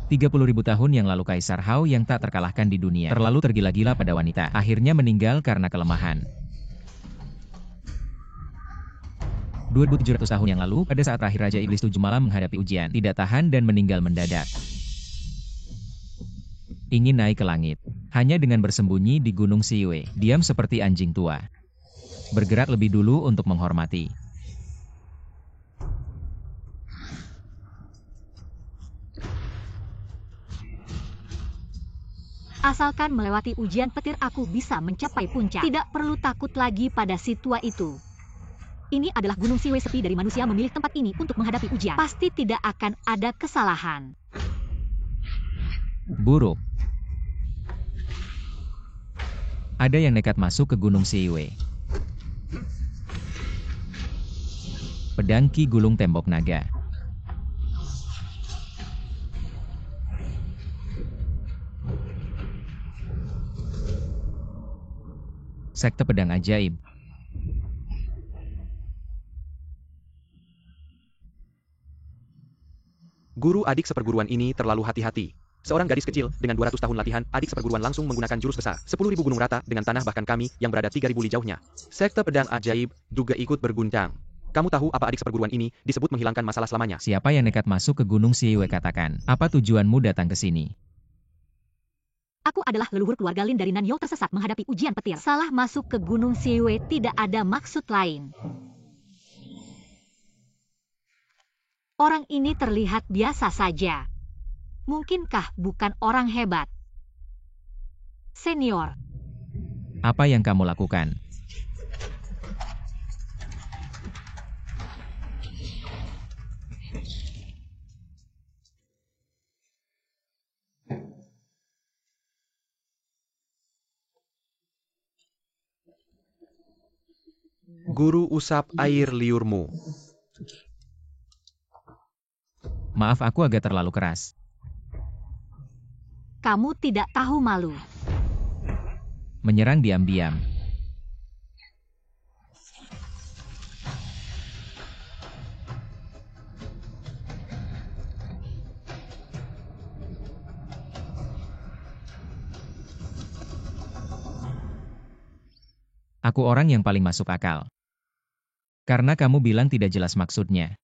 30.000 tahun yang lalu Kaisar Hao yang tak terkalahkan di dunia terlalu tergila-gila pada wanita. Akhirnya meninggal karena kelemahan. 2700 tahun yang lalu, pada saat terakhir Raja Iblis 7 malam menghadapi ujian, tidak tahan dan meninggal mendadak. Ingin naik ke langit. Hanya dengan bersembunyi di Gunung Siwe, diam seperti anjing tua. Bergerak lebih dulu untuk menghormati. Asalkan melewati ujian petir aku bisa mencapai puncak. Tidak perlu takut lagi pada si tua itu. Ini adalah Gunung Siwe, sepi dari manusia memilih tempat ini untuk menghadapi ujian. Pasti tidak akan ada kesalahan. Buruk. Ada yang nekat masuk ke Gunung Siwe. Pedang Ki gulung tembok naga. Sekte pedang ajaib. Guru adik seperguruan ini terlalu hati-hati. Seorang gadis kecil, dengan 200 tahun latihan, adik seperguruan langsung menggunakan jurus besar. 10.000 gunung rata, dengan tanah bahkan kami, yang berada 3.000 li jauhnya. Sekte pedang ajaib, juga ikut berguncang. Kamu tahu apa adik seperguruan ini, disebut menghilangkan masalah selamanya. Siapa yang nekat masuk ke Gunung Siwe, katakan. Apa tujuanmu datang ke sini? Aku adalah leluhur keluarga Lin dari Nanyou tersesat menghadapi ujian petir. Salah masuk ke Gunung Siwe, tidak ada maksud lain. Orang ini terlihat biasa saja. Mungkinkah bukan orang hebat? Senior. Apa yang kamu lakukan? Guru usap air liurmu. Maaf, aku agak terlalu keras. Kamu tidak tahu malu. Menyerang diam-diam. Aku orang yang paling masuk akal. Karena kamu bilang tidak jelas maksudnya.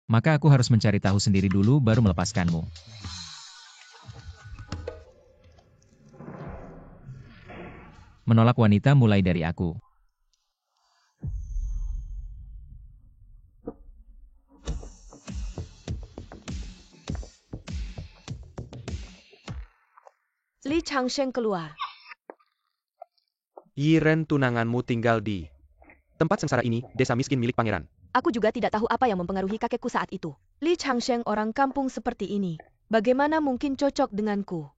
Maka aku harus mencari tahu sendiri dulu baru melepaskanmu. Menolak wanita mulai dari aku. Li Changsheng keluar. Yiren, tunanganmu tinggal di tempat sengsara ini, desa miskin milik pangeran. Aku juga tidak tahu apa yang mempengaruhi kakekku saat itu. Li Changsheng orang kampung seperti ini. Bagaimana mungkin cocok denganku?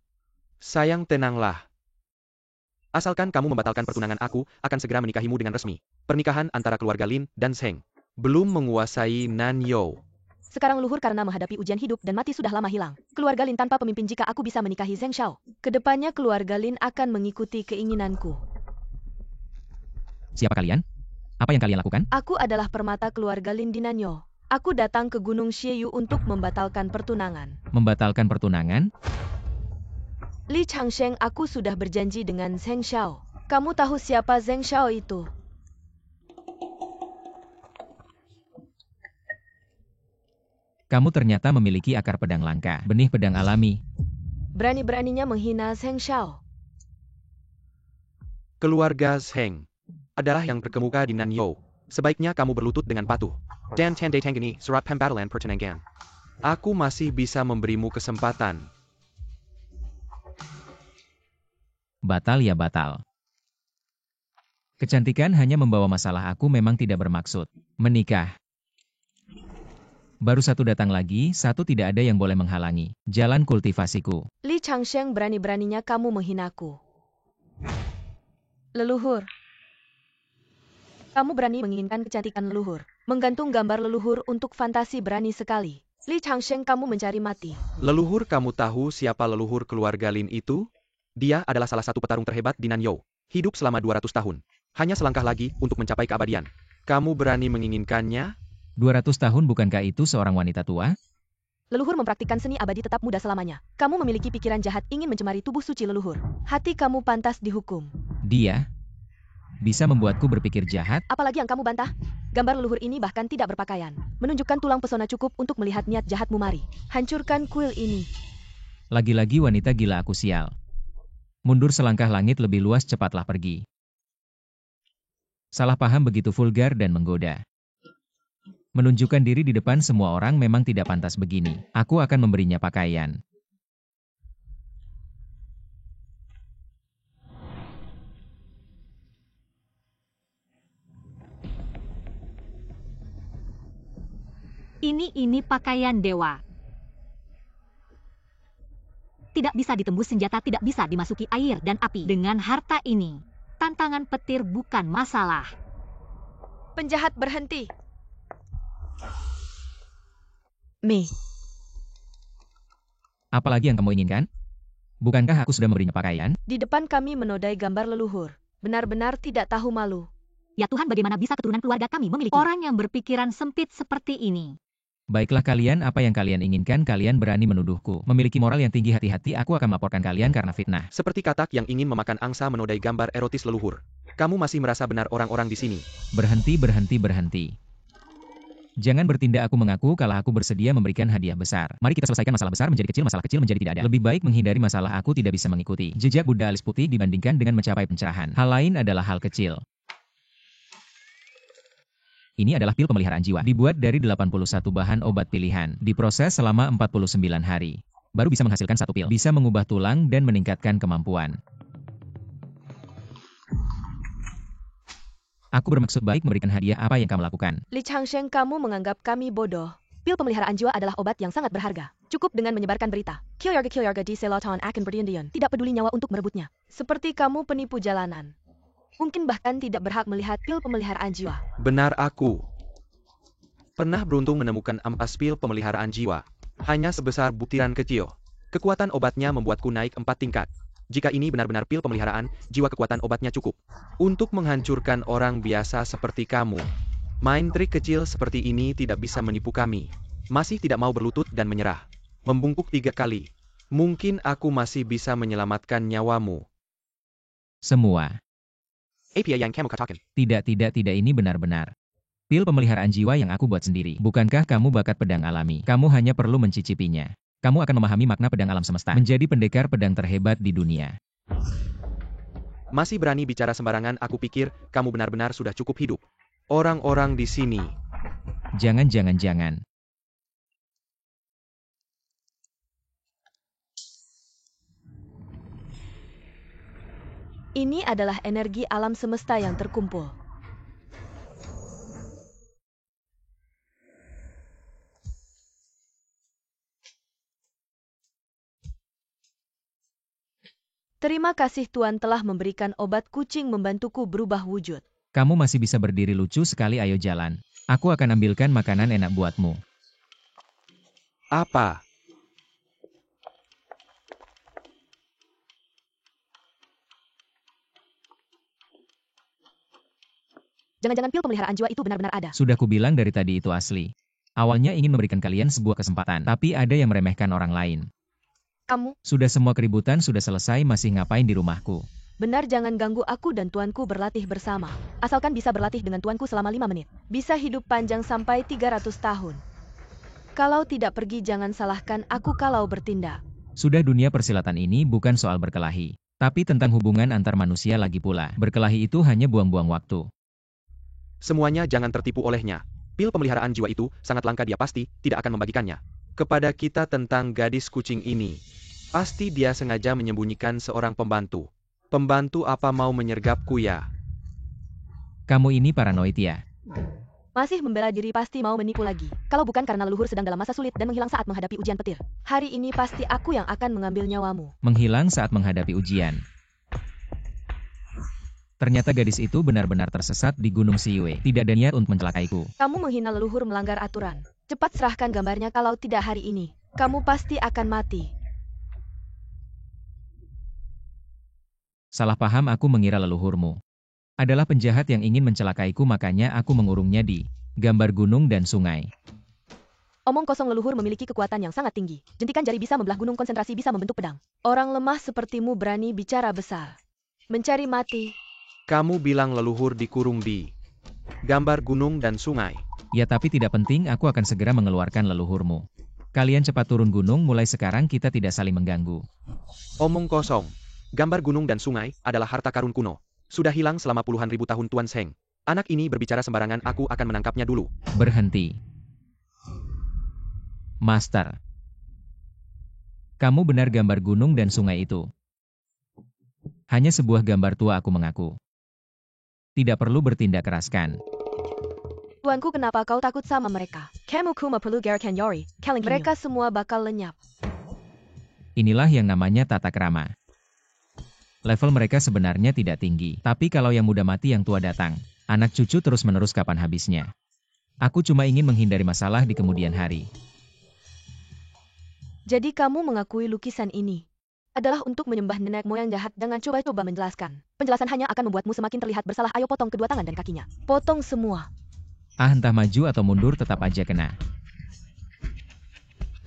Sayang, tenanglah. Asalkan kamu membatalkan pertunangan aku, akan segera menikahimu dengan resmi. Pernikahan antara keluarga Lin dan Zheng. Belum menguasai Nanyou. Sekarang luhur karena menghadapi ujian hidup dan mati sudah lama hilang. Keluarga Lin tanpa pemimpin jika aku bisa menikahi Zheng Xiao. Kedepannya keluarga Lin akan mengikuti keinginanku. Siapa kalian? Apa yang kalian lakukan? Aku adalah permata keluarga Lin di Nanyou. Aku datang ke Gunung Xieyu untuk membatalkan pertunangan. Membatalkan pertunangan? Li Changsheng, aku sudah berjanji dengan Zheng Xiao. Kamu tahu siapa Zheng Xiao itu? Kamu ternyata memiliki akar pedang langka, benih pedang alami. Berani-beraninya menghina Zheng Xiao. Keluarga Zheng adalah yang terkemuka di Nanyou. Sebaiknya kamu berlutut dengan patuh. Dan Tandai Tanggani, Surat Pembatalan Pertunangan. Aku masih bisa memberimu kesempatan. Batal ya batal. Kecantikan hanya membawa masalah, aku memang tidak bermaksud menikah. Baru satu datang lagi, satu tidak ada yang boleh menghalangi jalan kultivasiku. Li Changsheng, berani-beraninya kamu menghinaku. Leluhur. Kamu berani menginginkan kecantikan leluhur. Menggantung gambar leluhur untuk fantasi, berani sekali. Li Changsheng, kamu mencari mati. Leluhur, kamu tahu siapa leluhur keluarga Lin itu? Dia adalah salah satu petarung terhebat di Nanyou. Hidup selama 200 tahun. Hanya selangkah lagi untuk mencapai keabadian. Kamu berani menginginkannya? 200 tahun, bukankah itu seorang wanita tua? Leluhur mempraktikkan seni abadi tetap muda selamanya. Kamu memiliki pikiran jahat ingin mencemari tubuh suci leluhur. Hati kamu pantas dihukum. Dia bisa membuatku berpikir jahat. Apalagi yang kamu bantah? Gambar leluhur ini bahkan tidak berpakaian. Menunjukkan tulang pesona cukup untuk melihat niat jahatmu. Mari, hancurkan kuil ini. Lagi-lagi wanita gila aku sial. Mundur selangkah, langit lebih luas, cepatlah pergi. Salah paham begitu vulgar dan menggoda. Menunjukkan diri di depan semua orang memang tidak pantas begini. Aku akan memberinya pakaian. Ini pakaian dewa. Tidak bisa ditembus senjata, tidak bisa dimasuki air dan api. Dengan harta ini, tantangan petir bukan masalah. Penjahat berhenti. Mei. Apalagi yang kamu inginkan? Bukankah aku sudah memberinya pakaian? Di depan kami menodai gambar leluhur. Benar-benar tidak tahu malu. Ya Tuhan, bagaimana bisa keturunan keluarga kami memiliki orang yang berpikiran sempit seperti ini? Baiklah kalian, apa yang kalian inginkan? Kalian berani menuduhku memiliki moral yang tinggi. Hati-hati, aku akan melaporkan kalian karena fitnah. Seperti katak yang ingin memakan angsa menodai gambar erotis leluhur. Kamu masih merasa benar orang-orang di sini. Berhenti, berhenti, berhenti. Jangan bertindak, aku mengaku kalah, aku bersedia memberikan hadiah besar. Mari kita selesaikan masalah besar menjadi kecil, masalah kecil menjadi tidak ada. Lebih baik menghindari masalah, aku tidak bisa mengikuti jejak Buddha alis putih dibandingkan dengan mencapai pencerahan. Hal lain adalah hal kecil. Ini adalah pil pemeliharaan jiwa. Dibuat dari 81 bahan obat pilihan. Diproses selama 49 hari. Baru bisa menghasilkan satu pil. Bisa mengubah tulang dan meningkatkan kemampuan. Aku bermaksud baik memberikan hadiah. Apa yang kamu lakukan? Li Changsheng, kamu menganggap kami bodoh. Pil pemeliharaan jiwa adalah obat yang sangat berharga. Cukup dengan menyebarkan berita. Kilyarga di Selatan akan berindian. Tidak peduli nyawa untuk merebutnya. Seperti kamu penipu jalanan. Mungkin bahkan tidak berhak melihat pil pemeliharaan jiwa. Benar, aku pernah beruntung menemukan ampas pil pemeliharaan jiwa. Hanya sebesar butiran kecil. Kekuatan obatnya membuatku naik 4 tingkat. Jika ini benar-benar pil pemeliharaan jiwa, kekuatan obatnya cukup untuk menghancurkan orang biasa seperti kamu. Main trik kecil seperti ini tidak bisa menipu kami. Masih tidak mau berlutut dan menyerah. Membungkuk 3 kali. Mungkin aku masih bisa menyelamatkan nyawamu. Semua. Apa yang kamu katakan? Tidak, ini benar-benar pil pemeliharaan jiwa yang aku buat sendiri. Bukankah kamu bakat pedang alami? Kamu hanya perlu mencicipinya. Kamu akan memahami makna pedang alam semesta. Menjadi pendekar pedang terhebat di dunia. Masih berani bicara sembarangan, aku pikir kamu benar-benar sudah cukup hidup. Orang-orang di sini. Jangan. Ini adalah energi alam semesta yang terkumpul. Terima kasih Tuan telah memberikan obat kucing membantuku berubah wujud. Kamu masih bisa berdiri, lucu sekali, ayo jalan. Aku akan ambilkan makanan enak buatmu. Apa? Jangan-jangan pil pemeliharaan jiwa itu benar-benar ada. Sudah kubilang dari tadi itu asli. Awalnya ingin memberikan kalian sebuah kesempatan, tapi ada yang meremehkan orang lain. Kamu? Sudah, semua keributan sudah selesai, masih ngapain di rumahku? Benar, jangan ganggu aku dan tuanku berlatih bersama. Asalkan bisa berlatih dengan tuanku selama 5 menit. Bisa hidup panjang sampai 300 tahun. Kalau tidak pergi, jangan salahkan aku kalau bertindak. Sudah, dunia persilatan ini bukan soal berkelahi, tapi tentang hubungan antar manusia lagi pula. Berkelahi itu hanya buang-buang waktu. Semuanya jangan tertipu olehnya. Pil pemeliharaan jiwa itu sangat langka, dia pasti tidak akan membagikannya kepada kita. Tentang gadis kucing ini, pasti dia sengaja menyembunyikan seorang pembantu. Pembantu apa mau menyergapku ya? Kamu ini paranoid ya? Masih membela diri, pasti mau menipu lagi. Kalau bukan karena leluhur sedang dalam masa sulit dan menghilang saat menghadapi ujian petir. Hari ini pasti aku yang akan mengambil nyawamu. Menghilang saat menghadapi ujian. Ternyata gadis itu benar-benar tersesat di Gunung Siwe. Tidak ada niat untuk mencelakaiku. Kamu menghina leluhur, melanggar aturan. Cepat serahkan gambarnya, kalau tidak hari ini kamu pasti akan mati. Salah paham, aku mengira leluhurmu adalah penjahat yang ingin mencelakaiku, makanya aku mengurungnya di gambar gunung dan sungai. Omong kosong, leluhur memiliki kekuatan yang sangat tinggi. Jentikan jari bisa membelah gunung, konsentrasi bisa membentuk pedang. Orang lemah sepertimu berani bicara besar. Mencari mati. Kamu bilang leluhur dikurung di gambar gunung dan sungai. Ya tapi tidak penting, aku akan segera mengeluarkan leluhurmu. Kalian cepat turun gunung, mulai sekarang kita tidak saling mengganggu. Omong kosong. Gambar gunung dan sungai adalah harta karun kuno. Sudah hilang selama puluhan ribu tahun, Tuan Sheng. Anak ini berbicara sembarangan, aku akan menangkapnya dulu. Berhenti. Master. Kamu benar, gambar gunung dan sungai itu hanya sebuah gambar tua, aku mengaku. Tidak perlu bertindak keraskan. Tuanku, kenapa kau takut sama mereka? Kamu kuma perlu gerakan Yori. Mereka semua bakal lenyap. Inilah yang namanya tata krama. Level mereka sebenarnya tidak tinggi, tapi kalau yang muda mati yang tua datang, anak cucu terus-menerus kapan habisnya. Aku cuma ingin menghindari masalah di kemudian hari. Jadi kamu mengakui lukisan ini adalah untuk menyembah nenek moyang jahat. Jangan coba-coba menjelaskan. Penjelasan hanya akan membuatmu semakin terlihat bersalah. Ayo potong kedua tangan dan kakinya. Potong semua. Entah maju atau mundur tetap aja kena.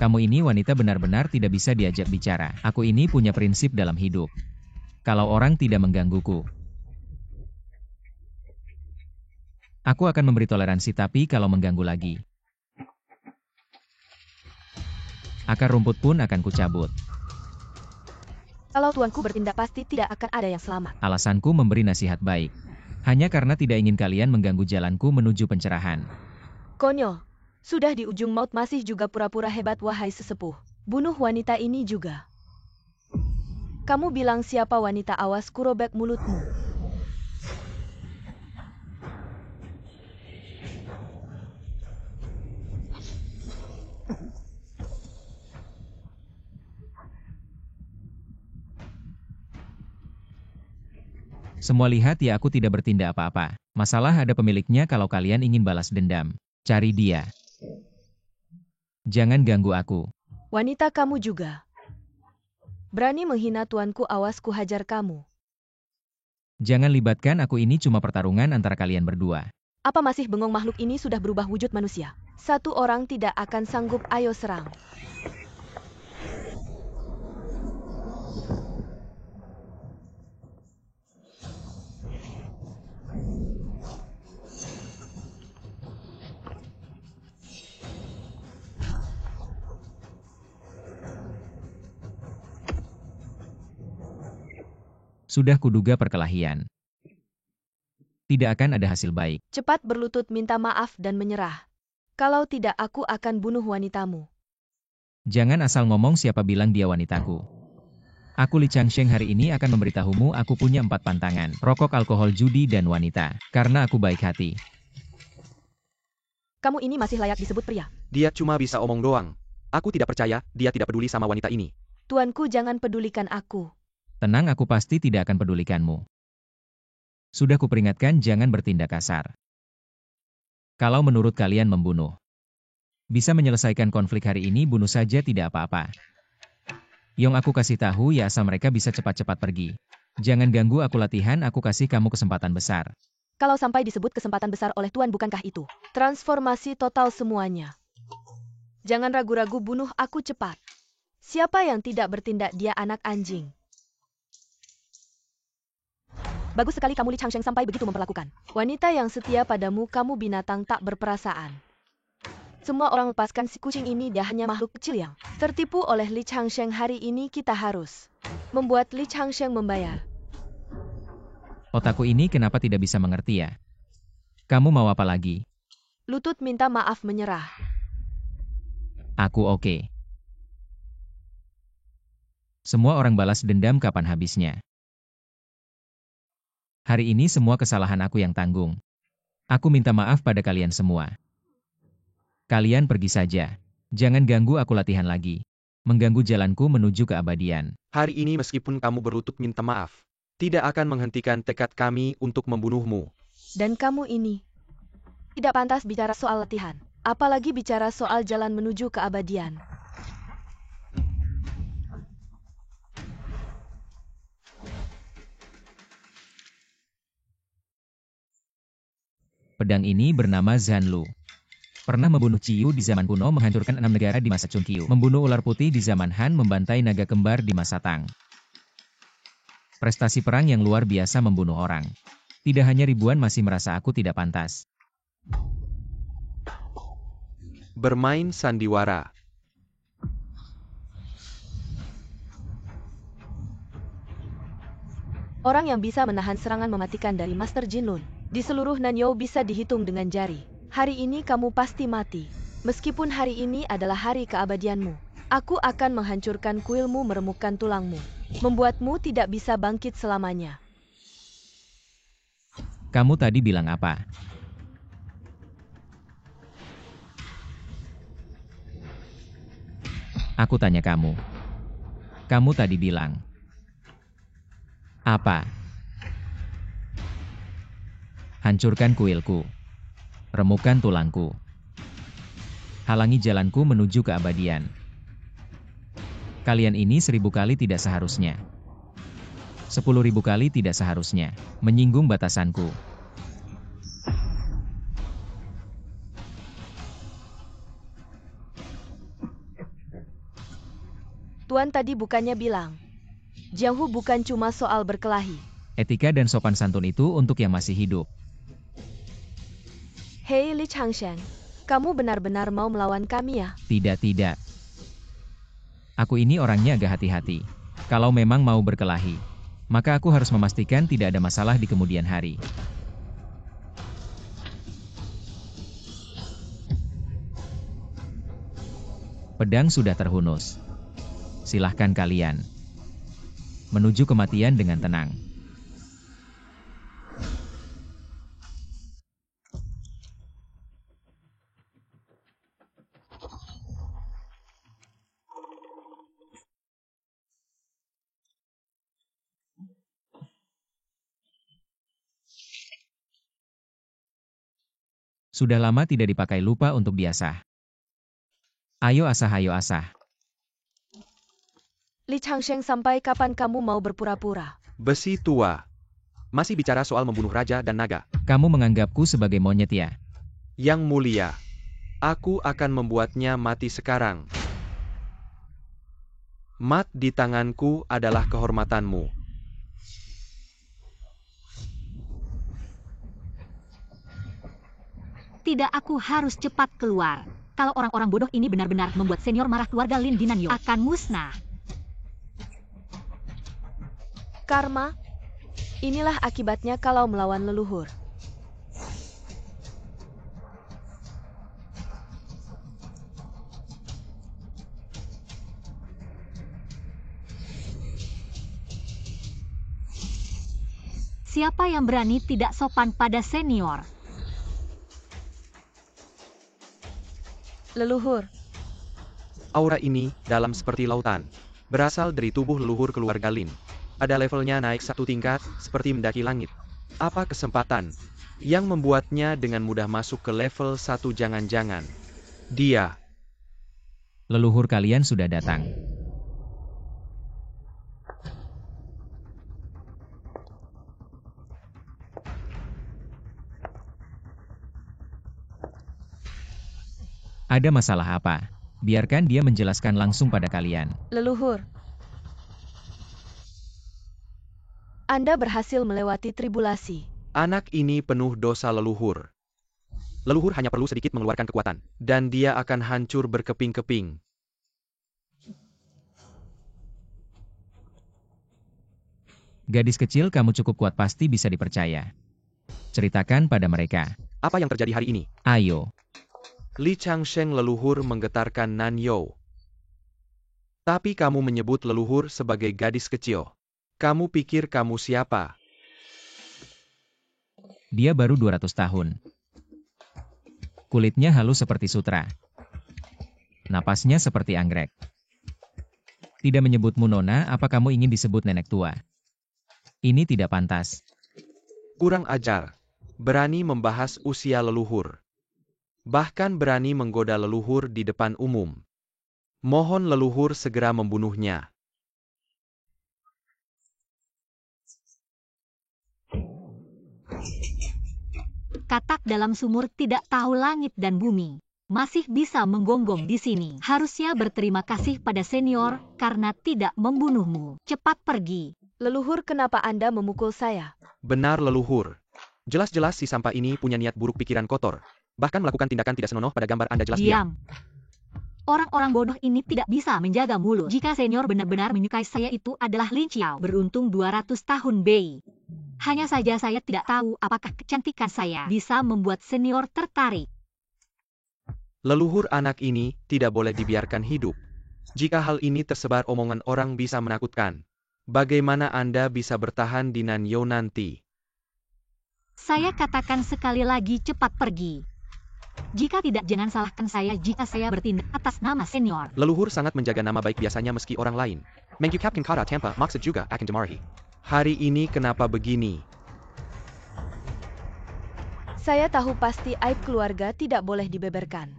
Kamu ini wanita benar-benar tidak bisa diajak bicara. Aku ini punya prinsip dalam hidup. Kalau orang tidak menggangguku, aku akan memberi toleransi, tapi kalau mengganggu lagi, akar rumput pun akan kucabut. Kalau tuanku bertindak pasti tidak akan ada yang selamat. Alasanku memberi nasihat baik. Hanya karena tidak ingin kalian mengganggu jalanku menuju pencerahan. Konyol. Sudah di ujung maut masih juga pura-pura hebat, wahai sesepuh. Bunuh wanita ini juga. Kamu bilang siapa wanita? Awas kurobek mulutmu. Semua lihat ya, aku tidak bertindak apa-apa. Masalah ada pemiliknya. Kalau kalian ingin balas dendam, cari dia. Jangan ganggu aku. Wanita, kamu juga berani menghina tuanku, awas ku hajar kamu. Jangan libatkan aku, ini cuma pertarungan antara kalian berdua. Apa masih bengong? Makhluk ini sudah berubah wujud manusia. Satu orang tidak akan sanggup, ayo serang. Sudah kuduga perkelahian. Tidak akan ada hasil baik. Cepat berlutut, minta maaf dan menyerah. Kalau tidak, aku akan bunuh wanitamu. Jangan asal ngomong, siapa bilang dia wanitaku. Aku Li Changsheng hari ini akan memberitahumu, aku punya 4 pantangan. Rokok, alkohol, judi, dan wanita. Karena aku baik hati. Kamu ini masih layak disebut pria. Dia cuma bisa omong doang. Aku tidak percaya, dia tidak peduli sama wanita ini. Tuanku, jangan pedulikan aku. Tenang, aku pasti tidak akan pedulikanmu. Sudah kuperingatkan jangan bertindak kasar. Kalau menurut kalian membunuh bisa menyelesaikan konflik hari ini, bunuh saja, tidak apa-apa. Yang aku kasih tahu ya, asal mereka bisa cepat-cepat pergi. Jangan ganggu aku latihan, aku kasih kamu kesempatan besar. Kalau sampai disebut kesempatan besar oleh Tuan, bukankah itu transformasi total semuanya? Jangan ragu-ragu, bunuh aku cepat. Siapa yang tidak bertindak, dia anak anjing. Bagus sekali kamu Li Changsheng sampai begitu memperlakukan wanita yang setia padamu. Kamu binatang tak berperasaan. Semua orang lepaskan si kucing ini, dia hanya makhluk kecil yang tertipu oleh Li Changsheng. Hari ini kita harus membuat Li Changsheng membayar. Otakku ini kenapa tidak bisa mengerti ya? Kamu mau apa lagi? Lutut, minta maaf, menyerah. Aku oke. Semua orang balas dendam, kapan habisnya? Hari ini semua kesalahan aku yang tanggung. Aku minta maaf pada kalian semua. Kalian pergi saja. Jangan ganggu aku latihan lagi. Mengganggu jalanku menuju keabadian. Hari ini meskipun kamu berlutut minta maaf, tidak akan menghentikan tekad kami untuk membunuhmu. Dan kamu ini tidak pantas bicara soal latihan. Apalagi bicara soal jalan menuju keabadian. Pedang ini bernama Zanlu. Pernah membunuh Ciyu di zaman kuno, menghancurkan 6 negara di masa Chungqiu, membunuh ular putih di zaman Han, membantai naga kembar di masa Tang. Prestasi perang yang luar biasa, membunuh orang. Tidak hanya ribuan masih merasa aku tidak pantas. Bermain sandiwara. Orang yang bisa menahan serangan mematikan dari Master Jinlun di seluruh Nanyo bisa dihitung dengan jari. Hari ini kamu pasti mati. Meskipun hari ini adalah hari keabadianmu, aku akan menghancurkan kuilmu, meremukkan tulangmu, membuatmu tidak bisa bangkit selamanya. Kamu tadi bilang apa? Aku tanya kamu. Kamu tadi bilang apa? Hancurkan kuilku. Remukkan tulangku. Halangi jalanku menuju keabadian. Kalian ini 1000 kali tidak seharusnya. 10.000 kali tidak seharusnya menyinggung batasanku. Tuan tadi bukannya bilang, Jianghu bukan cuma soal berkelahi. Etika dan sopan santun itu untuk yang masih hidup. Hei Li Changsheng, kamu benar-benar mau melawan kami ya? Tidak. Aku ini orangnya agak hati-hati. Kalau memang mau berkelahi, maka aku harus memastikan tidak ada masalah di kemudian hari. Pedang sudah terhunus. Silahkan kalian menuju kematian dengan tenang. Sudah lama tidak dipakai, lupa untuk biasa. Ayo asah. Li Changsheng, sampai kapan kamu mau berpura-pura? Besi tua. Masih bicara soal membunuh raja dan naga. Kamu menganggapku sebagai monyet ya? Yang mulia, aku akan membuatnya mati sekarang. Mat di tanganku adalah kehormatanmu. Tidak, aku harus cepat keluar. Kalau orang-orang bodoh ini benar-benar membuat senior marah, keluarga Lin di Nanyo akan musnah. Karma, inilah akibatnya kalau melawan leluhur. Siapa yang berani tidak sopan pada senior? Leluhur, Aura ini dalam seperti lautan. Berasal dari tubuh leluhur keluarga Lin. Ada levelnya naik 1 tingkat, seperti mendaki langit. Apa kesempatan yang membuatnya dengan mudah masuk ke level 1? Jangan-jangan dia. Leluhur kalian sudah datang. Ada masalah apa? Biarkan dia menjelaskan langsung pada kalian. leluhur. Anda berhasil melewati tribulasi. Anak ini penuh dosa leluhur. Leluhur hanya perlu sedikit mengeluarkan kekuatan, dan dia akan hancur berkeping-keping. Gadis kecil, kamu cukup kuat, pasti bisa dipercaya. Ceritakan pada mereka. Apa yang terjadi hari ini? Ayo. Li Changsheng, leluhur menggetarkan Nanyo. Tapi kamu menyebut leluhur sebagai gadis kecil. Kamu pikir kamu siapa? Dia baru 200 tahun. Kulitnya halus seperti sutra. Napasnya seperti anggrek. Tidak menyebutmu nona, apa kamu ingin disebut nenek tua? Ini tidak pantas. Kurang ajar. Berani membahas usia leluhur. Bahkan berani menggoda leluhur di depan umum. Mohon leluhur segera membunuhnya. Katak dalam sumur tidak tahu langit dan bumi. masih bisa menggonggong di sini. Harusnya berterima kasih pada senior karena tidak membunuhmu. Cepat pergi. Leluhur, kenapa Anda memukul saya? Benar leluhur. Jelas-jelas si sampah ini punya niat buruk, pikiran kotor. Bahkan melakukan tindakan tidak senonoh pada gambar Anda. Jelas Diam. Orang-orang bodoh ini tidak bisa menjaga mulut. Jika senior benar-benar menyukai saya, itu adalah Lin Xiao. Beruntung 200 tahun Bei. Hanya saja saya tidak tahu apakah kecantikan saya bisa membuat senior tertarik. Leluhur, anak ini tidak boleh dibiarkan hidup. Jika hal ini tersebar, omongan orang bisa menakutkan. Bagaimana Anda bisa bertahan di Nanyo nanti? Saya katakan sekali lagi, cepat pergi. Jika tidak, jangan salahkan saya jika saya bertindak atas nama senior. Leluhur sangat menjaga nama baik biasanya meski orang lain. Mengyu Captain Kara tanpa maksud juga akan dimarahi. Hari ini kenapa begini? Saya tahu pasti aib keluarga tidak boleh dibeberkan.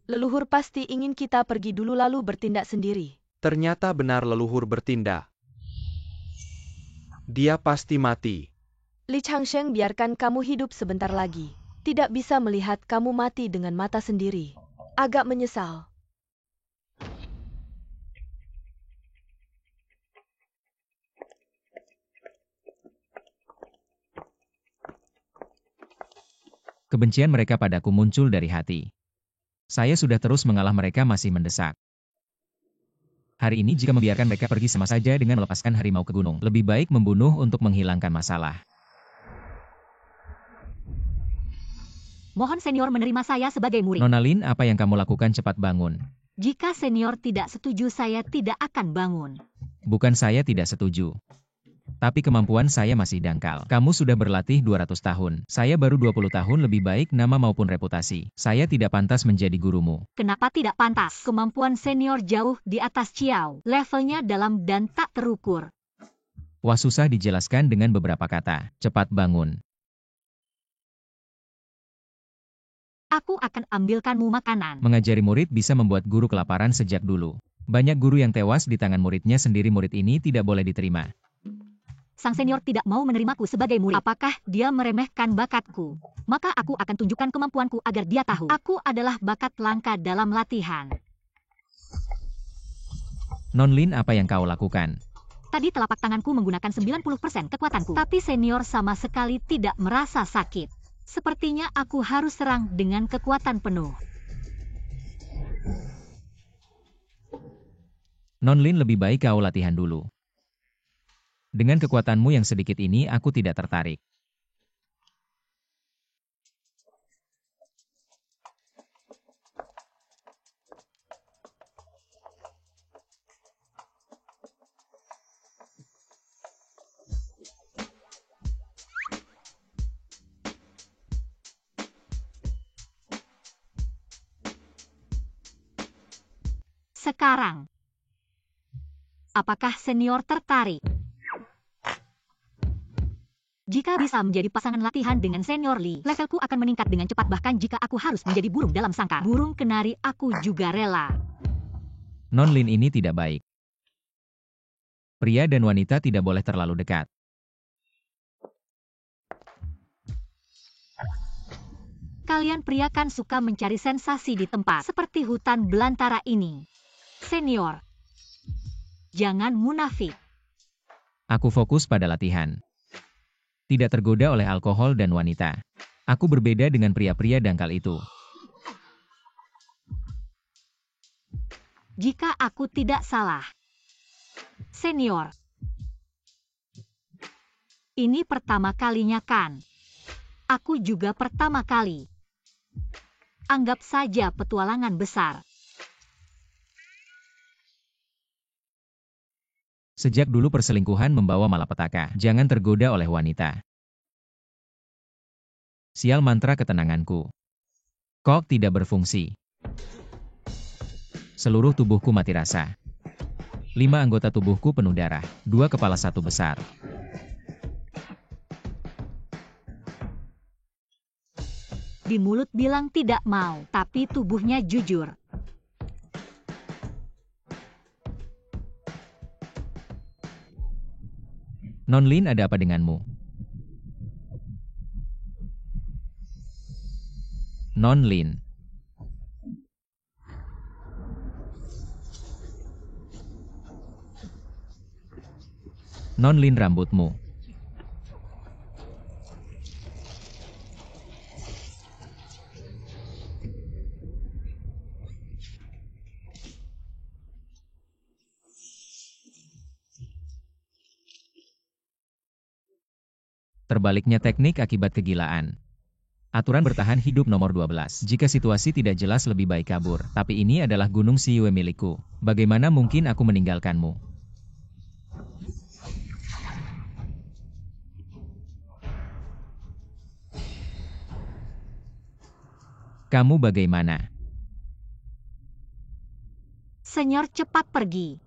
Leluhur pasti ingin kita pergi dulu lalu bertindak sendiri. Ternyata benar leluhur bertindak. Dia pasti mati. Li Changsheng, biarkan kamu hidup sebentar lagi. Tidak bisa melihat kamu mati dengan mata sendiri. Agak menyesal. Kebencian mereka padaku muncul dari hati. Saya sudah terus mengalah, mereka masih mendesak. Hari ini jika membiarkan mereka pergi sama saja dengan melepaskan harimau ke gunung. Lebih baik membunuh untuk menghilangkan masalah. Mohon senior menerima saya sebagai murid. Nona Lin, apa yang kamu lakukan? Cepat bangun. Jika senior tidak setuju, saya tidak akan bangun. Bukan saya tidak setuju. Tapi kemampuan saya masih dangkal. Kamu sudah berlatih 200 tahun. Saya baru 20 tahun, lebih baik nama maupun reputasi. Saya tidak pantas menjadi gurumu. Kenapa tidak pantas? Kemampuan senior jauh di atas Ciao. Levelnya dalam dan tak terukur. Wah, susah dijelaskan dengan beberapa kata. Cepat bangun. Aku akan ambilkanmu makanan. Mengajari murid bisa membuat guru kelaparan sejak dulu. Banyak guru yang tewas di tangan muridnya sendiri. Murid ini tidak boleh diterima. Sang senior tidak mau menerimaku sebagai murid. Apakah dia meremehkan bakatku? Maka aku akan tunjukkan kemampuanku agar dia tahu. Aku adalah bakat langka dalam latihan. Non Lin, apa yang kau lakukan? Tadi telapak tanganku menggunakan 90% kekuatanku. Tapi senior sama sekali tidak merasa sakit. Sepertinya aku harus serang dengan kekuatan penuh. Non Lin, lebih baik kau latihan dulu. Dengan kekuatanmu yang sedikit ini, aku tidak tertarik. Sekarang, apakah senior tertarik? Jika bisa menjadi pasangan latihan dengan senior Li, levelku akan meningkat dengan cepat. Bahkan jika aku harus menjadi burung dalam sangkar, burung kenari, aku juga rela. Non Lin ini tidak baik. Pria dan wanita tidak boleh terlalu dekat. Kalian pria kan suka mencari sensasi di tempat seperti hutan belantara ini. Senior, jangan munafik. Aku fokus pada latihan. Tidak tergoda oleh alkohol dan wanita. Aku berbeda dengan pria-pria dangkal itu. Jika aku tidak salah, senior, ini pertama kalinya kan? Aku juga pertama kali. Anggap saja petualangan besar. Sejak dulu perselingkuhan membawa malapetaka. Jangan tergoda oleh wanita. Sial mantra ketenanganku. Kok tidak berfungsi. Seluruh tubuhku mati rasa. 5 anggota tubuhku penuh darah. 2 kepala 1 besar. Di mulut bilang tidak mau, tapi tubuhnya jujur. Non Lin, ada apa denganmu? Non Lin. nonlin rambutmu. Terbaliknya teknik akibat kegilaan. Aturan bertahan hidup nomor 12. Jika situasi tidak jelas lebih baik kabur. Tapi ini adalah Gunung Siwe milikku. Bagaimana mungkin aku meninggalkanmu? Kamu bagaimana? Senyor, cepat pergi.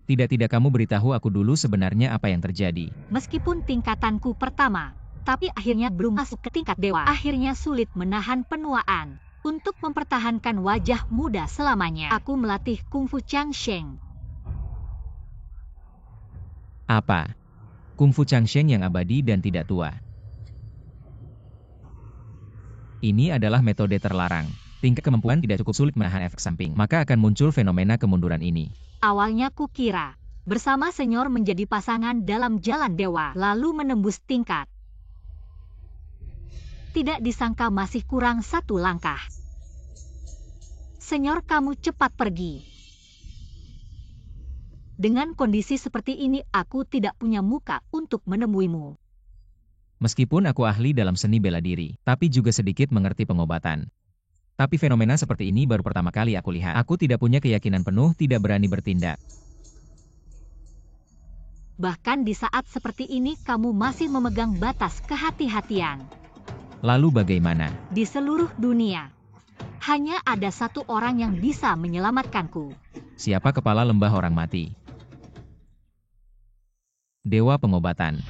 Tidak kamu beritahu aku dulu sebenarnya apa yang terjadi. Meskipun tingkatanku pertama, tapi akhirnya belum masuk ke tingkat dewa. Akhirnya sulit menahan penuaan. Untuk mempertahankan wajah muda selamanya, aku melatih kungfu Changsheng. Apa? Kungfu Changsheng yang abadi dan tidak tua. Ini adalah metode terlarang. Tingkat kemampuan tidak cukup sulit menahan efek samping, maka akan muncul fenomena kemunduran ini. Awalnya kukira, bersama Senyor menjadi pasangan dalam jalan dewa, lalu menembus tingkat. Tidak disangka masih kurang satu langkah. Senyor, kamu cepat pergi. Dengan kondisi seperti ini, aku tidak punya muka untuk menemuimu. Meskipun aku ahli dalam seni bela diri, tapi juga sedikit mengerti pengobatan. Tapi fenomena seperti ini baru pertama kali aku lihat. Aku tidak punya keyakinan penuh, tidak berani bertindak. Bahkan di saat seperti ini, kamu masih memegang batas kehati-hatian. Lalu bagaimana? Di seluruh dunia, hanya ada satu orang yang bisa menyelamatkanku. Siapa kepala lembah orang mati? Dewa pengobatan.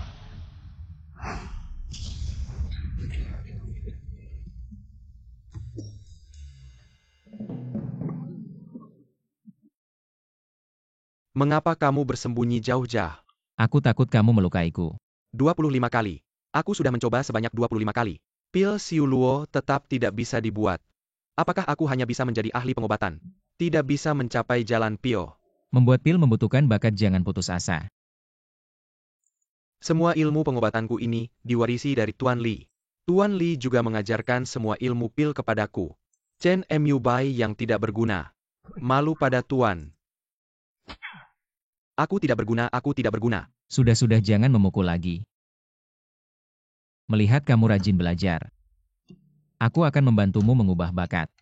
Mengapa kamu bersembunyi jauh-jauh? Aku takut kamu melukaiku. 25 kali. Aku sudah mencoba sebanyak 25 kali. Pil Siu Luo tetap tidak bisa dibuat. Apakah aku hanya bisa menjadi ahli pengobatan? Tidak bisa mencapai jalan Pio. Membuat pil membutuhkan bakat, jangan putus asa. Semua ilmu pengobatanku ini diwarisi dari Tuan Li. Tuan Li juga mengajarkan semua ilmu pil kepadaku. Chen Mu Bai yang tidak berguna. Malu pada Tuan. Aku tidak berguna, aku tidak berguna. Sudah jangan memukul lagi. Melihat kamu rajin belajar, aku akan membantumu mengubah bakat.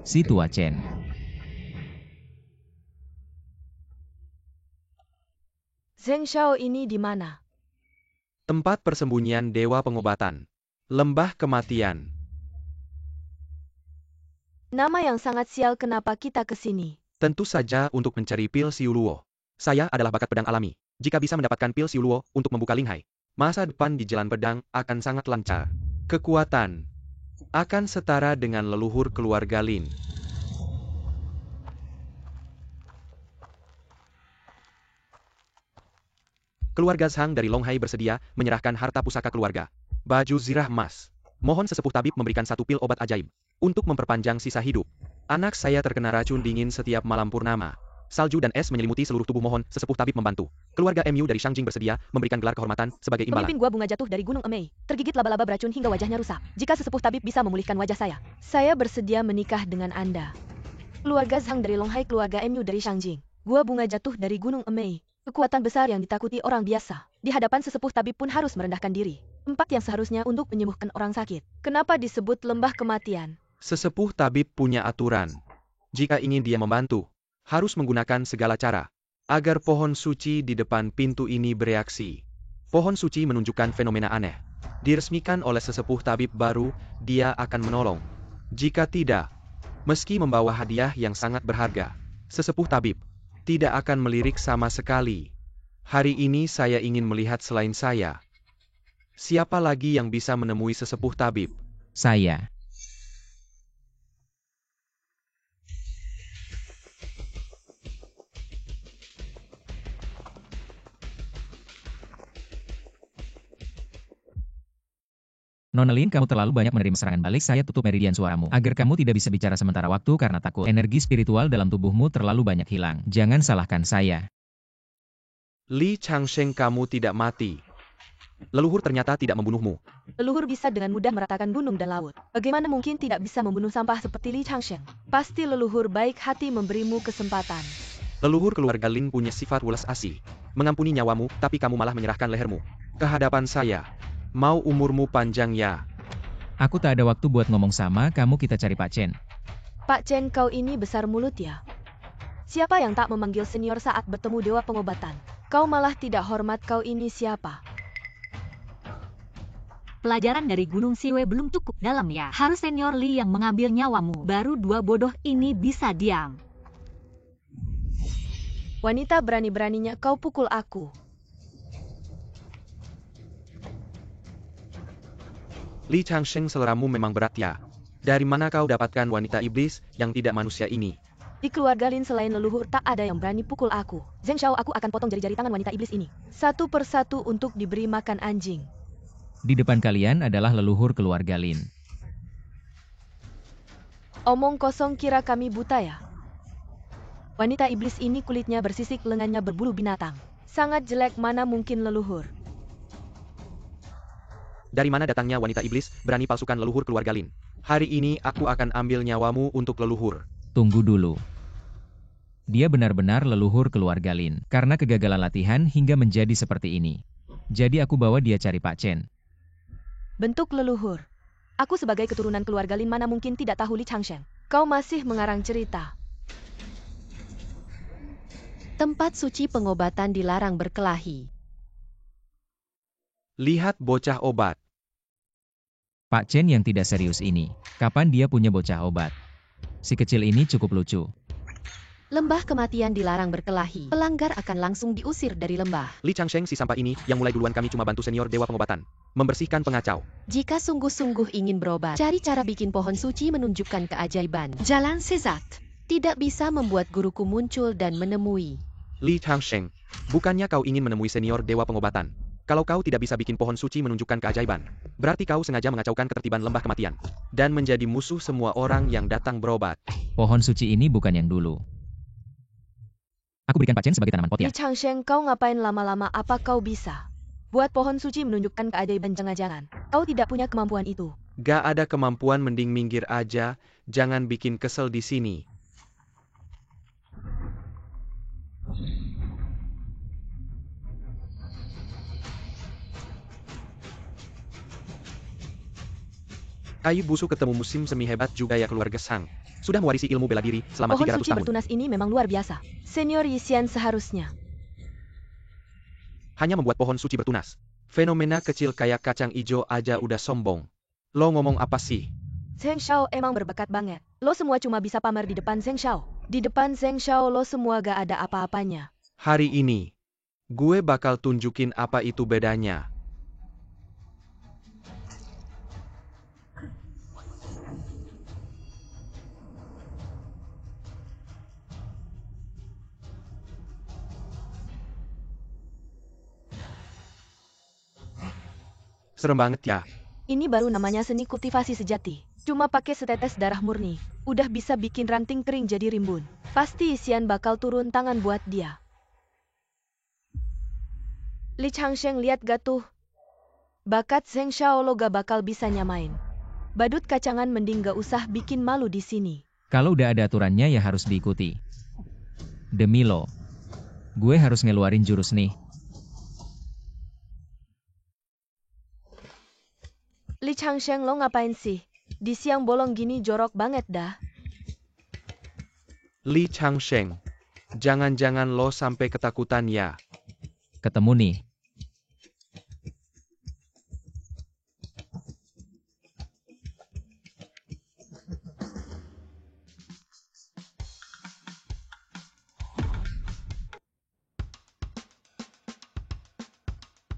Si tua Chen. Zheng Xiao ini di mana? Tempat persembunyian Dewa Pengobatan. Lembah Kematian. Nama yang sangat sial, kenapa kita ke sini? Tentu saja untuk mencari pil Siu Luo. Saya adalah bakat pedang alami. Jika bisa mendapatkan pil Siu Luo untuk membuka Linghai, masa depan di jalan pedang akan sangat lancar. Kekuatan akan setara dengan leluhur keluarga Lin. Keluarga Zhang dari Longhai bersedia menyerahkan harta pusaka keluarga. Baju zirah emas. Mohon sesepuh tabib memberikan satu pil obat ajaib untuk memperpanjang sisa hidup. Anak saya terkena racun dingin setiap malam purnama. Salju dan es menyelimuti seluruh tubuh, mohon sesepuh tabib membantu. Keluarga Mu dari Shangjing bersedia memberikan gelar kehormatan sebagai imbalan. Pemimpin gua bunga jatuh dari Gunung Emei. Tergigit laba-laba beracun hingga wajahnya rusak. Jika sesepuh tabib bisa memulihkan wajah saya bersedia menikah dengan Anda. Keluarga Zhang dari Longhai, keluarga Mu dari Shangjing. Gua bunga jatuh dari Gunung Emei. Kekuatan besar yang ditakuti orang biasa. Di hadapan sesepuh tabib pun harus merendahkan diri. Tempat yang seharusnya untuk menyembuhkan orang sakit. Kenapa disebut lembah kematian? Sesepuh tabib punya aturan. Jika ingin dia membantu, harus menggunakan segala cara agar pohon suci di depan pintu ini bereaksi. Pohon suci menunjukkan fenomena aneh. Diresmikan oleh sesepuh tabib baru, dia akan menolong. Jika tidak, meski membawa hadiah yang sangat berharga, sesepuh tabib tidak akan melirik sama sekali. Hari ini saya ingin melihat selain saya. Siapa lagi yang bisa menemui sesepuh tabib? Saya. Nona Lin, kamu terlalu banyak menerima serangan balik. Saya tutup meridian suaramu agar kamu tidak bisa bicara sementara waktu karena takut. Energi spiritual dalam tubuhmu terlalu banyak hilang. Jangan salahkan saya. Li Changsheng, kamu tidak mati. Leluhur ternyata tidak membunuhmu. Leluhur bisa dengan mudah meratakan gunung dan laut. Bagaimana mungkin tidak bisa membunuh sampah seperti Li Changsheng? Pasti leluhur baik hati memberimu kesempatan. Leluhur keluarga Lin punya sifat welas asih. Mengampuni nyawamu, tapi kamu malah menyerahkan lehermu ke hadapan saya. Mau umurmu panjang ya. Aku tak ada waktu buat ngomong sama kamu, kita cari Pak Chen. Pak Chen, kau ini besar mulut ya. Siapa yang tak memanggil senior saat bertemu dewa pengobatan? Kau malah tidak hormat, kau ini siapa? Pelajaran dari Gunung Siwe belum cukup dalam ya. Harus senior Li yang mengambil nyawamu. Baru dua bodoh ini bisa diam. Wanita, berani-beraninya kau pukul aku. Li Changsheng, seleramu memang berat ya. Dari mana kau dapatkan wanita iblis yang tidak manusia ini? Di keluarga Lin selain leluhur tak ada yang berani pukul aku. Zheng Xiao, aku akan potong jari-jari tangan wanita iblis ini. Satu persatu untuk diberi makan anjing. Di depan kalian adalah leluhur keluarga Lin. Omong kosong, kira kami buta ya? Wanita iblis ini kulitnya bersisik, lengannya berbulu binatang. Sangat jelek, mana mungkin leluhur. Dari mana datangnya wanita iblis berani palsukan leluhur keluarga Lin? Hari ini aku akan ambil nyawamu untuk leluhur. Tunggu dulu. Dia benar-benar leluhur keluarga Lin. Karena kegagalan latihan hingga menjadi seperti ini. Jadi aku bawa dia cari Pak Chen. Bentuk leluhur. Aku sebagai keturunan keluarga Lin mana mungkin tidak tahu Li Changsheng. Kau masih mengarang cerita. Tempat suci pengobatan dilarang berkelahi. Lihat bocah obat. Pak Chen yang tidak serius ini. Kapan dia punya bocah obat? Si kecil ini cukup lucu. Lembah kematian dilarang berkelahi. Pelanggar akan langsung diusir dari lembah. Li Changsheng, si sampah ini yang mulai duluan, kami cuma bantu senior dewa pengobatan membersihkan pengacau. Jika sungguh-sungguh ingin berobat, cari cara bikin pohon suci menunjukkan keajaiban. Jalan sesat. Tidak bisa membuat guruku muncul dan menemui. Li Changsheng, bukannya kau ingin menemui senior dewa pengobatan? Kalau kau tidak bisa bikin pohon suci menunjukkan keajaiban, berarti kau sengaja mengacaukan ketertiban lembah kematian dan menjadi musuh semua orang yang datang berobat. Pohon suci ini bukan yang dulu. Aku berikan Pak Chen sebagai tanaman pot ya. Li Changsheng, kau ngapain lama-lama? Apa kau bisa buat pohon suci menunjukkan keajaiban? Jangan-jangan kau tidak punya kemampuan itu. Gak ada kemampuan, mending minggir aja, jangan bikin kesel di sini. Kayu busuk ketemu musim semi, hebat juga ya keluarga Sang. Sudah mewarisi ilmu bela diri selama Pohon 300 suci tahun. bertunas ini memang luar biasa. Senior Yisian seharusnya Hanya membuat pohon suci bertunas. Fenomena kecil kayak kacang ijo aja udah sombong. Lo ngomong apa sih? Zheng Xiao emang berbakat banget. Lo semua cuma bisa pamer di depan Zheng Xiao. Di depan Zheng Xiao lo semua gak ada apa-apanya. Hari ini, gue bakal tunjukin apa itu bedanya. Serem banget ya. Ini baru namanya seni kultivasi sejati. Cuma pakai setetes darah murni, udah bisa bikin ranting kering jadi rimbun. Pasti Yisian bakal turun tangan buat dia. Li Changsheng, lihat gak tuh? Bakat Zheng Xiao lo gak bakal bisa nyamain. Badut kacangan, mending gak usah bikin malu di sini. Kalau udah ada aturannya ya harus diikuti. Demi lo. Gue harus ngeluarin jurus nih. Li Changsheng, lo ngapain sih? Di siang bolong gini jorok banget dah. Li Changsheng, jangan-jangan lo sampai ketakutan ya. Ketemu nih.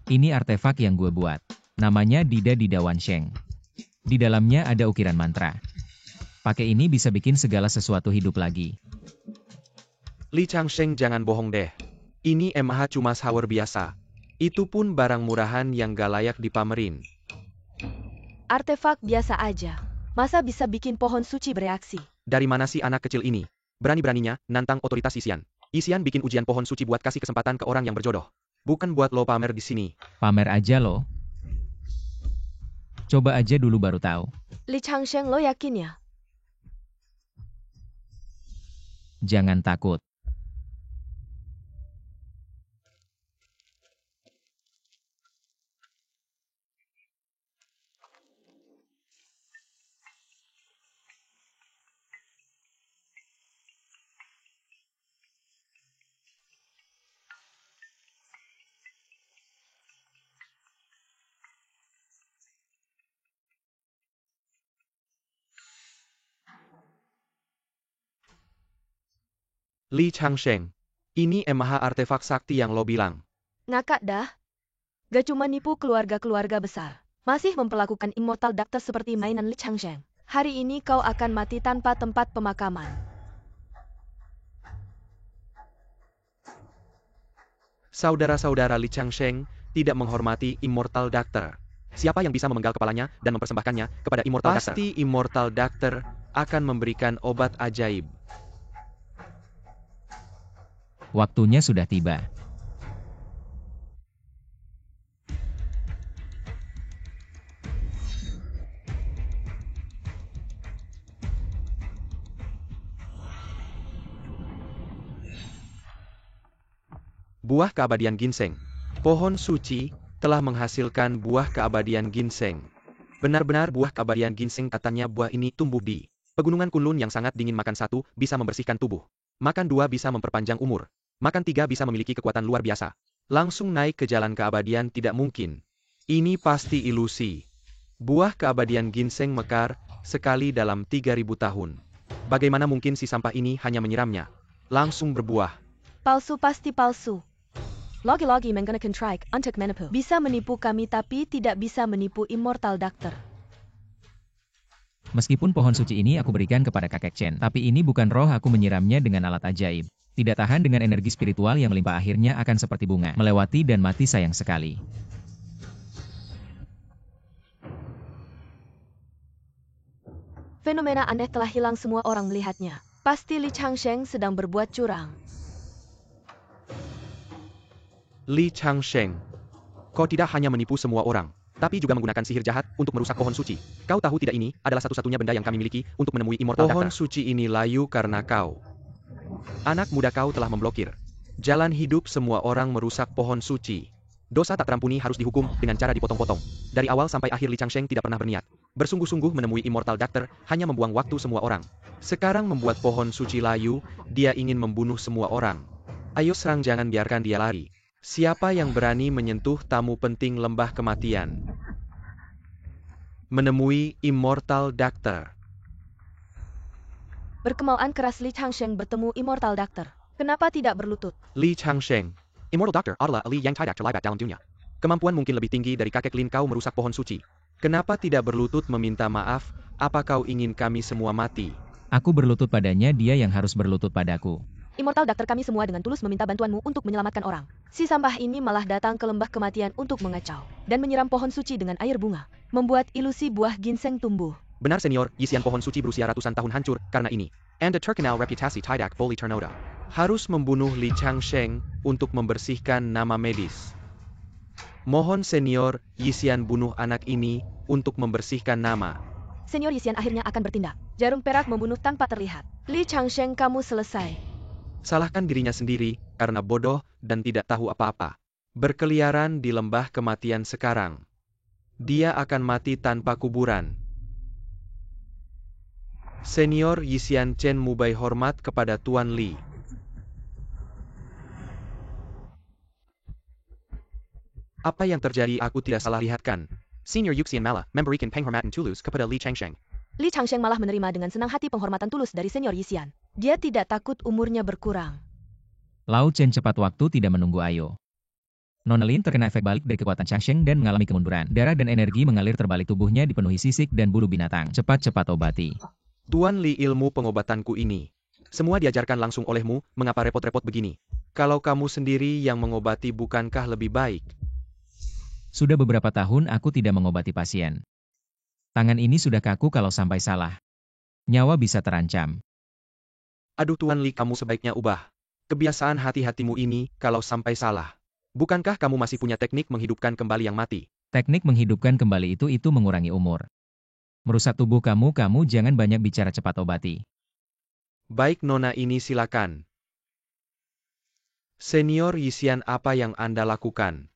Ini artefak yang gue buat. Namanya Dida Dida Wansheng. Di dalamnya ada ukiran mantra. Pakai ini bisa bikin segala sesuatu hidup lagi. Li Changsheng, jangan bohong deh. Ini MH cuma shower biasa. Itu pun barang murahan yang gak layak dipamerin. Artefak biasa aja. Masa bisa bikin pohon suci bereaksi? Dari mana sih anak kecil ini? Berani-beraninya nantang otoritas Yisian. Yisian bikin ujian pohon suci buat kasih kesempatan ke orang yang berjodoh. Bukan buat lo pamer di sini. Pamer aja lo. Coba aja dulu baru tahu. Li Changsheng, lo yakin ya? Jangan takut. Li Changsheng, ini emang artefak sakti yang lo bilang. Ngakak dah. Gak cuma nipu keluarga-keluarga besar. Masih memperlakukan Immortal Doctor seperti mainan Li Changsheng. Hari ini kau akan mati tanpa tempat pemakaman. Saudara-saudara Li Changsheng tidak menghormati Immortal Doctor. Siapa yang bisa memenggal kepalanya dan mempersembahkannya kepada Immortal Doctor? Pasti Immortal Doctor akan memberikan obat ajaib. Waktunya sudah tiba. Buah keabadian ginseng. Pohon suci telah menghasilkan buah keabadian ginseng. Benar-benar buah keabadian ginseng, katanya buah ini tumbuh di pegunungan Kunlun yang sangat dingin. Makan 1 bisa membersihkan tubuh. Makan 2 bisa memperpanjang umur. Makan 3 bisa memiliki kekuatan luar biasa. Langsung naik ke jalan keabadian tidak mungkin. Ini pasti ilusi. Buah keabadian ginseng mekar sekali dalam 3000 tahun. Bagaimana mungkin si sampah ini hanya menyiramnya? Langsung berbuah. Palsu, pasti palsu. Lagi-lagi menggunakan trik untuk menipu. Bisa menipu kami tapi tidak bisa menipu Immortal Doctor. Meskipun pohon suci ini aku berikan kepada kakek Chen, tapi ini bukan roh, aku menyiramnya dengan alat ajaib. Tidak tahan dengan energi spiritual yang melimpah, akhirnya akan seperti bunga, melewati dan mati, sayang sekali. Fenomena aneh telah hilang, semua orang melihatnya. Pasti Li Changsheng sedang berbuat curang. Li Changsheng, kau tidak hanya menipu semua orang, tapi juga menggunakan sihir jahat untuk merusak pohon suci. Kau tahu tidak, ini adalah satu-satunya benda yang kami miliki untuk menemui Immortal Doctor. Pohon suci ini layu karena kau. Anak muda, kau telah memblokir jalan hidup semua orang, merusak pohon suci. Dosa tak terampuni harus dihukum dengan cara dipotong-potong. Dari awal sampai akhir Li Changsheng tidak pernah berniat bersungguh-sungguh menemui Immortal Doctor, hanya membuang waktu semua orang. Sekarang membuat pohon suci layu, dia ingin membunuh semua orang. Ayo serang, jangan biarkan dia lari. Siapa yang berani menyentuh tamu penting lembah kematian? Menemui Immortal Doctor. Berkemauan keras Li Changsheng bertemu Immortal Doctor. Kenapa tidak berlutut? Li Changsheng, Immortal Doctor adalah ahli yang tidak terlibat dalam dunia. Kemampuan mungkin lebih tinggi dari kakek Lin, kau merusak pohon suci. Kenapa tidak berlutut meminta maaf? Apa kau ingin kami semua mati? Aku berlutut padanya, dia yang harus berlutut padaku. Immortal Doctor, kami semua dengan tulus meminta bantuanmu untuk menyelamatkan orang. Si sampah ini malah datang ke lembah kematian untuk mengacau dan menyiram pohon suci dengan air bunga, membuat ilusi buah ginseng tumbuh. Benar senior, Yisian, pohon suci berusia ratusan tahun hancur karena ini. And the terkenal reputasi tidak boleh ternoda. Harus membunuh Li Changsheng untuk membersihkan nama medis. Mohon senior Yisian bunuh anak ini untuk membersihkan nama. Senior Yisian akhirnya akan bertindak. Jarum perak membunuh tanpa terlihat. Li Changsheng, kamu selesai. Salahkan dirinya sendiri karena bodoh dan tidak tahu apa-apa. Berkeliaran di lembah kematian sekarang. Dia akan mati tanpa kuburan. Senior Yisian Chen Mubai hormat kepada Tuan Li. Apa yang terjadi, aku tidak salah lihat kan? Senior Yuxian malah memberikan penghormatan tulus kepada Li Changsheng. Li Changsheng malah menerima dengan senang hati penghormatan tulus dari Senior Yisian. Dia tidak takut umurnya berkurang. Lao Chen cepat waktu tidak menunggu, ayo. Nona Lin terkena efek balik dari kekuatan Changsheng dan mengalami kemunduran. Darah dan energi mengalir terbalik, tubuhnya dipenuhi sisik dan bulu binatang. Cepat-cepat obati. Tuan Li, ilmu pengobatanku ini semua diajarkan langsung olehmu, mengapa repot-repot begini? Kalau kamu sendiri yang mengobati, bukankah lebih baik? Sudah beberapa tahun aku tidak mengobati pasien. Tangan ini sudah kaku kalau sampai salah. Nyawa bisa terancam. Aduh Tuan Li, kamu sebaiknya ubah kebiasaan hati-hatimu ini kalau sampai salah. Bukankah kamu masih punya teknik menghidupkan kembali yang mati? Teknik menghidupkan kembali itu mengurangi umur. Merusak tubuh kamu jangan banyak bicara, cepat obati. Baik Nona, ini silakan. Senior Yisian, apa yang Anda lakukan?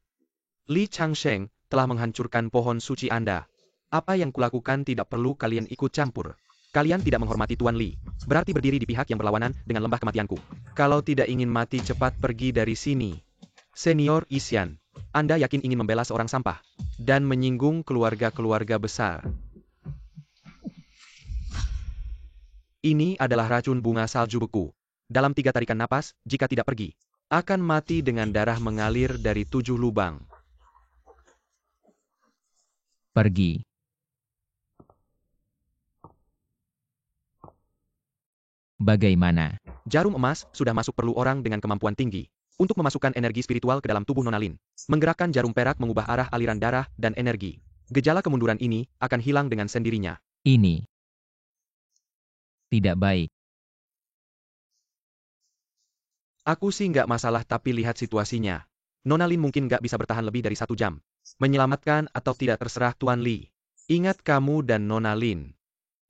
Li Changsheng telah menghancurkan pohon suci Anda. Apa yang kulakukan tidak perlu kalian ikut campur. Kalian tidak menghormati Tuan Li. Berarti berdiri di pihak yang berlawanan dengan lembah kematianku. Kalau tidak ingin mati, cepat pergi dari sini. Senior Yisian, Anda yakin ingin membela seorang sampah dan menyinggung keluarga-keluarga besar? Ini adalah racun bunga salju beku. Dalam 3 tarikan napas, jika tidak pergi, akan mati dengan darah mengalir dari 7 lubang. Pergi. Bagaimana? Jarum emas sudah masuk, perlu orang dengan kemampuan tinggi untuk memasukkan energi spiritual ke dalam tubuh Nona Lin. Menggerakkan jarum perak mengubah arah aliran darah dan energi. Gejala kemunduran ini akan hilang dengan sendirinya. Ini tidak baik. Aku sih nggak masalah, tapi lihat situasinya. Nona Lin mungkin nggak bisa bertahan lebih dari 1 jam. Menyelamatkan atau tidak terserah Tuan Li. Ingat kamu dan Nona Lin.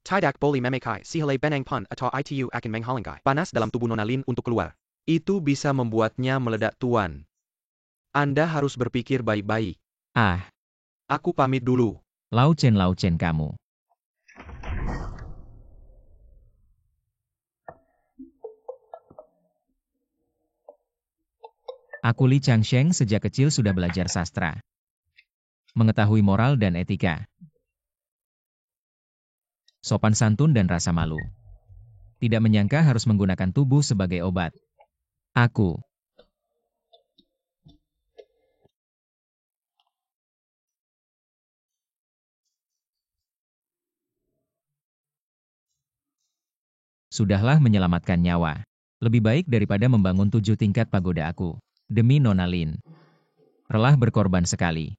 Tidak boleh memekai sihile beneng pun atau itu akan menghalangkai panas dalam tubuh Nona Lin untuk keluar. Itu bisa membuatnya meledak Tuan. Anda harus berpikir baik-baik. Ah, Aku pamit dulu. Lauchen kamu. Aku Li Changsheng sejak kecil sudah belajar sastra. Mengetahui moral dan etika. Sopan santun dan rasa malu. Tidak menyangka harus menggunakan tubuh sebagai obat. Aku sudahlah menyelamatkan nyawa. Lebih baik daripada membangun 7 tingkat pagoda aku. Demi Nona Lin. Rela berkorban sekali.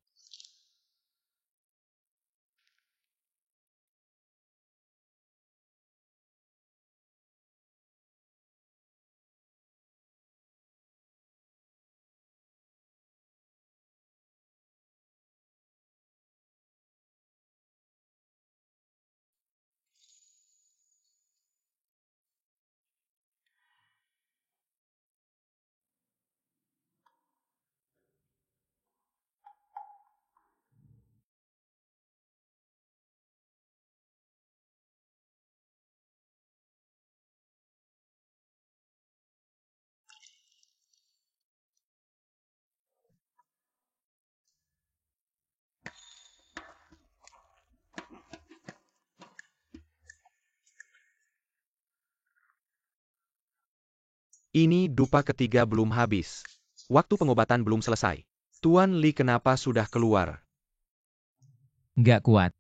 Ini dupa ketiga belum habis. Waktu pengobatan belum selesai. Tuan Li kenapa sudah keluar? Nggak kuat.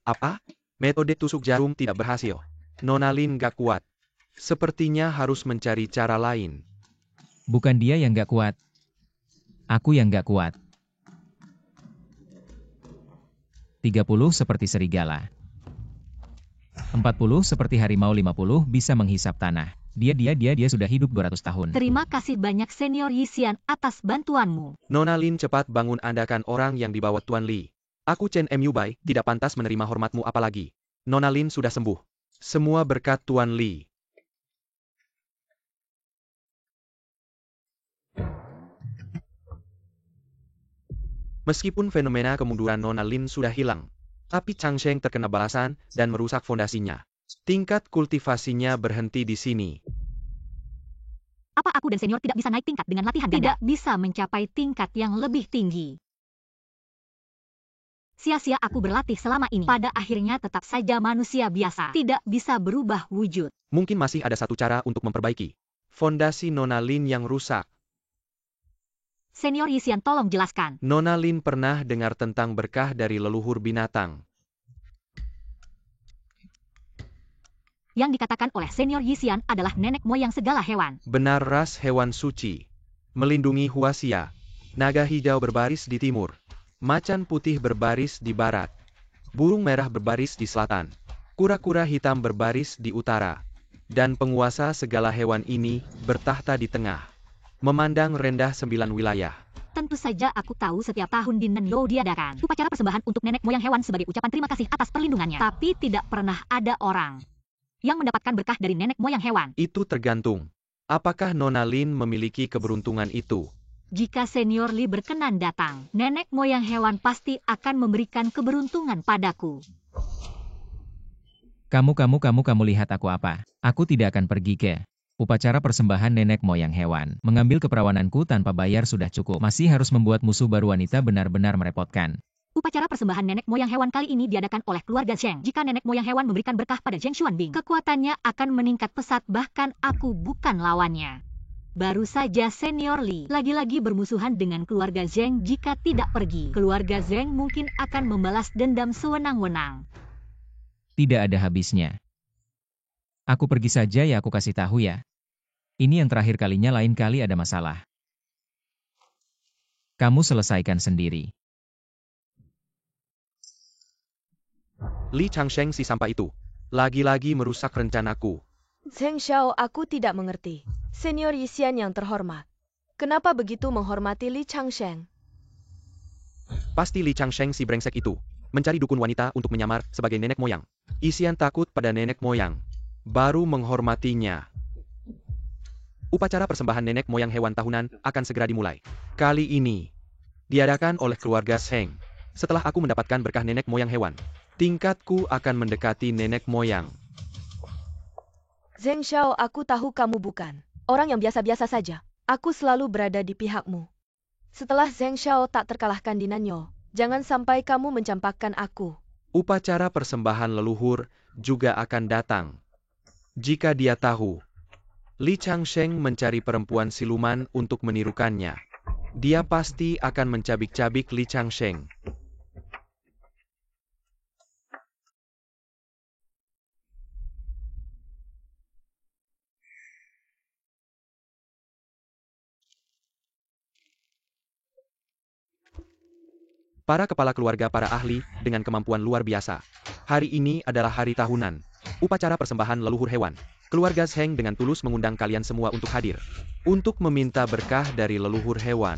Apa? Metode tusuk jarum tidak berhasil. Nona Lin nggak kuat. Sepertinya harus mencari cara lain. Bukan dia yang nggak kuat. Aku yang nggak kuat. 30 seperti serigala. 40 seperti harimau, 50 bisa menghisap tanah. Dia sudah hidup 200 tahun. Terima kasih banyak Senior Yisian atas bantuanmu. Nona Lin, cepat bangun, Anda kan orang yang dibawa Tuan Li. Aku Chen Mu Bai, tidak pantas menerima hormatmu apalagi. Nona Lin sudah sembuh. Semua berkat Tuan Li. Meskipun fenomena kemunduran Nona Lin sudah hilang, tapi Changsheng terkena balasan dan merusak fondasinya. Tingkat kultivasinya berhenti di sini. Apa aku dan Senior tidak bisa naik tingkat dengan latihan ganda? Tidak bisa mencapai tingkat yang lebih tinggi. Sia-sia aku berlatih selama ini. Pada akhirnya tetap saja manusia biasa. Tidak bisa berubah wujud. Mungkin masih ada satu cara untuk memperbaiki fondasi Nona Lin yang rusak. Senior Yisian, tolong jelaskan. Nona Lin pernah dengar tentang berkah dari leluhur binatang. Yang dikatakan oleh Senior Yisian adalah nenek moyang segala hewan. Benar, ras hewan suci. Melindungi Huaxia. Naga hijau berbaris di timur. Macan putih berbaris di barat. burung merah berbaris di selatan, kura-kura hitam berbaris di utara, dan penguasa segala hewan ini bertahta di tengah, memandang rendah 9 wilayah. Tentu saja aku tahu setiap tahun di Nanyo diadakan upacara persembahan untuk nenek moyang hewan sebagai ucapan terima kasih atas perlindungannya. Tapi tidak pernah ada orang yang mendapatkan berkah dari nenek moyang hewan. Itu tergantung. Apakah Nona Lin memiliki keberuntungan itu? Jika Senior Lee berkenan datang, nenek moyang hewan pasti akan memberikan keberuntungan padaku. Kamu lihat aku apa? Aku tidak akan pergi ke upacara persembahan nenek moyang hewan. Mengambil keperawananku tanpa bayar sudah cukup. Masih harus membuat musuh baru wanita benar-benar merepotkan. Upacara persembahan nenek moyang hewan kali ini diadakan oleh keluarga Zheng. Jika nenek moyang hewan memberikan berkah pada Zheng Xuanbing, kekuatannya akan meningkat pesat, bahkan aku bukan lawannya. Baru saja Senior Lee lagi-lagi bermusuhan dengan keluarga Zheng. Jika tidak pergi, keluarga Zheng mungkin akan membalas dendam sewenang-wenang. Tidak ada habisnya. Aku pergi saja ya, aku kasih tahu ya. Ini yang terakhir kalinya, lain kali ada masalah. Kamu selesaikan sendiri. Li Changsheng si sampah itu lagi-lagi merusak rencanaku. Zheng Xiao, aku tidak mengerti. Senior Yisian yang terhormat, kenapa begitu menghormati Li Changsheng? Pasti Li Changsheng si brengsek itu mencari dukun wanita untuk menyamar sebagai nenek moyang. Yisian takut pada nenek moyang, baru menghormatinya. Upacara persembahan nenek moyang hewan tahunan akan segera dimulai. Kali ini diadakan oleh keluarga Zheng. Setelah aku mendapatkan berkah nenek moyang hewan, tingkatku akan mendekati nenek moyang. Zheng Xiao, aku tahu kamu bukan orang yang biasa-biasa saja. Aku selalu berada di pihakmu. Setelah Zheng Xiao tak terkalahkan di Nanyo, jangan sampai kamu mencampakkan aku. Upacara persembahan leluhur juga akan datang. Jika dia tahu Li Changsheng mencari perempuan siluman untuk menirukannya, dia pasti akan mencabik-cabik Li Changsheng. Para kepala keluarga, para ahli dengan kemampuan luar biasa. Hari ini adalah hari tahunan upacara persembahan leluhur hewan. Keluarga Zheng dengan tulus mengundang kalian semua untuk hadir, untuk meminta berkah dari leluhur hewan.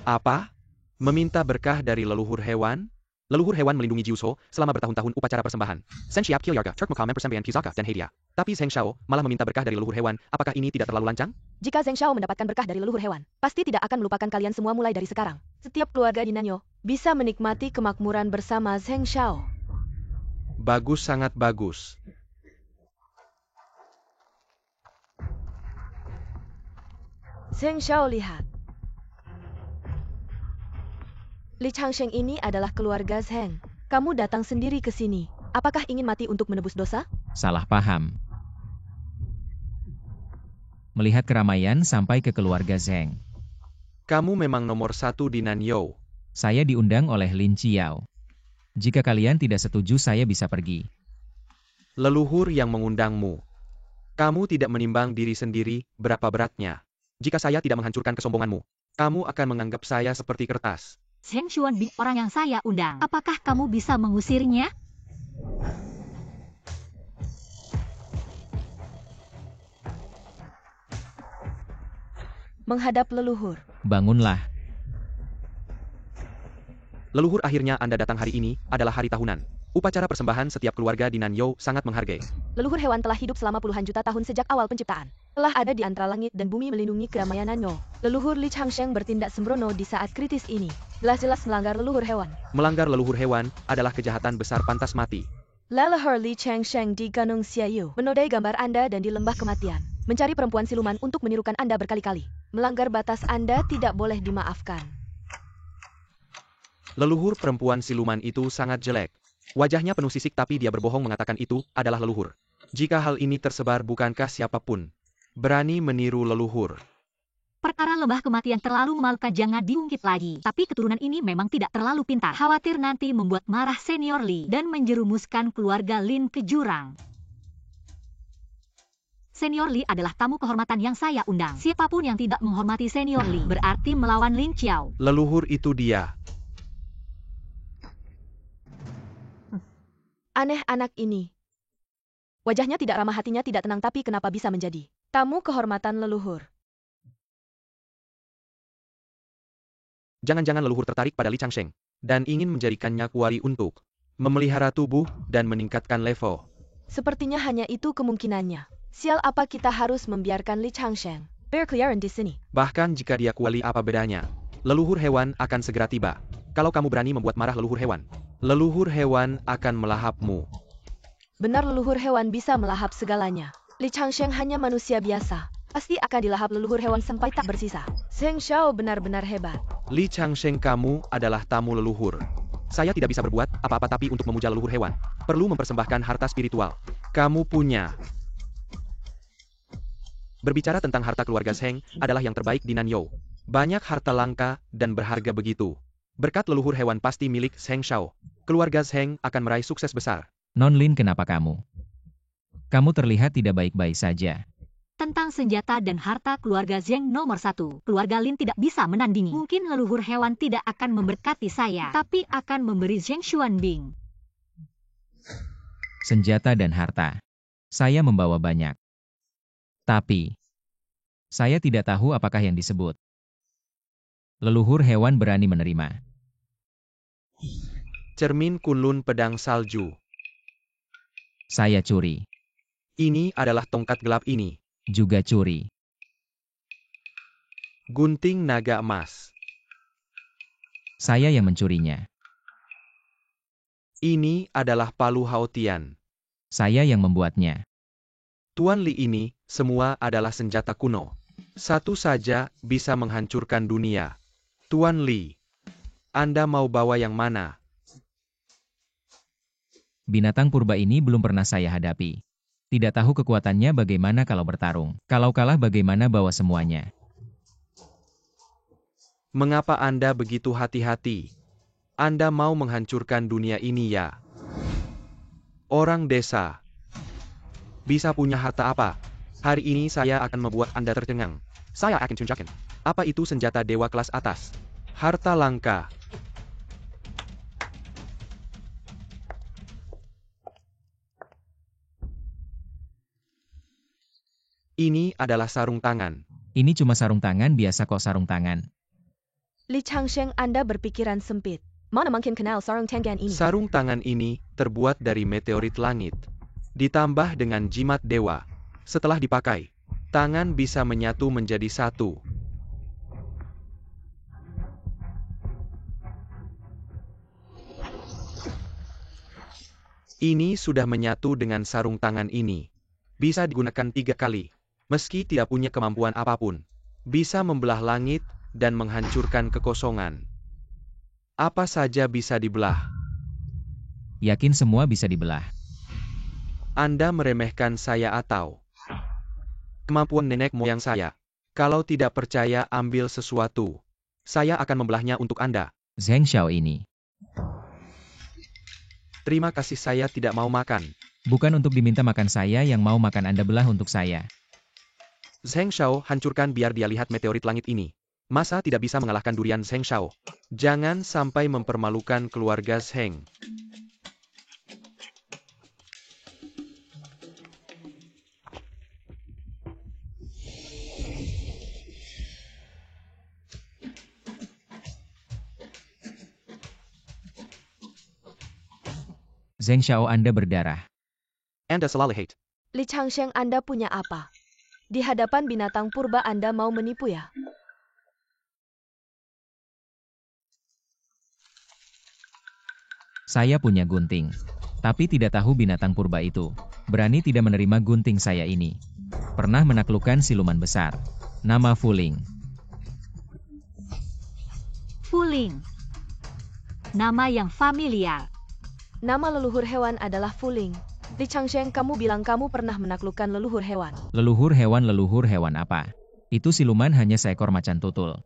Apa? Meminta berkah dari leluhur hewan? Leluhur hewan melindungi Jiuso selama bertahun-tahun upacara persembahan. Sen Shiap Kilyarga, Turkmekam Persembahan Kisaka, dan Hedia. Tapi Zheng Xiao malah meminta berkah dari leluhur hewan. Apakah ini tidak terlalu lancang? Jika Zheng Xiao mendapatkan berkah dari leluhur hewan, pasti tidak akan melupakan kalian semua mulai dari sekarang. Setiap keluarga di Nanyo bisa menikmati kemakmuran bersama Zheng Xiao. Bagus, sangat bagus. Zheng Xiao, lihat. Li Changsheng ini adalah keluarga Zheng. Kamu datang sendiri ke sini. Apakah ingin mati untuk menebus dosa? Salah paham. Melihat keramaian sampai ke keluarga Zheng. Kamu memang nomor 1 di Nanyo. Saya diundang oleh Lin Qiao. Jika kalian tidak setuju, saya bisa pergi. Leluhur yang mengundangmu. Kamu tidak menimbang diri sendiri berapa beratnya. Jika saya tidak menghancurkan kesombonganmu, kamu akan menganggap saya seperti kertas. Zheng Xuanbing orang yang saya undang. Apakah kamu bisa mengusirnya? Menghadap leluhur. Bangunlah. Leluhur, akhirnya Anda datang. Hari ini adalah hari tahunan. Upacara persembahan setiap keluarga di Nanyo sangat menghargai. Leluhur hewan telah hidup selama puluhan juta tahun sejak awal penciptaan. Telah ada di antara langit dan bumi melindungi keramaian Nanyo. Leluhur Li Changsheng bertindak sembrono di saat kritis ini. Jelas-jelas melanggar leluhur hewan. Melanggar leluhur hewan adalah kejahatan besar, pantas mati. Leluhur Li Changsheng di Gunung Xiaoyu menodai gambar Anda dan di lembah kematian. Mencari perempuan siluman untuk menirukan Anda berkali-kali. Melanggar batas Anda tidak boleh dimaafkan. Leluhur perempuan siluman itu sangat jelek. Wajahnya penuh sisik, tapi dia berbohong mengatakan itu adalah leluhur. Jika hal ini tersebar, bukankah siapapun berani meniru leluhur? Perkara lembah kematian terlalu memalukan, jangan diungkit lagi. Tapi keturunan ini memang tidak terlalu pintar. Khawatir nanti membuat marah Senior Lee dan menjerumuskan keluarga Lin ke jurang. Senior Lee adalah tamu kehormatan yang saya undang. Siapapun yang tidak menghormati Senior Lee berarti melawan Lin Qiao. Leluhur itu dia. Aneh anak ini. Wajahnya tidak ramah, hatinya tidak tenang, tapi kenapa bisa menjadi tamu kehormatan leluhur? Jangan-jangan leluhur tertarik pada Li Changsheng dan ingin menjadikannya kuali untuk memelihara tubuh dan meningkatkan level. Sepertinya hanya itu kemungkinannya. Sial, apa kita harus membiarkan Li Changsheng berkeliaran di sini? Bahkan jika dia kuali, apa bedanya? Leluhur hewan akan segera tiba. Kalau kamu berani membuat marah leluhur hewan akan melahapmu. Benar, leluhur hewan bisa melahap segalanya. Li Changsheng hanya manusia biasa. Pasti akan dilahap leluhur hewan sampai tak bersisa. Zheng Xiao benar-benar hebat. Li Changsheng, kamu adalah tamu leluhur. Saya tidak bisa berbuat apa-apa, tapi untuk memuja leluhur hewan, perlu mempersembahkan harta spiritual. Kamu punya. Berbicara tentang harta keluarga Zheng adalah yang terbaik di Nanyou. Banyak harta langka dan berharga begitu. Berkat leluhur hewan pasti milik Zheng Xiao. Keluarga Zheng akan meraih sukses besar. Non Lin, kenapa kamu? Kamu terlihat tidak baik-baik saja. Tentang senjata dan harta keluarga Zheng nomor 1, keluarga Lin tidak bisa menandingi. Mungkin leluhur hewan tidak akan memberkati saya, tapi akan memberi Zheng Xuanbing. Senjata dan harta. Saya membawa banyak. Tapi, saya tidak tahu apakah yang disebut. Leluhur hewan berani menerima. Cermin Kunlun pedang salju. Saya curi. Ini adalah tongkat gelap ini. Juga curi. Gunting naga emas. Saya yang mencurinya. Ini adalah palu Haotian. Saya yang membuatnya. Tuan Li, ini semua adalah senjata kuno. Satu saja bisa menghancurkan dunia. Tuan Li, Anda mau bawa yang mana? Binatang purba ini belum pernah saya hadapi. Tidak tahu kekuatannya bagaimana kalau bertarung. Kalau kalah bagaimana bawa semuanya. Mengapa Anda begitu hati-hati? Anda mau menghancurkan dunia ini ya? Orang desa. Bisa punya harta apa? Hari ini saya akan membuat Anda tercengang. Saya akan tunjukkan. Apa itu senjata dewa kelas atas? Harta langka. Ini adalah sarung tangan. Ini cuma sarung tangan biasa kok, sarung tangan. Li Changsheng, Anda berpikiran sempit. Mana mungkin kenal sarung tangan ini? Sarung tangan ini terbuat dari meteorit langit. Ditambah dengan jimat dewa. Setelah dipakai, tangan bisa menyatu menjadi satu. Ini sudah menyatu dengan sarung tangan ini. Bisa digunakan 3 kali. Meski tidak punya kemampuan apapun. Bisa membelah langit dan menghancurkan kekosongan. Apa saja bisa dibelah. Yakin semua bisa dibelah. Anda meremehkan saya atau kemampuan nenek moyang saya? Kalau tidak percaya, ambil sesuatu. Saya akan membelahnya untuk Anda. Zheng Xiao ini. Terima kasih, saya tidak mau makan. Bukan untuk diminta makan, saya yang mau makan, Anda belah untuk saya. Zheng Xiao, hancurkan biar dia lihat meteorit langit ini. Masa tidak bisa mengalahkan durian Zheng Xiao? Jangan sampai mempermalukan keluarga Zheng. Zheng Xiao, Anda berdarah. Anda selalu hate. Li Changsheng, Anda punya apa? Di hadapan binatang purba Anda mau menipu ya? Saya punya gunting. Tapi tidak tahu binatang purba itu berani tidak menerima gunting saya ini. Pernah menaklukkan siluman besar. Nama Fuling. Fuling. Nama yang familiar. Nama leluhur hewan adalah Fuling. Li Changsheng, kamu bilang kamu pernah menaklukkan leluhur hewan. Leluhur hewan apa? Itu siluman hanya seekor macan tutul.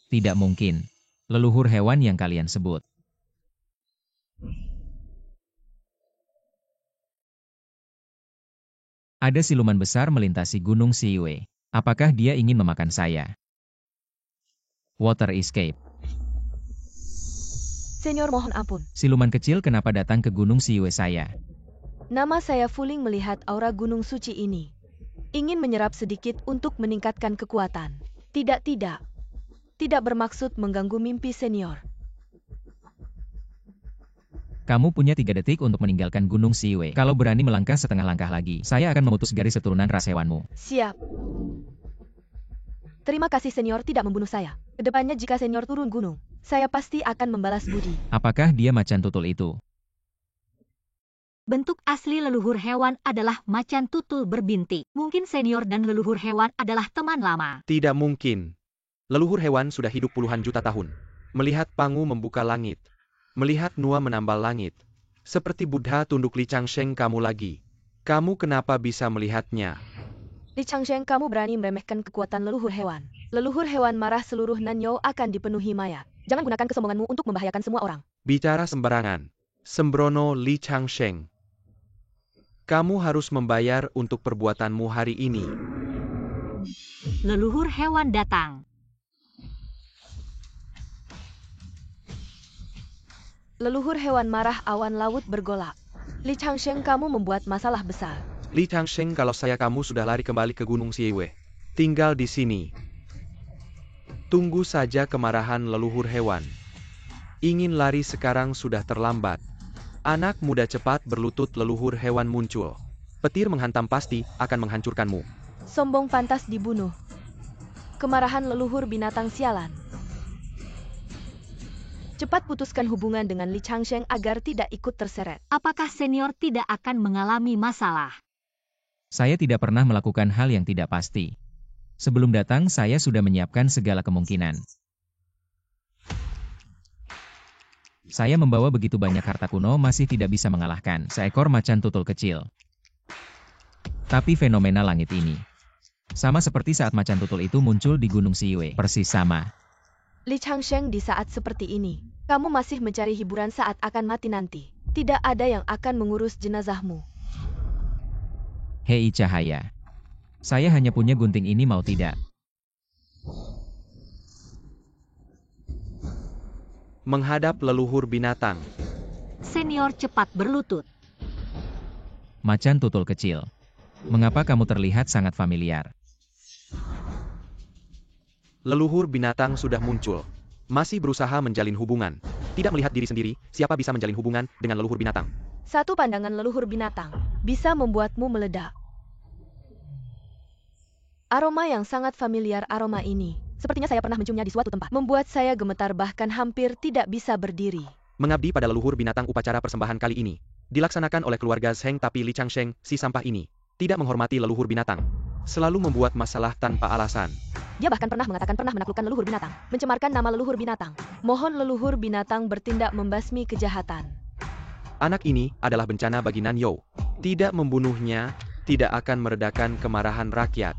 Tidak mungkin. Leluhur hewan yang kalian sebut. Ada siluman besar melintasi gunung Siwe. Apakah dia ingin memakan saya? Water escape. Senior mohon ampun. Siluman kecil kenapa datang ke Gunung Siwe saya? Nama saya Fuling melihat aura gunung suci ini. Ingin menyerap sedikit untuk meningkatkan kekuatan. Tidak. Tidak bermaksud mengganggu mimpi senior. Kamu punya 3 detik untuk meninggalkan Gunung Siwe. Kalau berani melangkah setengah langkah lagi, saya akan memutus garis keturunan ras hewanmu. Siap. Terima kasih senior tidak membunuh saya. Kedepannya jika senior turun gunung, saya pasti akan membalas budi. Apakah dia macan tutul itu? Bentuk asli leluhur hewan adalah macan tutul berbintik. Mungkin senior dan leluhur hewan adalah teman lama. Tidak mungkin. Leluhur hewan sudah hidup puluhan juta tahun. Melihat Pangu membuka langit. Melihat Nua menambal langit. Seperti Buddha tunduk Li Changsheng kamu lagi. Kamu kenapa bisa melihatnya? Li Changsheng, kamu berani meremehkan kekuatan leluhur hewan. Leluhur hewan marah, seluruh Nanyou akan dipenuhi mayat. Jangan gunakan kesombonganmu untuk membahayakan semua orang. Bicara sembarangan. Sembrono Li Changsheng. Kamu harus membayar untuk perbuatanmu hari ini. Leluhur hewan datang. Leluhur hewan marah, awan laut bergolak. Li Changsheng, kamu membuat masalah besar. Li Changsheng, kalau saya kamu sudah lari kembali ke Gunung Siwe. Tinggal di sini. Tunggu saja kemarahan leluhur hewan. Ingin lari sekarang sudah terlambat. Anak muda cepat berlutut, leluhur hewan muncul. Petir menghantam pasti akan menghancurkanmu. Sombong pantas dibunuh. Kemarahan leluhur binatang sialan. Cepat putuskan hubungan dengan Li Changsheng agar tidak ikut terseret. Apakah senior tidak akan mengalami masalah? Saya tidak pernah melakukan hal yang tidak pasti. Sebelum datang saya sudah menyiapkan segala kemungkinan. Saya membawa begitu banyak harta kuno masih tidak bisa mengalahkan seekor macan tutul kecil. Tapi fenomena langit ini sama seperti saat macan tutul itu muncul di Gunung Siwe, persis sama. Li Changsheng, di saat seperti ini, kamu masih mencari hiburan saat akan mati nanti. Tidak ada yang akan mengurus jenazahmu. Hei cahaya. Saya hanya punya gunting ini, mau tidak? Menghadap leluhur binatang. Senior cepat berlutut. Macan tutul kecil. Mengapa kamu terlihat sangat familiar? Leluhur binatang sudah muncul. Masih berusaha menjalin hubungan. Tidak melihat diri sendiri, siapa bisa menjalin hubungan dengan leluhur binatang? Satu pandangan leluhur binatang bisa membuatmu meledak. Aroma yang sangat familiar, aroma ini. Sepertinya saya pernah menciumnya di suatu tempat. Membuat saya gemetar, bahkan hampir tidak bisa berdiri. Mengabdi pada leluhur binatang, upacara persembahan kali ini dilaksanakan oleh keluarga Zheng, tapi Li Changsheng, si sampah ini, tidak menghormati leluhur binatang. Selalu membuat masalah tanpa alasan. Dia bahkan pernah mengatakan pernah menaklukkan leluhur binatang. Mencemarkan nama leluhur binatang. Mohon leluhur binatang bertindak membasmi kejahatan. Anak ini adalah bencana bagi Nanyou. Tidak membunuhnya, tidak akan meredakan kemarahan rakyat.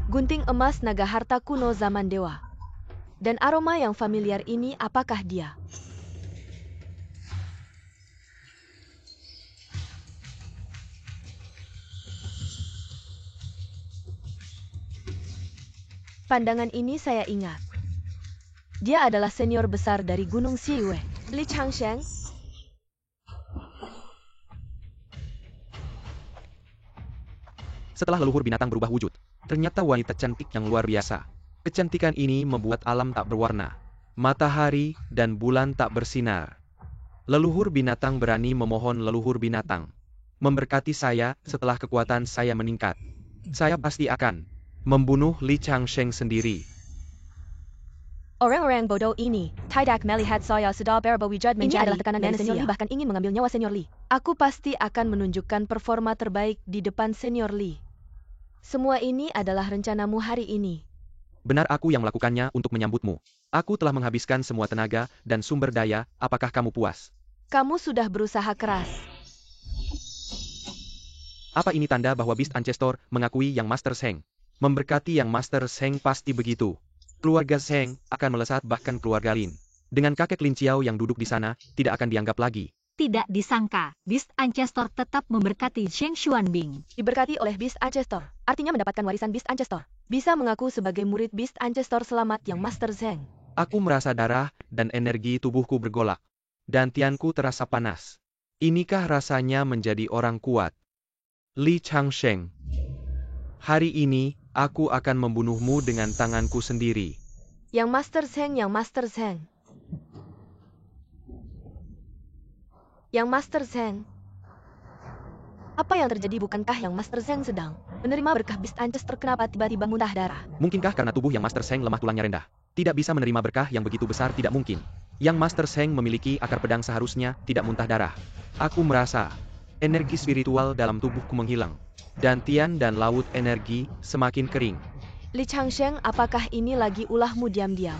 Gunting emas naga harta kuno zaman dewa. Dan aroma yang familiar ini, apakah dia? Pandangan ini saya ingat. Dia adalah senior besar dari Gunung Siwe, Li Changsheng. Setelah leluhur binatang berubah wujud, ternyata wanita cantik yang luar biasa. Kecantikan ini membuat alam tak berwarna. Matahari dan bulan tak bersinar. Leluhur binatang berani memohon leluhur binatang memberkati saya setelah kekuatan saya meningkat. Saya pasti akan membunuh Li Changsheng sendiri. Orang-orang bodoh ini, tidak melihat saya sudah berwujud menjadi. Ini adalah tekanan dari senior Li, bahkan ingin mengambil nyawa senior Li. Aku pasti akan menunjukkan performa terbaik di depan senior Li. Semua ini adalah rencanamu hari ini. Benar, aku yang melakukannya untuk menyambutmu. Aku telah menghabiskan semua tenaga dan sumber daya, apakah kamu puas? Kamu sudah berusaha keras. Apa ini tanda bahwa Beast Ancestor mengakui Yang Master Zheng? Memberkati Yang Master Zheng pasti begitu. Keluarga Zheng akan melesat, bahkan keluarga Lin. Dengan kakek Lin Xiao yang duduk di sana, tidak akan dianggap lagi. Tidak disangka, Beast Ancestor tetap memberkati Zheng Xuanbing. Diberkati oleh Beast Ancestor, artinya mendapatkan warisan Beast Ancestor. Bisa mengaku sebagai murid Beast Ancestor selamat yang Master Zheng. Aku merasa darah dan energi tubuhku bergolak. Dantianku terasa panas. Inikah rasanya menjadi orang kuat? Li Changsheng. Hari ini, aku akan membunuhmu dengan tanganku sendiri. Yang Master Zheng, yang Master Zheng. Yang Master Zheng. Apa yang terjadi, bukankah yang Master Zheng sedang menerima berkah Beast Ancestor? Kenapa tiba-tiba muntah darah? Mungkinkah karena tubuh yang Master Zheng lemah, tulangnya rendah? Tidak bisa menerima berkah yang begitu besar, tidak mungkin. Yang Master Zheng memiliki akar pedang, seharusnya tidak muntah darah. Aku merasa energi spiritual dalam tubuhku menghilang. Dantian dan laut energi semakin kering. Li Changsheng, apakah ini lagi ulahmu diam-diam?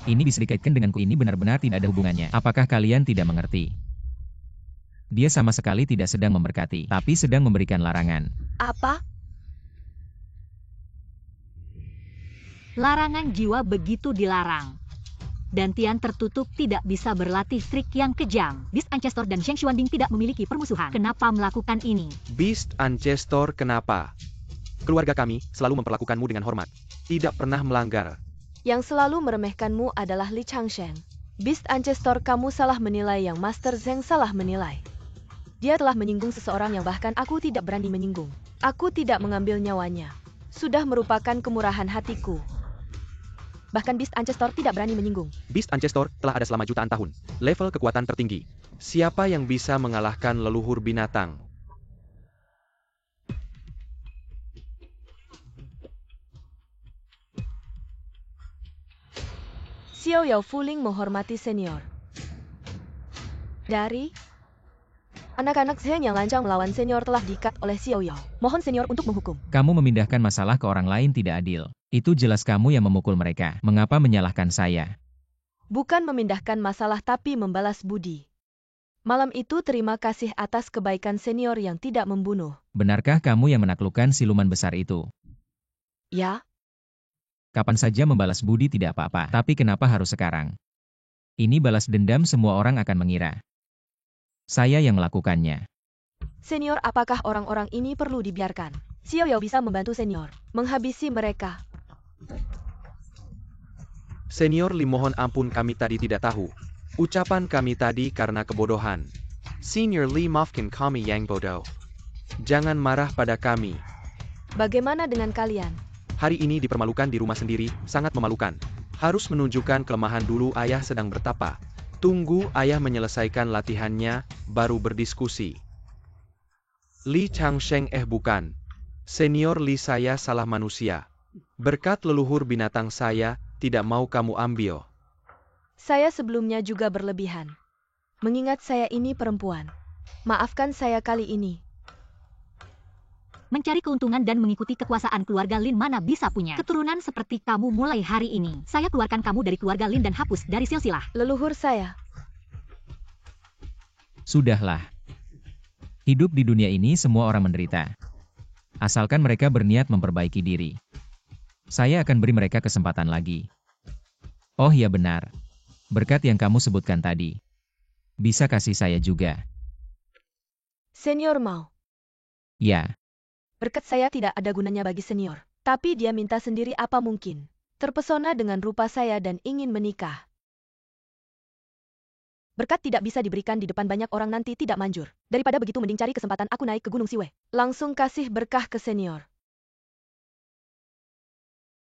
Ini bisa dikaitkan denganku, ini benar-benar tidak ada hubungannya. Apakah kalian tidak mengerti? Dia sama sekali tidak sedang memberkati, tapi sedang memberikan larangan. Apa? Larangan jiwa begitu dilarang. Dantian tertutup, tidak bisa berlatih trik yang kejam. Beast Ancestor dan Zheng Xuanbing tidak memiliki permusuhan. Kenapa melakukan ini? Beast Ancestor, kenapa? Keluarga kami selalu memperlakukanmu dengan hormat. Tidak pernah melanggar. Yang selalu meremehkanmu adalah Li Changsheng. Beast Ancestor, kamu salah menilai, yang Master Zheng salah menilai. Dia telah menyinggung seseorang yang bahkan aku tidak berani menyinggung. Aku tidak mengambil nyawanya. Sudah merupakan kemurahan hatiku. Bahkan Beast Ancestor tidak berani menyinggung. Beast Ancestor telah ada selama jutaan tahun. Level kekuatan tertinggi. Siapa yang bisa mengalahkan leluhur binatang? Xiao Yao Fuling menghormati senior. Dari anak-anak Zheng yang lancang melawan senior telah diikat oleh Xiao Yao. Mohon senior untuk menghukum. Kamu memindahkan masalah ke orang lain tidak adil. Itu jelas kamu yang memukul mereka. Mengapa menyalahkan saya? Bukan memindahkan masalah tapi membalas budi. Malam itu terima kasih atas kebaikan senior yang tidak membunuh. Benarkah kamu yang menaklukkan siluman besar itu? Ya, Kapan saja membalas budi tidak apa-apa. Tapi kenapa harus sekarang? Ini balas dendam, semua orang akan mengira saya yang melakukannya. senior, apakah orang-orang ini perlu dibiarkan? Xiao Yao bisa membantu senior menghabisi mereka. Senior Li, mohon ampun, kami tadi tidak tahu. Ucapan kami tadi karena kebodohan. Senior Li, maafkan kami yang bodoh. Jangan marah pada kami. Bagaimana dengan kalian? Hari ini dipermalukan di rumah sendiri, sangat memalukan. Harus menunjukkan kelemahan dulu, ayah sedang bertapa. Tunggu ayah menyelesaikan latihannya, baru berdiskusi. Li Changsheng, bukan. Senior Li, saya salah manusia. Berkat leluhur binatang saya, tidak mau kamu ambil. Saya sebelumnya juga berlebihan. Mengingat saya ini perempuan. Maafkan saya kali ini. Mencari keuntungan dan mengikuti kekuasaan keluarga Lin, mana bisa punya keturunan seperti kamu mulai hari ini. Saya keluarkan kamu dari keluarga Lin dan hapus dari silsilah Leluhur saya. Sudahlah. Hidup di dunia ini semua orang menderita. Asalkan mereka berniat memperbaiki diri. Saya akan beri mereka kesempatan lagi. Oh ya benar. Berkat yang kamu sebutkan tadi. Bisa kasih saya juga. Senior mau. Ya. Berkat saya tidak ada gunanya bagi senior. Tapi dia minta sendiri, apa mungkin? Terpesona dengan rupa saya dan ingin menikah. Berkat tidak bisa diberikan di depan banyak orang, nanti tidak manjur. Daripada begitu mending cari kesempatan aku naik ke Gunung Siwe. Langsung kasih berkah ke senior.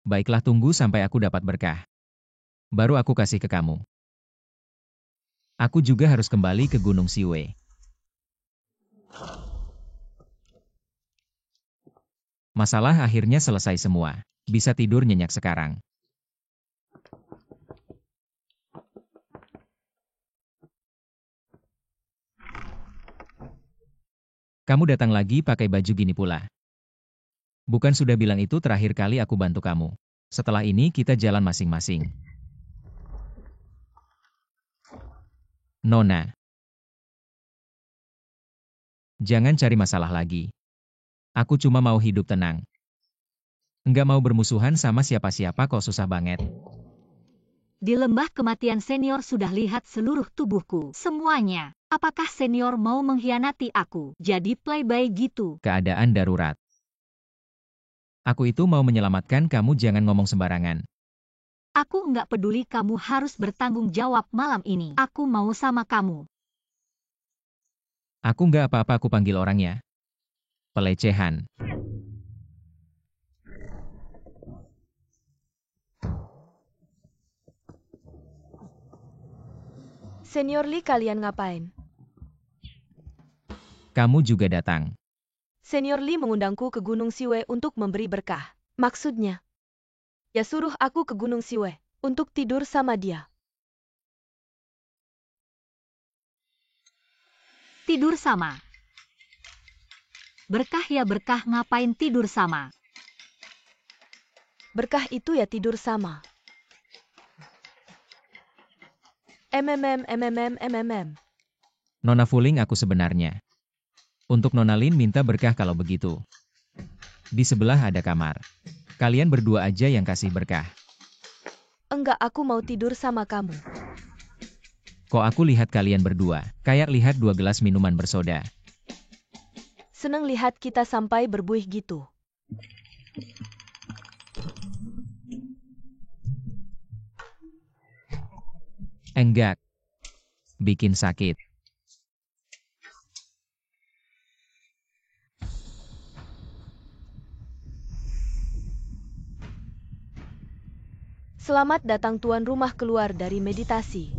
Baiklah, tunggu sampai aku dapat berkah. Baru aku kasih ke kamu. Aku juga harus kembali ke Gunung Siwe. Masalah akhirnya selesai semua. Bisa tidur nyenyak sekarang. Kamu datang lagi pakai baju gini pula. Bukan sudah bilang itu terakhir kali aku bantu kamu. Setelah ini kita jalan masing-masing. Nona. Jangan cari masalah lagi. Aku cuma mau hidup tenang. Enggak mau bermusuhan sama siapa-siapa kok, susah banget. Di lembah kematian senior sudah lihat seluruh tubuhku. Semuanya. Apakah senior mau mengkhianati aku? Jadi playboy gitu. Keadaan darurat. Aku itu mau menyelamatkan kamu, jangan ngomong sembarangan. Aku nggak peduli, kamu harus bertanggung jawab malam ini. Aku mau sama kamu. Aku nggak apa-apa, aku panggil orangnya. Pelecehan. Senior Lee, kalian ngapain? Kamu juga datang. Senior Lee mengundangku ke Gunung Siwe untuk memberi berkah. Maksudnya, ya suruh aku ke Gunung Siwe untuk tidur sama dia. Tidur sama. Berkah ya berkah, ngapain tidur sama? Berkah itu ya tidur sama. MMM. Nona Fuling aku sebenarnya. Untuk Nona Lin minta berkah kalau begitu. Di sebelah ada kamar. Kalian berdua aja yang kasih berkah. Enggak, aku mau tidur sama kamu. Kok aku lihat kalian berdua, kayak lihat 2 gelas minuman bersoda. Seneng lihat kita sampai berbuih gitu. Enggak. Bikin sakit. Selamat datang tuan rumah keluar dari meditasi.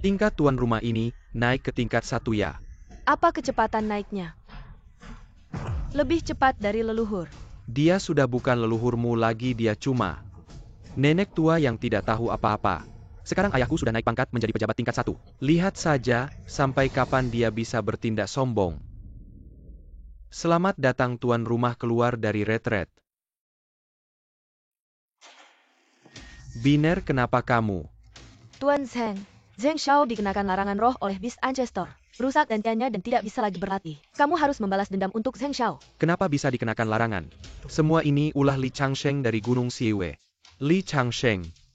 Tingkat tuan rumah ini naik ke tingkat 1 ya. Apa kecepatan naiknya? Lebih cepat dari leluhur. Dia sudah bukan leluhurmu lagi, dia cuma nenek tua yang tidak tahu apa-apa. Sekarang ayahku sudah naik pangkat menjadi pejabat tingkat 1. Lihat saja sampai kapan dia bisa bertindak sombong. Selamat datang tuan rumah keluar dari retret. Biner, kenapa kamu? Tuan Zheng Xiao dikenakan larangan roh oleh Beast Ancestor. Rusak dantiannya dan tidak bisa lagi berlatih. Kamu harus membalas dendam untuk Zheng Xiao. Kenapa bisa dikenakan larangan? Semua ini ulah Li Changsheng dari Gunung Siwe. Li Changsheng.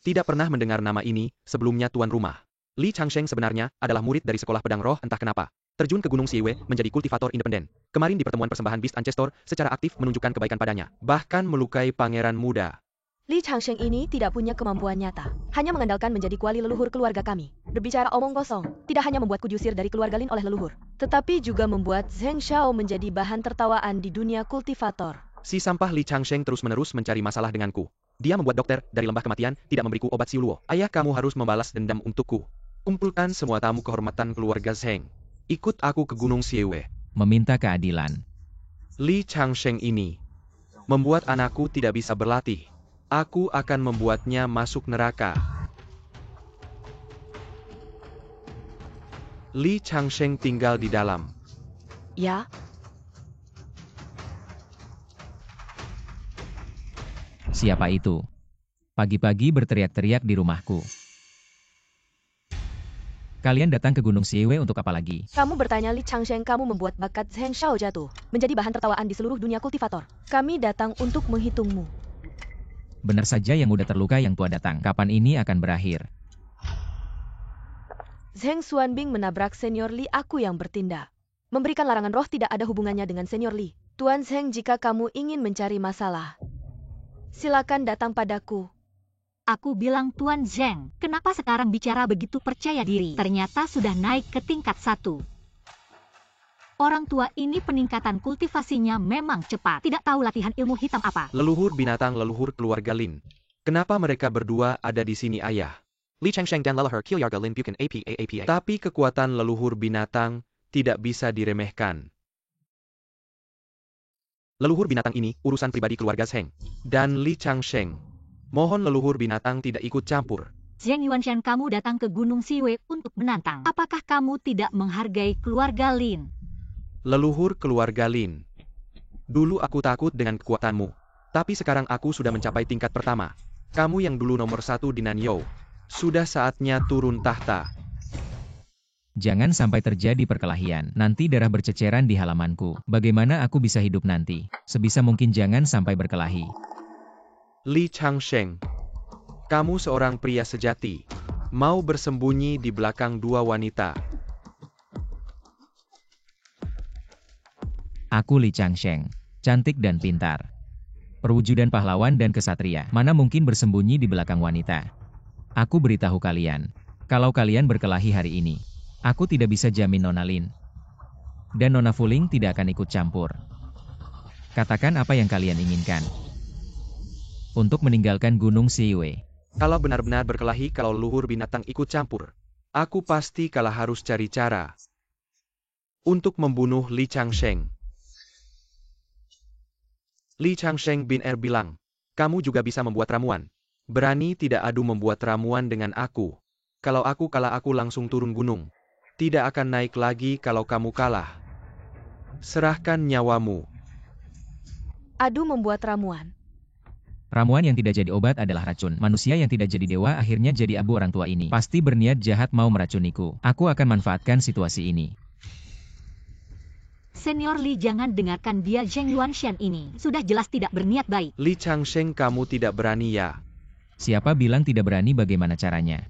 Tidak pernah mendengar nama ini sebelumnya tuan rumah. Li Changsheng sebenarnya adalah murid dari sekolah pedang roh, entah kenapa terjun ke Gunung Siwe menjadi kultivator independen. Kemarin di pertemuan persembahan Beast Ancestor secara aktif menunjukkan kebaikan padanya, bahkan melukai pangeran muda. Li Changsheng ini tidak punya kemampuan nyata. Hanya mengandalkan menjadi kuali leluhur keluarga kami. Berbicara omong kosong, tidak hanya membuatku diusir dari keluarga Lin oleh leluhur, tetapi juga membuat Zheng Xiao menjadi bahan tertawaan di dunia kultivator. Si sampah Li Changsheng terus-menerus mencari masalah denganku. Dia membuat dokter dari lembah kematian tidak memberiku obat siluo. Ayah, kamu harus membalas dendam untukku. Kumpulkan semua tamu kehormatan keluarga Zheng. Ikut aku ke Gunung Siwe. Meminta keadilan. Li Changsheng ini membuat anakku tidak bisa berlatih. Aku akan membuatnya masuk neraka. Li Changsheng tinggal di dalam. Ya, Siapa itu? Pagi-pagi berteriak-teriak di rumahku. Kalian datang ke Gunung Siwe untuk apa lagi? kamu bertanya Li Changsheng, kamu membuat bakat Zheng Xiao jatuh, menjadi bahan tertawaan di seluruh dunia kultivator. Kami datang untuk menghitungmu. Benar saja, yang muda terluka, yang tua datang. Kapan ini akan berakhir? Zheng Xuanbing menabrak Senior Li, aku yang bertindak. Memberikan larangan roh tidak ada hubungannya dengan Senior Li. Tuan Zheng, jika kamu ingin mencari masalah, silakan datang padaku. Aku bilang Tuan Zheng, kenapa sekarang bicara begitu percaya diri? Ternyata sudah naik ke tingkat 1. Orang tua ini peningkatan kultivasinya memang cepat. Tidak tahu latihan ilmu hitam apa. Leluhur binatang, leluhur keluarga Lin. Kenapa mereka berdua ada di sini, ayah? Li Changsheng dan leluhur keluarga Lin bukan APA. Tapi kekuatan leluhur binatang tidak bisa diremehkan. Leluhur binatang ini urusan pribadi keluarga Zheng dan Li Changsheng. Mohon leluhur binatang tidak ikut campur. Zheng Yuanshan, kamu datang ke Gunung Siwe untuk menantang. Apakah kamu tidak menghargai keluarga Lin? Leluhur keluarga Lin. Dulu aku takut dengan kekuatanmu. Tapi sekarang aku sudah mencapai tingkat pertama. Kamu yang dulu nomor 1 di Nanyou. Sudah saatnya turun tahta. Jangan sampai terjadi perkelahian. Nanti darah berceceran di halamanku. Bagaimana aku bisa hidup nanti? Sebisa mungkin jangan sampai berkelahi. Li Changsheng. Kamu seorang pria sejati. Mau bersembunyi di belakang dua wanita. Aku Li Changsheng, cantik dan pintar. Perwujudan pahlawan dan kesatria, mana mungkin bersembunyi di belakang wanita. Aku beritahu kalian, kalau kalian berkelahi hari ini, aku tidak bisa jamin Nona Lin. Dan Nona Fuling tidak akan ikut campur. Katakan apa yang kalian inginkan. Untuk meninggalkan Gunung Siwe. Kalau benar-benar berkelahi kalau leluhur binatang ikut campur, aku pasti kalah harus cari cara untuk membunuh Li Changsheng. Li Changsheng bin bilang, kamu juga bisa membuat ramuan. Berani tidak adu membuat ramuan dengan aku. Kalau aku kalah aku langsung turun gunung. Tidak akan naik lagi kalau kamu kalah. Serahkan nyawamu. Adu membuat ramuan. Ramuan yang tidak jadi obat adalah racun. Manusia yang tidak jadi dewa akhirnya jadi abu orang tua ini. Pasti berniat jahat mau meracuniku. Aku akan manfaatkan situasi ini. Senior Li, jangan dengarkan dia. Zheng Yuanshan ini sudah jelas tidak berniat baik. Li Changsheng, kamu tidak berani ya? Siapa bilang tidak berani? Bagaimana caranya?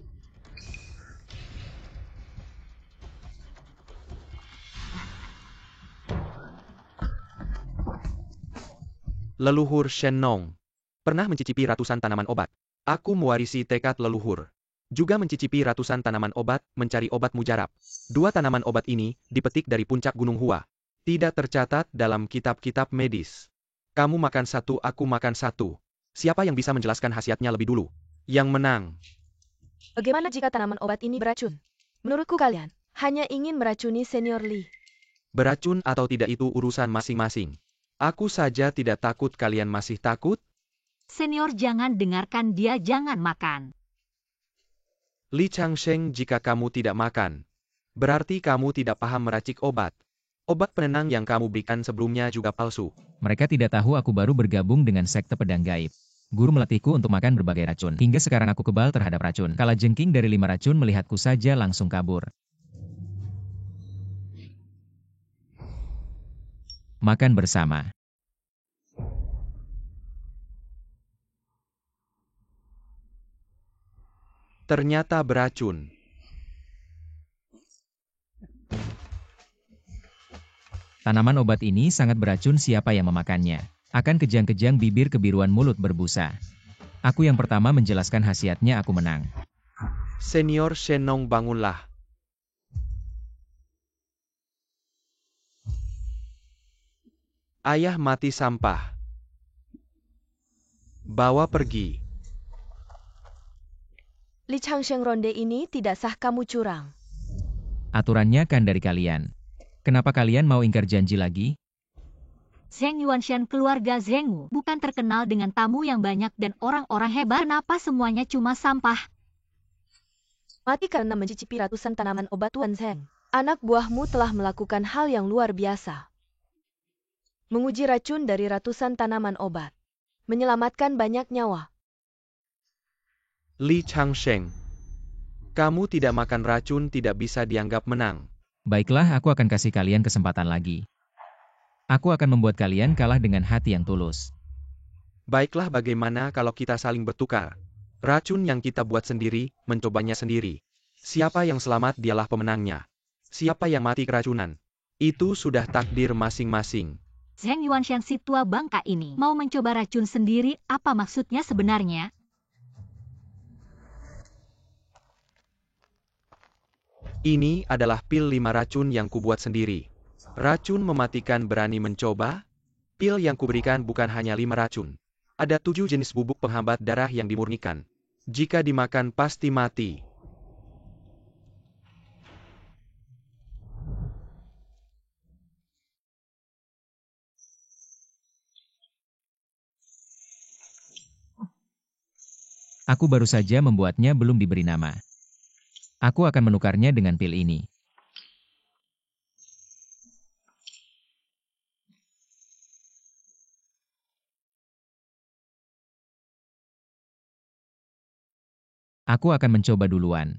Leluhur Shen Nong pernah mencicipi ratusan tanaman obat. Aku mewarisi tekad leluhur. Juga mencicipi ratusan tanaman obat, mencari obat mujarab. 2 tanaman obat ini dipetik dari puncak Gunung Hua. Tidak tercatat dalam kitab-kitab medis. Kamu makan 1, aku makan 1. Siapa yang bisa menjelaskan khasiatnya lebih dulu? Yang menang. Bagaimana jika tanaman obat ini beracun? Menurutku kalian hanya ingin meracuni Senior Li. Beracun atau tidak itu urusan masing-masing. Aku saja tidak takut, kalian masih takut? Senior, jangan dengarkan dia, jangan makan. Li Changsheng, jika kamu tidak makan, berarti kamu tidak paham meracik obat. Obat penenang yang kamu berikan sebelumnya juga palsu. Mereka tidak tahu aku baru bergabung dengan sekte pedang gaib. Guru melatihku untuk makan berbagai racun. Hingga sekarang aku kebal terhadap racun. Kalajengking dari 5 racun melihatku saja langsung kabur. Makan bersama. Ternyata beracun. Tanaman obat ini sangat beracun, siapa yang memakannya akan kejang-kejang bibir kebiruan mulut berbusa. Aku yang pertama menjelaskan khasiatnya, aku menang. Senior Shen Nong, bangunlah. Ayah mati sampah. Bawa pergi. Li Changsheng, ronde ini tidak sah, kamu curang. Aturannya kan dari kalian. Kenapa kalian mau ingkar janji lagi? Zheng Yuanshan, keluarga Zhengwu bukan terkenal dengan tamu yang banyak dan orang-orang hebat. Kenapa semuanya cuma sampah? Mati karena mencicipi ratusan tanaman obat Tuan Zheng. Anak buahmu telah melakukan hal yang luar biasa. Menguji racun dari ratusan tanaman obat. Menyelamatkan banyak nyawa. Li Changsheng, kamu tidak makan racun tidak bisa dianggap menang. Baiklah, aku akan kasih kalian kesempatan lagi. Aku akan membuat kalian kalah dengan hati yang tulus. Baiklah, bagaimana kalau kita saling bertukar? Racun yang kita buat sendiri, mencobanya sendiri. Siapa yang selamat dialah pemenangnya. Siapa yang mati keracunan, itu sudah takdir masing-masing. Zheng Yuanshan, si tua bangka ini mau mencoba racun sendiri, apa maksudnya sebenarnya? Ini adalah pil 5 racun yang kubuat sendiri. Racun mematikan, berani mencoba? Pil yang kuberikan bukan hanya 5 racun. Ada 7 jenis bubuk penghambat darah yang dimurnikan. Jika dimakan pasti mati. Aku baru saja membuatnya, belum diberi nama. Aku akan menukarnya dengan pil ini. Aku akan mencoba duluan.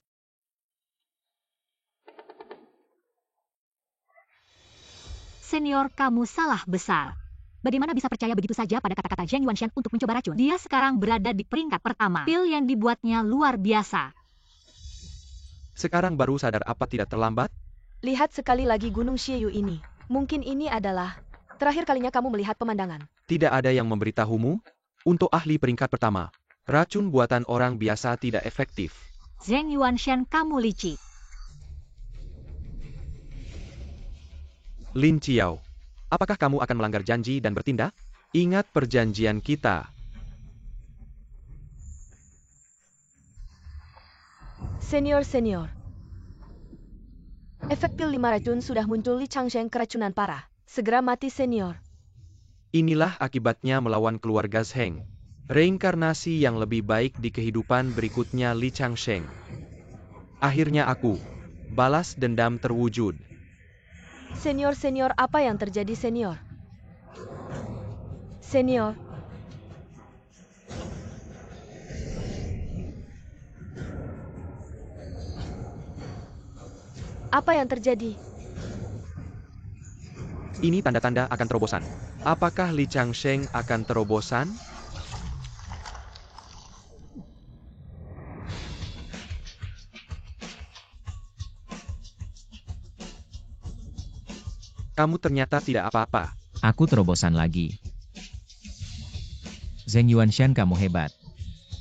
Senior, kamu salah besar. Bagaimana bisa percaya begitu saja pada kata-kata Zheng Yuanshan untuk mencoba racun? Dia sekarang berada di peringkat pertama. Pil yang dibuatnya luar biasa. Sekarang baru sadar apa tidak terlambat? Lihat sekali lagi Gunung Shieyu ini. Mungkin ini adalah terakhir kalinya kamu melihat pemandangan. Tidak ada yang memberitahumu? Untuk ahli peringkat pertama, racun buatan orang biasa tidak efektif. Zheng Yuanshan, kamu licik. Lin Qiao, apakah kamu akan melanggar janji dan bertindak? Ingat perjanjian kita. Senior. Efek pil 5 racun sudah muncul. Li Changsheng keracunan parah. Segera mati senior. Inilah akibatnya melawan keluarga Zheng. Reinkarnasi yang lebih baik di kehidupan berikutnya Li Changsheng. Akhirnya aku, balas dendam terwujud. Senior, apa yang terjadi senior? Senior. Apa yang terjadi? Ini tanda-tanda akan terobosan. Apakah Li Changsheng akan terobosan? Kamu ternyata tidak apa-apa. Aku terobosan lagi. Zheng Yuanshan, kamu hebat.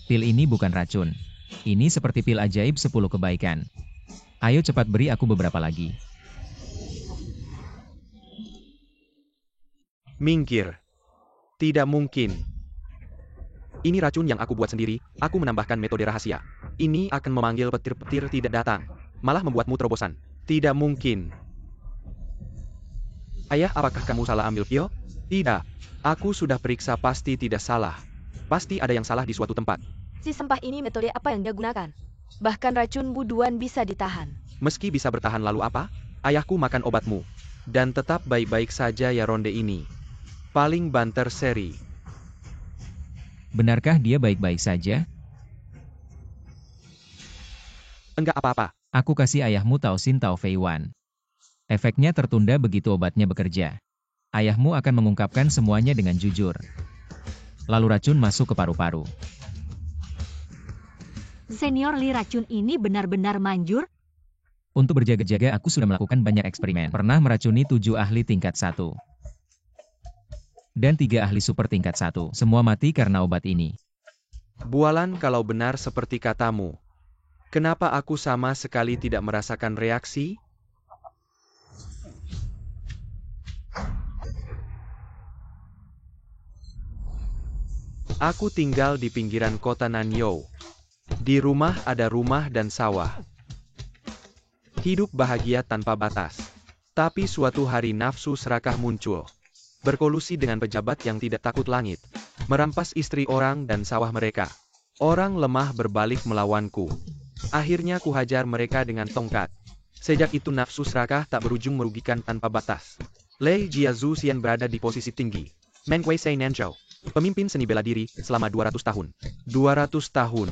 Pil ini bukan racun. Ini seperti pil ajaib 10 kebaikan. Ayo cepat beri aku beberapa lagi. Minggir. Tidak mungkin. Ini racun yang aku buat sendiri, aku menambahkan metode rahasia. Ini akan memanggil petir-petir tidak datang. Malah membuatmu terobosan. Tidak mungkin. Ayah, apakah kamu salah ambil pil? Tidak. Aku sudah periksa, pasti tidak salah. Pasti ada yang salah di suatu tempat. Si sampah ini metode apa yang dia gunakan? Bahkan racun buduan bisa ditahan. Meski bisa bertahan, lalu apa? Ayahku makan obatmu. Dan tetap baik-baik saja ya ronde ini. Paling banter seri. Benarkah dia baik-baik saja? Enggak apa-apa. Aku kasih ayahmu Tao Xin Tao Fei Wan. Efeknya tertunda begitu obatnya bekerja. Ayahmu akan mengungkapkan semuanya dengan jujur. Lalu racun masuk ke paru-paru. Senior Li, racun ini benar-benar manjur. Untuk berjaga-jaga aku sudah melakukan banyak eksperimen. Pernah meracuni 7 ahli tingkat 1. Dan 3 ahli super tingkat 1. Semua mati karena obat ini. Bualan, kalau benar seperti katamu. Kenapa aku sama sekali tidak merasakan reaksi? Aku tinggal di pinggiran kota Nanyou. Di rumah ada rumah dan sawah. Hidup bahagia tanpa batas. Tapi suatu hari nafsu serakah muncul. Berkolusi dengan pejabat yang tidak takut langit. Merampas istri orang dan sawah mereka. Orang lemah berbalik melawanku. Akhirnya kuhajar mereka dengan tongkat. Sejak itu nafsu serakah tak berujung merugikan tanpa batas. Lei Jiazu Xian berada di posisi tinggi. Meng Wei Sei Nanzhou. Pemimpin seni bela diri selama 200 tahun. 200 tahun.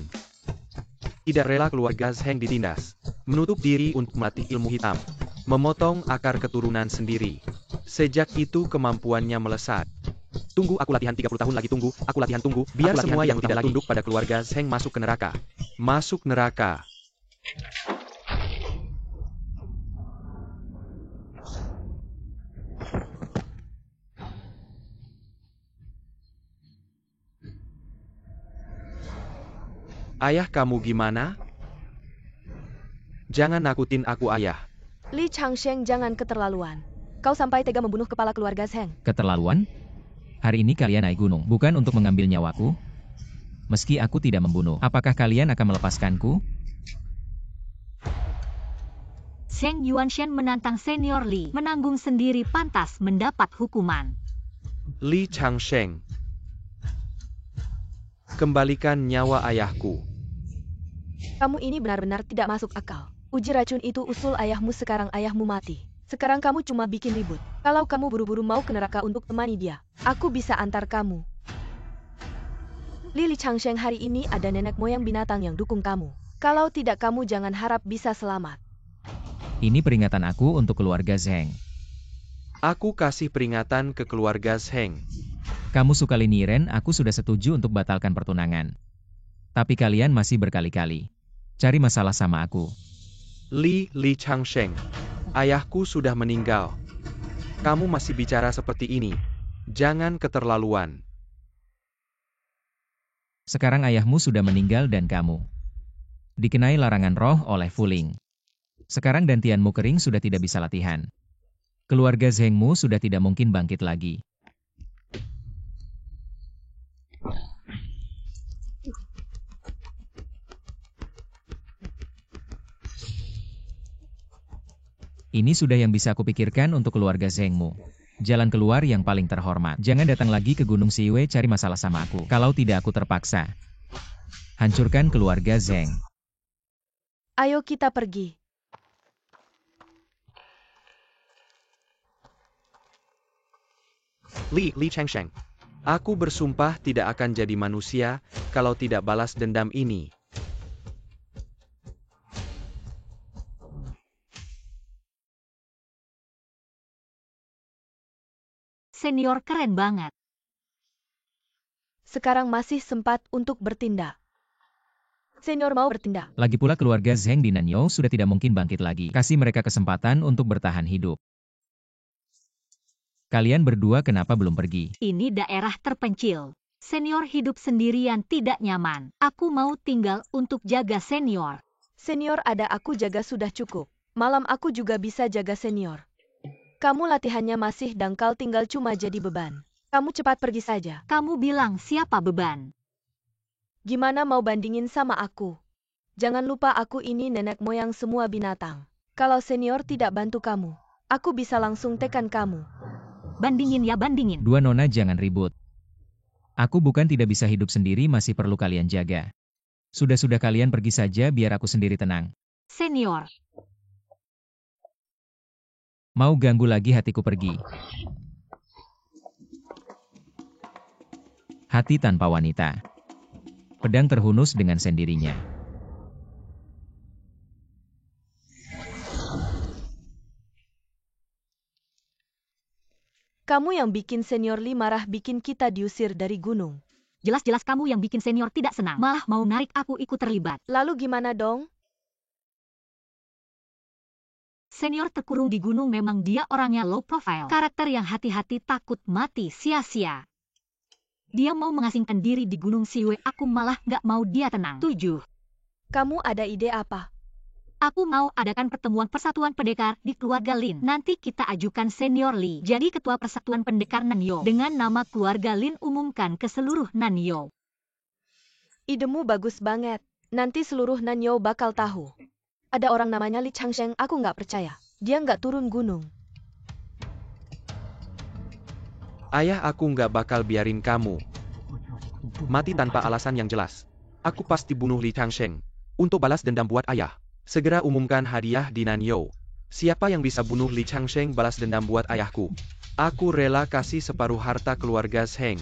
Tidak rela keluarga Zheng ditindas. Menutup diri untuk melatih ilmu hitam. Memotong akar keturunan sendiri. Sejak itu kemampuannya melesat. Tunggu, aku latihan 30 tahun lagi, tunggu, aku latihan, tunggu. Biar semua yang tidak tunduk pada keluarga Zheng masuk ke neraka. Masuk neraka. Ayah, kamu gimana? Jangan nakutin aku, ayah. Li Changsheng, jangan keterlaluan. Kau sampai tega membunuh kepala keluarga Zheng. Keterlaluan? Hari ini kalian naik gunung, bukan untuk mengambil nyawaku? Meski aku tidak membunuh, apakah kalian akan melepaskanku? Zheng Yuanshan menantang senior Li. Menanggung sendiri pantas mendapat hukuman. Li Changsheng. Kembalikan nyawa ayahku. Kamu ini benar-benar tidak masuk akal. Uji racun itu usul ayahmu, sekarang ayahmu mati. Sekarang kamu cuma bikin ribut. Kalau kamu buru-buru mau ke neraka untuk temani dia, aku bisa antar kamu. Li Changsheng, hari ini ada nenek moyang binatang yang dukung kamu. Kalau tidak, kamu jangan harap bisa selamat. Ini peringatan aku untuk keluarga Zheng. Aku kasih peringatan ke keluarga Zheng. Kamu suka Lin Yiren, aku sudah setuju untuk batalkan pertunangan. Tapi kalian masih berkali-kali cari masalah sama aku. Li Changsheng. Ayahku sudah meninggal. Kamu masih bicara seperti ini. Jangan keterlaluan. Sekarang ayahmu sudah meninggal dan kamu dikenai larangan roh oleh Fuling. Sekarang dantianmu kering sudah tidak bisa latihan. Keluarga Zhengmu sudah tidak mungkin bangkit lagi. Ini sudah yang bisa aku pikirkan untuk keluarga Zhengmu. Jalan keluar yang paling terhormat. Jangan datang lagi ke Gunung Siwe cari masalah sama aku. Kalau tidak aku terpaksa hancurkan keluarga Zheng. Ayo kita pergi. Li Changsheng. Aku bersumpah tidak akan jadi manusia kalau tidak balas dendam ini. Senior keren banget. Sekarang masih sempat untuk bertindak. Senior mau bertindak. Lagi pula keluarga Zheng di Nanyou sudah tidak mungkin bangkit lagi. Kasih mereka kesempatan untuk bertahan hidup. Kalian berdua kenapa belum pergi? Ini daerah terpencil. Senior hidup sendirian tidak nyaman. Aku mau tinggal untuk jaga senior. Senior ada aku jaga sudah cukup. Malam aku juga bisa jaga senior. Kamu latihannya masih dangkal tinggal cuma jadi beban. Kamu cepat pergi saja. Kamu bilang siapa beban? Gimana mau bandingin sama aku? Jangan lupa aku ini nenek moyang semua binatang. Kalau senior tidak bantu kamu, aku bisa langsung tekan kamu. Bandingin ya bandingin. Dua nona jangan ribut. Aku bukan tidak bisa hidup sendiri masih perlu kalian jaga. Sudah-sudah kalian pergi saja biar aku sendiri tenang. Senior. Mau ganggu lagi hatiku pergi. Hati tanpa wanita. Pedang terhunus dengan sendirinya. Kamu yang bikin senior Li marah bikin kita diusir dari gunung. Jelas-jelas kamu yang bikin senior tidak senang. Malah mau narik aku ikut terlibat. Lalu gimana dong? Senior terkurung di gunung memang dia orangnya low profile. Karakter yang hati-hati takut mati sia-sia. Dia mau mengasingkan diri di Gunung Siwe, aku malah nggak mau dia tenang. 7. Kamu ada ide apa? Aku mau adakan pertemuan persatuan pendekar di keluarga Lin. Nanti kita ajukan senior Li jadi ketua persatuan pendekar Nanyou. Dengan nama keluarga Lin umumkan ke seluruh Nanyou. Idemu bagus banget. Nanti seluruh Nanyou bakal tahu. Ada orang namanya Li Changsheng, aku nggak percaya. Dia nggak turun gunung. Ayah aku nggak bakal biarin kamu mati tanpa alasan yang jelas. Aku pasti bunuh Li Changsheng. Untuk balas dendam buat ayah. Segera umumkan hadiah di Nanyou. Siapa yang bisa bunuh Li Changsheng balas dendam buat ayahku? Aku rela kasih separuh harta keluarga Zheng.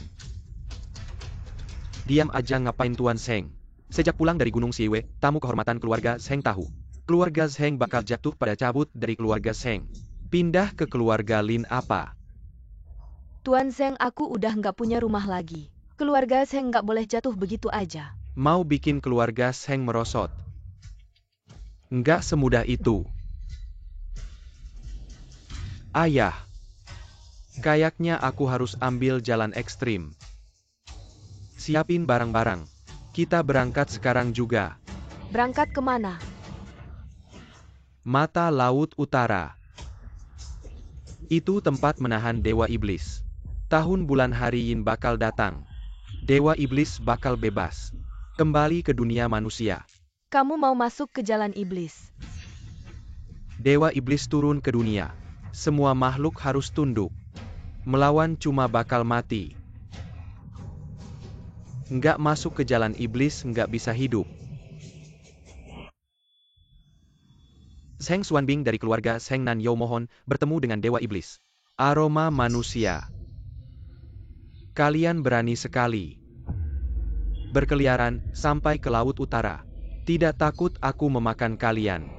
Diam aja ngapain Tuan Zheng? Sejak pulang dari Gunung Siwe, tamu kehormatan keluarga Zheng tahu. Keluarga Zheng bakal jatuh pada cabut dari keluarga Zheng. Pindah ke keluarga Lin apa? Tuan Zheng, aku udah nggak punya rumah lagi. Keluarga Zheng nggak boleh jatuh begitu aja. Mau bikin keluarga Zheng merosot? Nggak semudah itu. Ayah, kayaknya aku harus ambil jalan ekstrim. Siapin barang-barang. Kita berangkat sekarang juga. Berangkat kemana? Mata Laut Utara. Itu tempat menahan Dewa Iblis. Tahun bulan hari Yin bakal datang. Dewa Iblis bakal bebas. Kembali ke dunia manusia. Kamu mau masuk ke jalan iblis. Dewa Iblis turun ke dunia. Semua makhluk harus tunduk. Melawan cuma bakal mati. Nggak masuk ke jalan iblis nggak bisa hidup. Zheng Xuanbing dari keluarga Zheng Nanyou mohon bertemu dengan Dewa Iblis. Aroma manusia. Kalian berani sekali. Berkeliaran sampai ke Laut Utara. Tidak takut aku memakan kalian.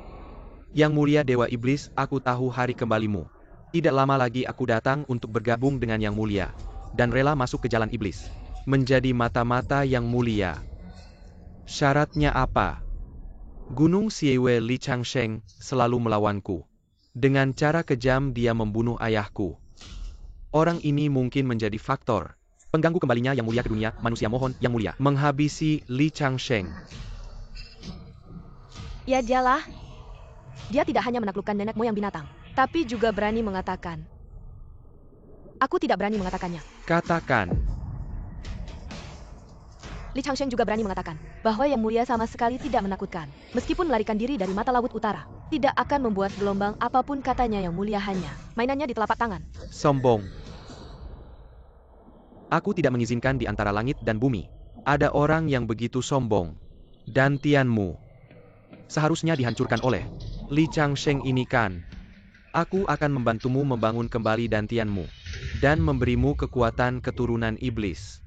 Yang mulia Dewa Iblis, aku tahu hari kembalimu. Tidak lama lagi aku datang untuk bergabung dengan Yang Mulia. Dan rela masuk ke jalan iblis. Menjadi mata-mata yang mulia. Syaratnya apa? Gunung Xiewe Li Changsheng selalu melawanku. Dengan cara kejam dia membunuh ayahku. Orang ini mungkin menjadi faktor pengganggu kembalinya Yang Mulia ke dunia. Manusia mohon, Yang Mulia, menghabisi Li Changsheng. Ya dialah. Dia tidak hanya menaklukkan nenek moyang binatang, tapi juga berani mengatakan. Aku tidak berani mengatakannya. Katakan. Li Changsheng juga berani mengatakan bahwa Yang Mulia sama sekali tidak menakutkan. Meskipun melarikan diri dari mata laut utara, tidak akan membuat gelombang apapun katanya Yang Mulia hanya mainannya di telapak tangan. Sombong. Aku tidak mengizinkan di antara langit dan bumi. Ada orang yang begitu sombong. Dan Tianmu seharusnya dihancurkan oleh Li Changsheng ini kan. Aku akan membantumu membangun kembali dantianmu dan memberimu kekuatan keturunan iblis.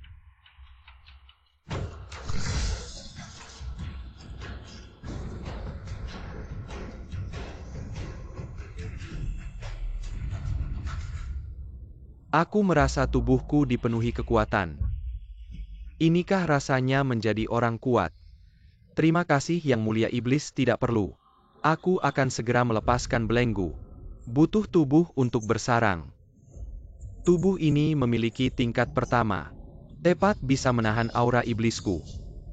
Aku merasa tubuhku dipenuhi kekuatan. Inikah rasanya menjadi orang kuat? Terima kasih Yang Mulia Iblis, tidak perlu. Aku akan segera melepaskan belenggu. Butuh tubuh untuk bersarang. Tubuh ini memiliki tingkat pertama. Tepat bisa menahan aura iblisku.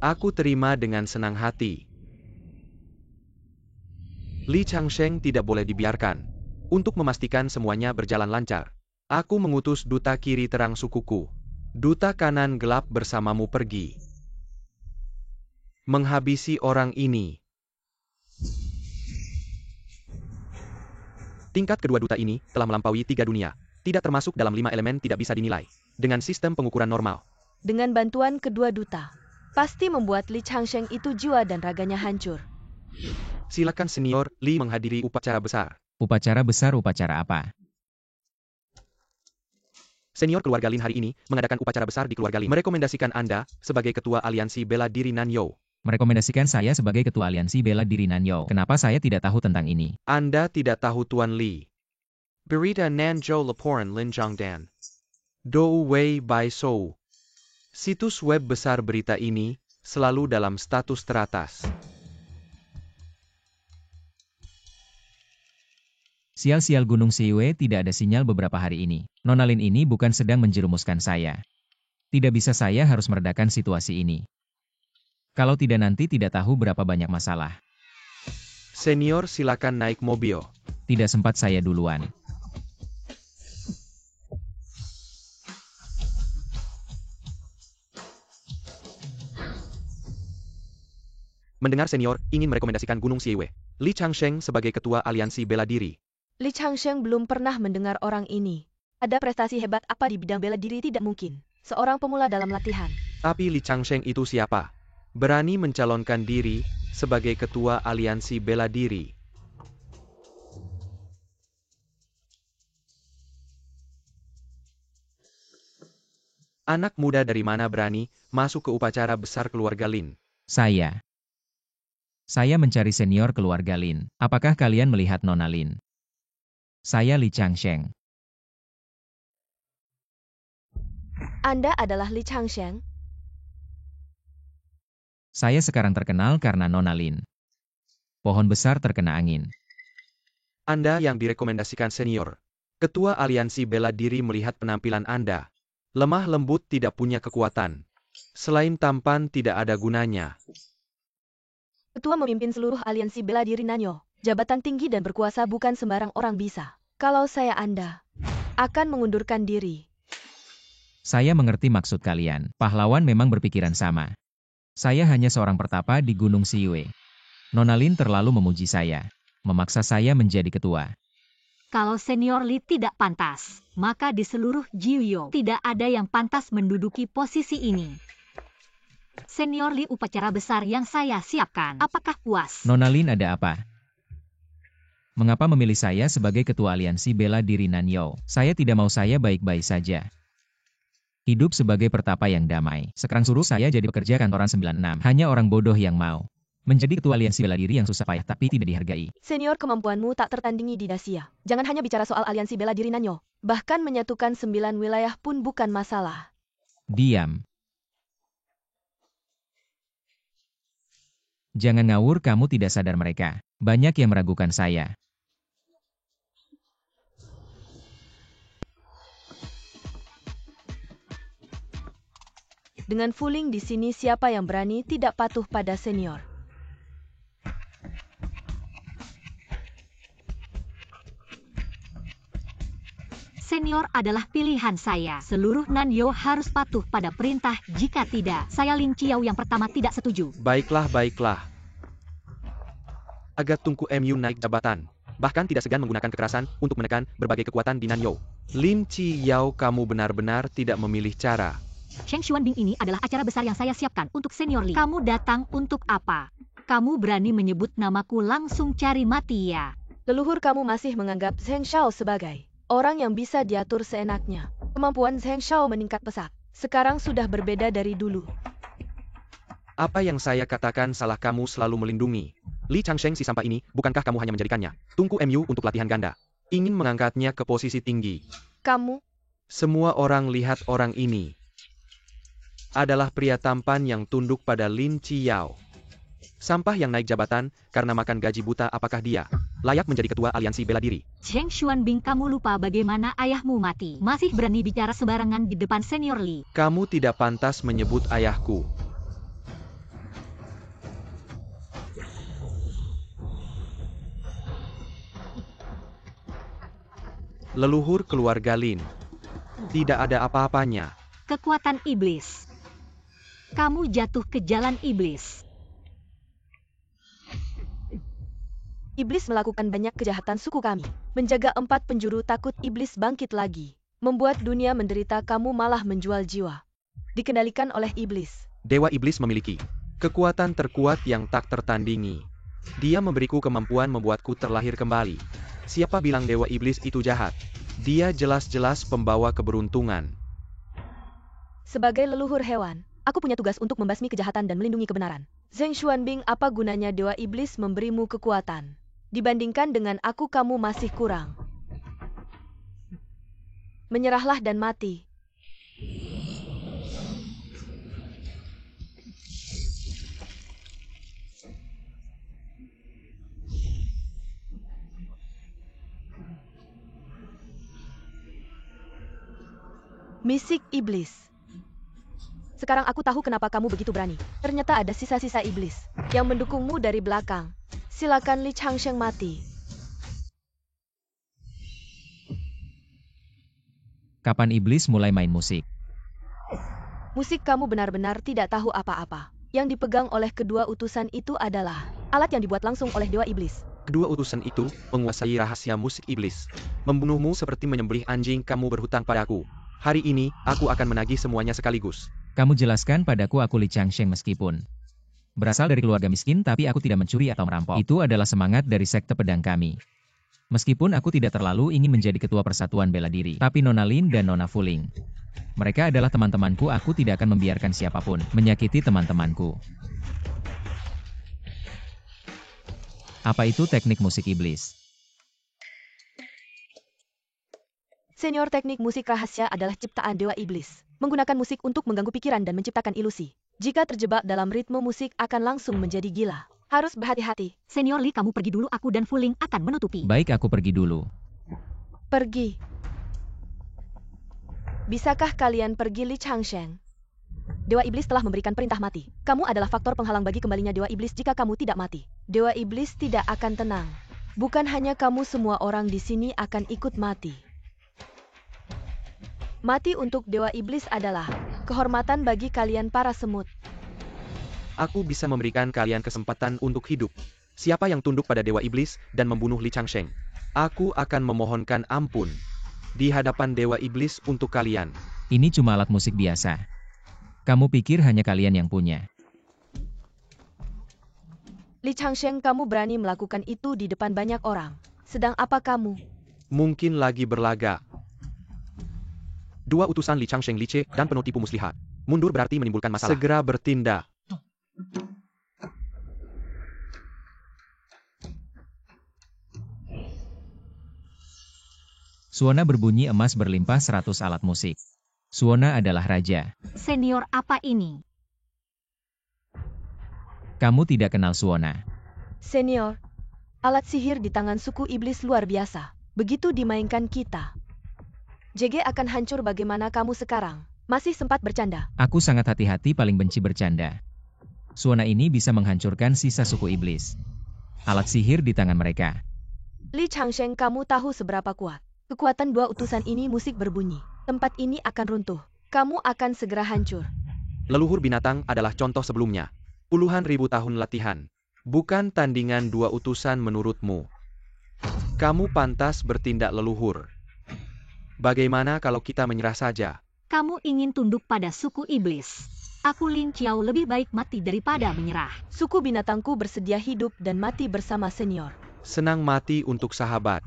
Aku terima dengan senang hati. Li Changsheng tidak boleh dibiarkan. Untuk memastikan semuanya berjalan lancar, aku mengutus duta kiri terang sukuku. Duta kanan gelap bersamamu pergi. Menghabisi orang ini. Tingkat kedua duta ini telah melampaui 3 dunia. Tidak termasuk dalam 5 elemen tidak bisa dinilai. Dengan sistem pengukuran normal. Dengan bantuan kedua duta, pasti membuat Li Changsheng itu jiwa dan raganya hancur. Silakan Senior Li menghadiri upacara besar. Upacara besar upacara apa? Senior keluarga Lin hari ini mengadakan upacara besar di keluarga Lin. Merekomendasikan Anda sebagai ketua aliansi bela diri Nanyo. Merekomendasikan saya sebagai ketua aliansi bela diri Nanyo. Kenapa saya tidak tahu tentang ini? Anda tidak tahu Tuan Li. Berita Nanzhou laporan Lin Zhangdan. Dou Wei Bai Shou. Situs web besar berita ini selalu dalam status teratas. Sial-sial Gunung Xiewe tidak ada sinyal beberapa hari ini. Nona Lin ini bukan sedang menjerumuskan saya. Tidak bisa, saya harus meredakan situasi ini. Kalau tidak nanti tidak tahu berapa banyak masalah. Senior silakan naik mobil. Tidak sempat, saya duluan. Mendengar Senior ingin merekomendasikan Gunung Xiewe. Li Changsheng sebagai ketua aliansi bela diri. Li Changsheng belum pernah mendengar orang ini. Ada prestasi hebat apa di bidang bela diri tidak mungkin. Seorang pemula dalam latihan. Tapi Li Changsheng itu siapa? Berani mencalonkan diri sebagai ketua aliansi bela diri. Anak muda dari mana berani masuk ke upacara besar keluarga Lin? Saya mencari senior keluarga Lin. Apakah kalian melihat Nona Lin? Saya Li Changsheng. Anda adalah Li Changsheng? Saya sekarang terkenal karena Nona Lin. Pohon besar terkena angin. Anda yang direkomendasikan senior. Ketua aliansi bela diri melihat penampilan Anda. Lemah lembut, tidak punya kekuatan. Selain tampan tidak ada gunanya. Ketua memimpin seluruh aliansi bela diri Nanyo. Jabatan tinggi dan berkuasa bukan sembarang orang bisa. Kalau saya Anda, akan mengundurkan diri. Saya mengerti maksud kalian. Pahlawan memang berpikiran sama. Saya hanya seorang pertapa di Gunung Xiewe. Nona Lin terlalu memuji saya. Memaksa saya menjadi ketua. Kalau Senior Li tidak pantas, maka di seluruh Jiuyo tidak ada yang pantas menduduki posisi ini. Senior Li, upacara besar yang saya siapkan. Apakah puas? Nona Lin, ada apa? Mengapa memilih saya sebagai ketua aliansi bela diri Nanyo? Saya tidak mau, saya baik-baik saja. Hidup sebagai pertapa yang damai. Sekarang suruh saya jadi pekerja kantoran 96. Hanya orang bodoh yang mau menjadi ketua aliansi bela diri yang susah payah tapi tidak dihargai. Senior, kemampuanmu tak tertandingi di Dacia. Jangan hanya bicara soal aliansi bela diri Nanyo. Bahkan menyatukan 9 wilayah pun bukan masalah. Diam. Jangan ngawur, kamu tidak sadar mereka. Banyak yang meragukan saya. Dengan Fuling di sini, siapa yang berani tidak patuh pada senior? Senior adalah pilihan saya. Seluruh Nanyo harus patuh pada perintah. Jika tidak, saya Lin Qiao yang pertama tidak setuju. Baiklah, baiklah. Agar Tungku MU naik jabatan. Bahkan tidak segan menggunakan kekerasan untuk menekan berbagai kekuatan di Nanyo. Lin Qiao, kamu benar-benar tidak memilih cara. Sheng Xuanbing ini adalah acara besar yang saya siapkan untuk senior Li. Kamu datang untuk apa? Kamu berani menyebut namaku, langsung cari mati ya. Leluhur kamu masih menganggap Zheng Shao sebagai orang yang bisa diatur seenaknya. Kemampuan Zheng Shao meningkat pesat. Sekarang sudah berbeda dari dulu. Apa yang saya katakan salah, kamu selalu melindungi Li Changsheng si sampah ini. Bukankah kamu hanya menjadikannya Tungku MU untuk latihan ganda? Ingin mengangkatnya ke posisi tinggi. Kamu? Semua orang lihat orang ini adalah pria tampan yang tunduk pada Lin Qiao. Sampah yang naik jabatan karena makan gaji buta. Apakah dia layak menjadi ketua aliansi bela diri? Sheng Xuanbing, kamu lupa bagaimana ayahmu mati. Masih berani bicara sembarangan di depan senior Li. Kamu tidak pantas menyebut ayahku. Leluhur keluarga Lin. Tidak ada apa-apanya. Kekuatan iblis. Kamu jatuh ke jalan iblis. Iblis melakukan banyak kejahatan suku kami. Menjaga 4 penjuru takut iblis bangkit lagi. Membuat dunia menderita, kamu malah menjual jiwa. Dikendalikan oleh iblis. Dewa iblis memiliki kekuatan terkuat yang tak tertandingi. Dia memberiku kemampuan membuatku terlahir kembali. Siapa bilang dewa iblis itu jahat? Dia jelas-jelas pembawa keberuntungan. Sebagai leluhur hewan, aku punya tugas untuk membasmi kejahatan dan melindungi kebenaran. Zheng Xuanbing, apa gunanya dewa iblis memberimu kekuatan? Dibandingkan dengan aku, kamu masih kurang. Menyerahlah dan mati. Misik iblis. Sekarang aku tahu kenapa kamu begitu berani. Ternyata ada sisa-sisa iblis yang mendukungmu dari belakang. Silakan Li Changsheng mati. Kapan iblis mulai main musik? Musik, kamu benar-benar tidak tahu apa-apa. Yang dipegang oleh kedua utusan itu adalah alat yang dibuat langsung oleh dewa iblis. Kedua utusan itu menguasai rahasia musik iblis. Membunuhmu seperti menyembelih anjing. Kamu berhutang padaku. Hari ini, aku akan menagih semuanya sekaligus. Kamu jelaskan padaku, aku Li Changsheng meskipun berasal dari keluarga miskin, tapi aku tidak mencuri atau merampok. Itu adalah semangat dari sekte pedang kami. Meskipun aku tidak terlalu ingin menjadi ketua persatuan bela diri, tapi Nona Lin dan Nona Fuling, mereka adalah teman-temanku. Aku tidak akan membiarkan siapapun menyakiti teman-temanku. Apa itu teknik musik iblis? Senior, teknik musik rahasia adalah ciptaan dewa iblis. Menggunakan musik untuk mengganggu pikiran dan menciptakan ilusi. Jika terjebak dalam ritme musik, akan langsung menjadi gila. Harus berhati-hati. Senior Li, kamu pergi dulu, aku dan Fuling akan menutupi. Baik, aku pergi dulu. Pergi. Bisakah kalian pergi, Li Changsheng? Dewa iblis telah memberikan perintah mati. Kamu adalah faktor penghalang bagi kembalinya dewa iblis jika kamu tidak mati. Dewa iblis tidak akan tenang. Bukan hanya kamu, semua orang di sini akan ikut mati. Mati untuk dewa iblis adalah kehormatan bagi kalian para semut. Aku bisa memberikan kalian kesempatan untuk hidup. Siapa yang tunduk pada dewa iblis dan membunuh Li Changsheng? Aku akan memohonkan ampun di hadapan dewa iblis untuk kalian. Ini cuma alat musik biasa. Kamu pikir hanya kalian yang punya? Li Changsheng, kamu berani melakukan itu di depan banyak orang. Sedang apa kamu? Mungkin lagi berlaga. Dua utusan Li Changsheng licik dan penuh tipu muslihat. Mundur berarti menimbulkan masalah. Segera bertindak. Suona berbunyi emas berlimpah 100 alat musik. Suona adalah raja. Senior, apa ini? Kamu tidak kenal Suona. Senior, alat sihir di tangan suku iblis luar biasa. Begitu dimainkan kita, JG akan hancur. Bagaimana kamu sekarang? Masih sempat bercanda? Aku sangat hati-hati, paling benci bercanda. Suona ini bisa menghancurkan sisa suku iblis. Alat sihir di tangan mereka. Li Changsheng, kamu tahu seberapa kuat? Kekuatan dua utusan ini, musik berbunyi. Tempat ini akan runtuh. Kamu akan segera hancur. Leluhur binatang adalah contoh sebelumnya. Puluhan ribu tahun latihan. Bukan tandingan dua utusan menurutmu. Kamu pantas bertindak leluhur. Bagaimana kalau kita menyerah saja? Kamu ingin tunduk pada suku iblis. Aku Lin Qiao lebih baik mati daripada menyerah. Suku binatangku bersedia hidup dan mati bersama senior. Senang mati untuk sahabat.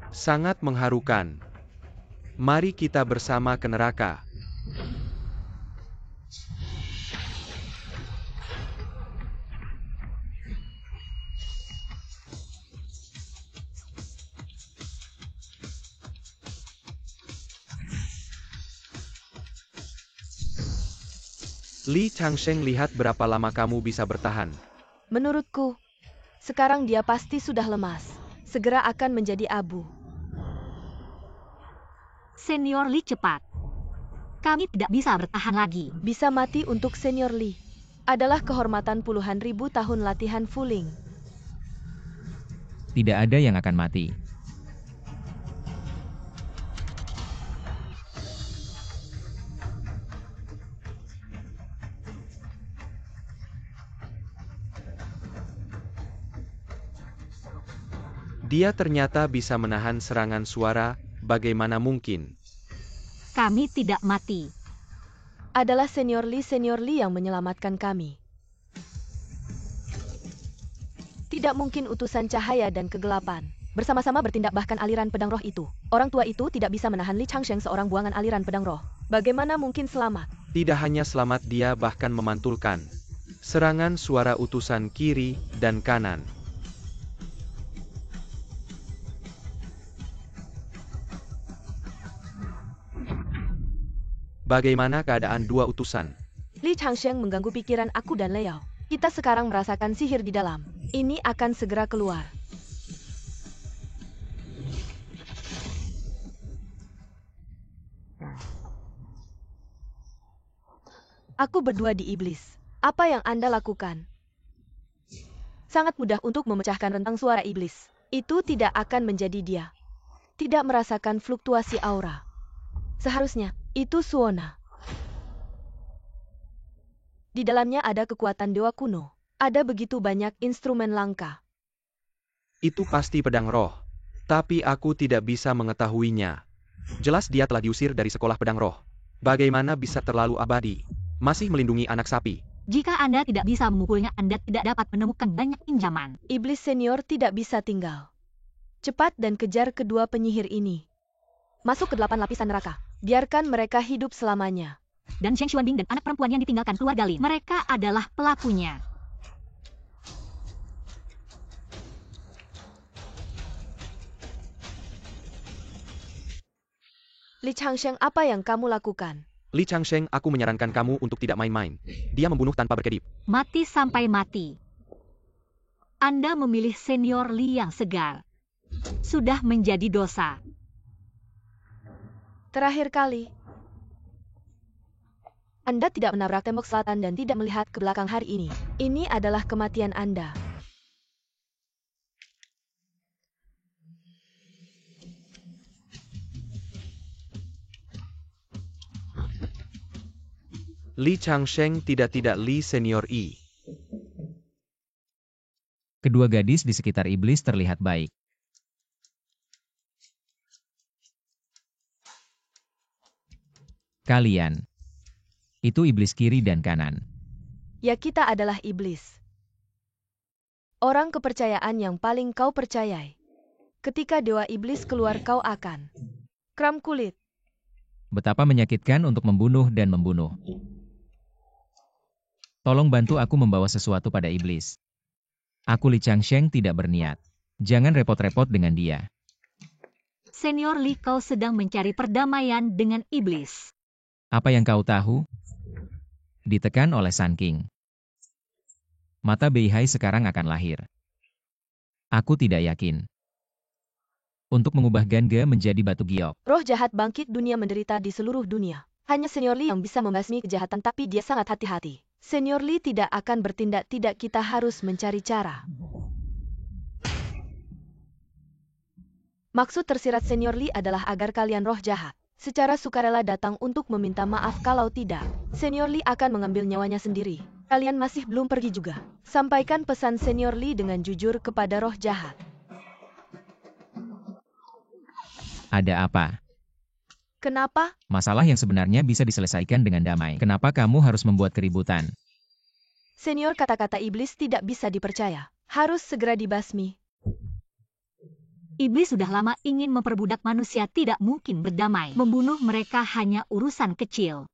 Sangat mengharukan. Mari kita bersama ke neraka. Li Changsheng, lihat berapa lama kamu bisa bertahan. Menurutku, sekarang dia pasti sudah lemas. Segera akan menjadi abu. Senior Li, cepat. Kami tidak bisa bertahan lagi. Bisa mati untuk senior Li adalah kehormatan puluhan ribu tahun latihan Fuling. Tidak ada yang akan mati. Dia ternyata bisa menahan serangan suara, bagaimana mungkin? Kami tidak mati. Adalah senior Li yang menyelamatkan kami. Tidak mungkin utusan cahaya dan kegelapan bersama-sama bertindak, bahkan aliran pedang roh itu. Orang tua itu tidak bisa menahan Li Changsheng, seorang buangan aliran pedang roh. Bagaimana mungkin selamat? Tidak hanya selamat, dia bahkan memantulkan serangan suara utusan kiri dan kanan. Bagaimana keadaan dua utusan? Li Changsheng mengganggu pikiran aku dan Liao. Kita sekarang merasakan sihir di dalam. Ini akan segera keluar. Aku berdua di iblis. Apa yang Anda lakukan? Sangat mudah untuk memecahkan rentang suara iblis. Itu tidak akan menjadi dia. Tidak merasakan fluktuasi aura. Seharusnya, itu Suona. Di dalamnya ada kekuatan dewa kuno. Ada begitu banyak instrumen langka. Itu pasti pedang roh. Tapi aku tidak bisa mengetahuinya. Jelas dia telah diusir dari sekolah pedang roh. Bagaimana bisa terlalu abadi? Masih melindungi anak sapi. Jika Anda tidak bisa memukulnya, Anda tidak dapat menemukan banyak pinjaman. Iblis senior tidak bisa tinggal. Cepat dan kejar kedua penyihir ini. Masuk ke 8 lapisan neraka. Biarkan mereka hidup selamanya. Dan Zheng Xuanbing dan anak perempuan yang ditinggalkan keluarga Lin. Mereka adalah pelakunya. Li Changsheng, apa yang kamu lakukan? Li Changsheng, aku menyarankan kamu untuk tidak main-main. Dia membunuh tanpa berkedip. Mati sampai mati. Anda memilih senior Li yang segar. Sudah menjadi dosa. Terakhir kali, Anda tidak menabrak tembok selatan dan tidak melihat ke belakang hari ini. Ini adalah kematian Anda. Li Changsheng tidak Li senior I. Kedua gadis di sekitar iblis terlihat baik. Kalian. Itu iblis kiri dan kanan. Ya, kita adalah iblis. Orang kepercayaan yang paling kau percayai. Ketika dewa iblis keluar, kau akan kram kulit. Betapa menyakitkan untuk membunuh dan membunuh. Tolong bantu aku membawa sesuatu pada iblis. Aku Li Changsheng tidak berniat. Jangan repot-repot dengan dia. Senior Li, kau sedang mencari perdamaian dengan iblis. Apa yang kau tahu? Ditekan oleh Sun King. Mata Beihai sekarang akan lahir. Aku tidak yakin. Untuk mengubah Ganga menjadi batu giok. Roh jahat bangkit dunia menderita di seluruh dunia. Hanya Senior Lee yang bisa membasmi kejahatan, tapi dia sangat hati-hati. Senior Lee tidak akan bertindak, tidak, kita harus mencari cara. Maksud tersirat Senior Lee adalah agar kalian roh jahat secara sukarela datang untuk meminta maaf, kalau tidak, Senior Lee akan mengambil nyawanya sendiri. Kalian masih belum pergi juga. Sampaikan pesan Senior Lee dengan jujur kepada roh jahat. Ada apa? Kenapa? Masalah yang sebenarnya bisa diselesaikan dengan damai. Kenapa kamu harus membuat keributan? Senior, kata-kata iblis tidak bisa dipercaya. Harus segera dibasmi. Iblis sudah lama ingin memperbudak manusia, tidak mungkin berdamai. Membunuh mereka hanya urusan kecil.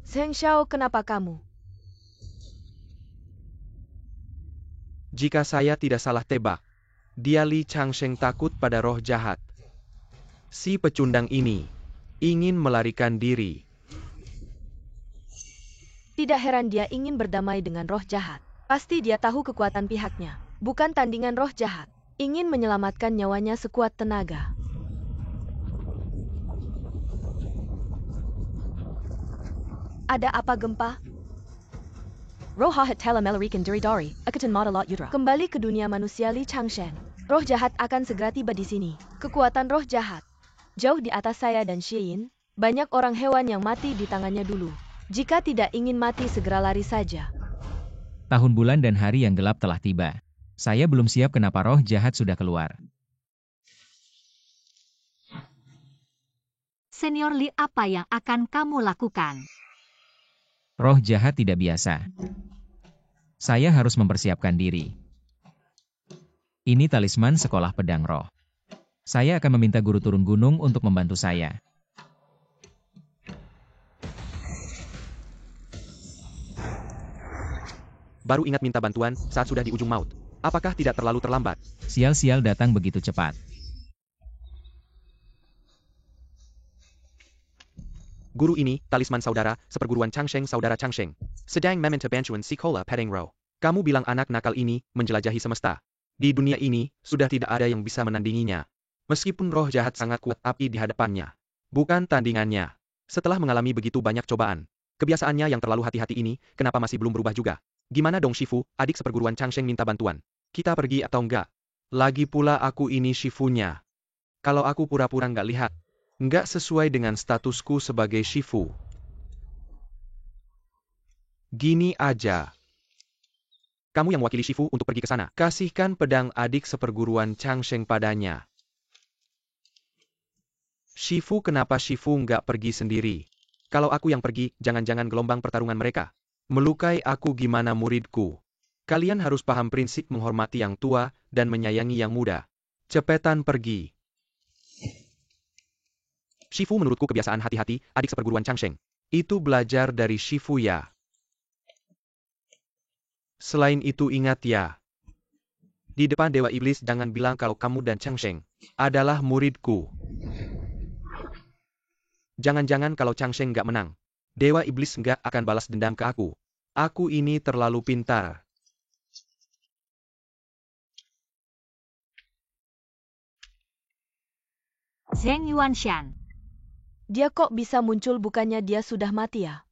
Zheng Xiao, kenapa kamu? Jika saya tidak salah tebak, dia Li Changsheng takut pada roh jahat. Si pecundang ini ingin melarikan diri. Tidak heran dia ingin berdamai dengan roh jahat. Pasti dia tahu kekuatan pihaknya. Bukan tandingan roh jahat. Ingin menyelamatkan nyawanya sekuat tenaga. Ada apa, gempa? Roh jahat telah melarikan diri dari Ikatan Mata Lot Yudra. Kembali ke dunia manusia Li Changsheng. Roh jahat akan segera tiba di sini. Kekuatan roh jahat jauh di atas saya dan Xiyin. Banyak orang hewan yang mati di tangannya dulu. Jika tidak ingin mati, segera lari saja. Tahun bulan dan hari yang gelap telah tiba. Saya belum siap, kenapa roh jahat sudah keluar. Senior Lee, apa yang akan kamu lakukan? Roh jahat tidak biasa. Saya harus mempersiapkan diri. Ini talisman sekolah pedang roh. Saya akan meminta guru turun gunung untuk membantu saya. Baru ingat minta bantuan saat sudah di ujung maut. Apakah tidak terlalu terlambat? Sial-sial datang begitu cepat. Guru ini, talisman saudara, seperguruan Changsheng, saudara Changsheng. Sedang meminta bantuan sekolah pedang roh. Kamu bilang anak nakal ini menjelajahi semesta. Di dunia ini, sudah tidak ada yang bisa menandinginya. Meskipun roh jahat sangat kuat, tapi di hadapannya bukan tandingannya. Setelah mengalami begitu banyak cobaan, kebiasaannya yang terlalu hati-hati ini, kenapa masih belum berubah juga? Gimana dong Shifu, adik seperguruan Changsheng minta bantuan. Kita pergi atau enggak? Lagi pula aku ini Shifunya. Kalau aku pura-pura enggak lihat, enggak sesuai dengan statusku sebagai Shifu. Gini aja. Kamu yang mewakili Shifu untuk pergi ke sana. Kasihkan pedang adik seperguruan Changsheng padanya. Shifu, kenapa Shifu nggak pergi sendiri? Kalau aku yang pergi, jangan-jangan gelombang pertarungan mereka melukai aku. Gimana muridku? Kalian harus paham prinsip menghormati yang tua dan menyayangi yang muda. Cepetan pergi. Shifu, menurutku kebiasaan hati-hati, adik seperguruan Changsheng. Itu belajar dari Shifu ya. Selain itu ingat ya, di depan Dewa Iblis jangan bilang kalau kamu dan Changsheng adalah muridku. Jangan-jangan kalau Changsheng nggak menang, Dewa Iblis nggak akan balas dendam ke aku. Aku ini terlalu pintar. Zheng Yuanshan. Dia kok bisa muncul, bukannya dia sudah mati ya?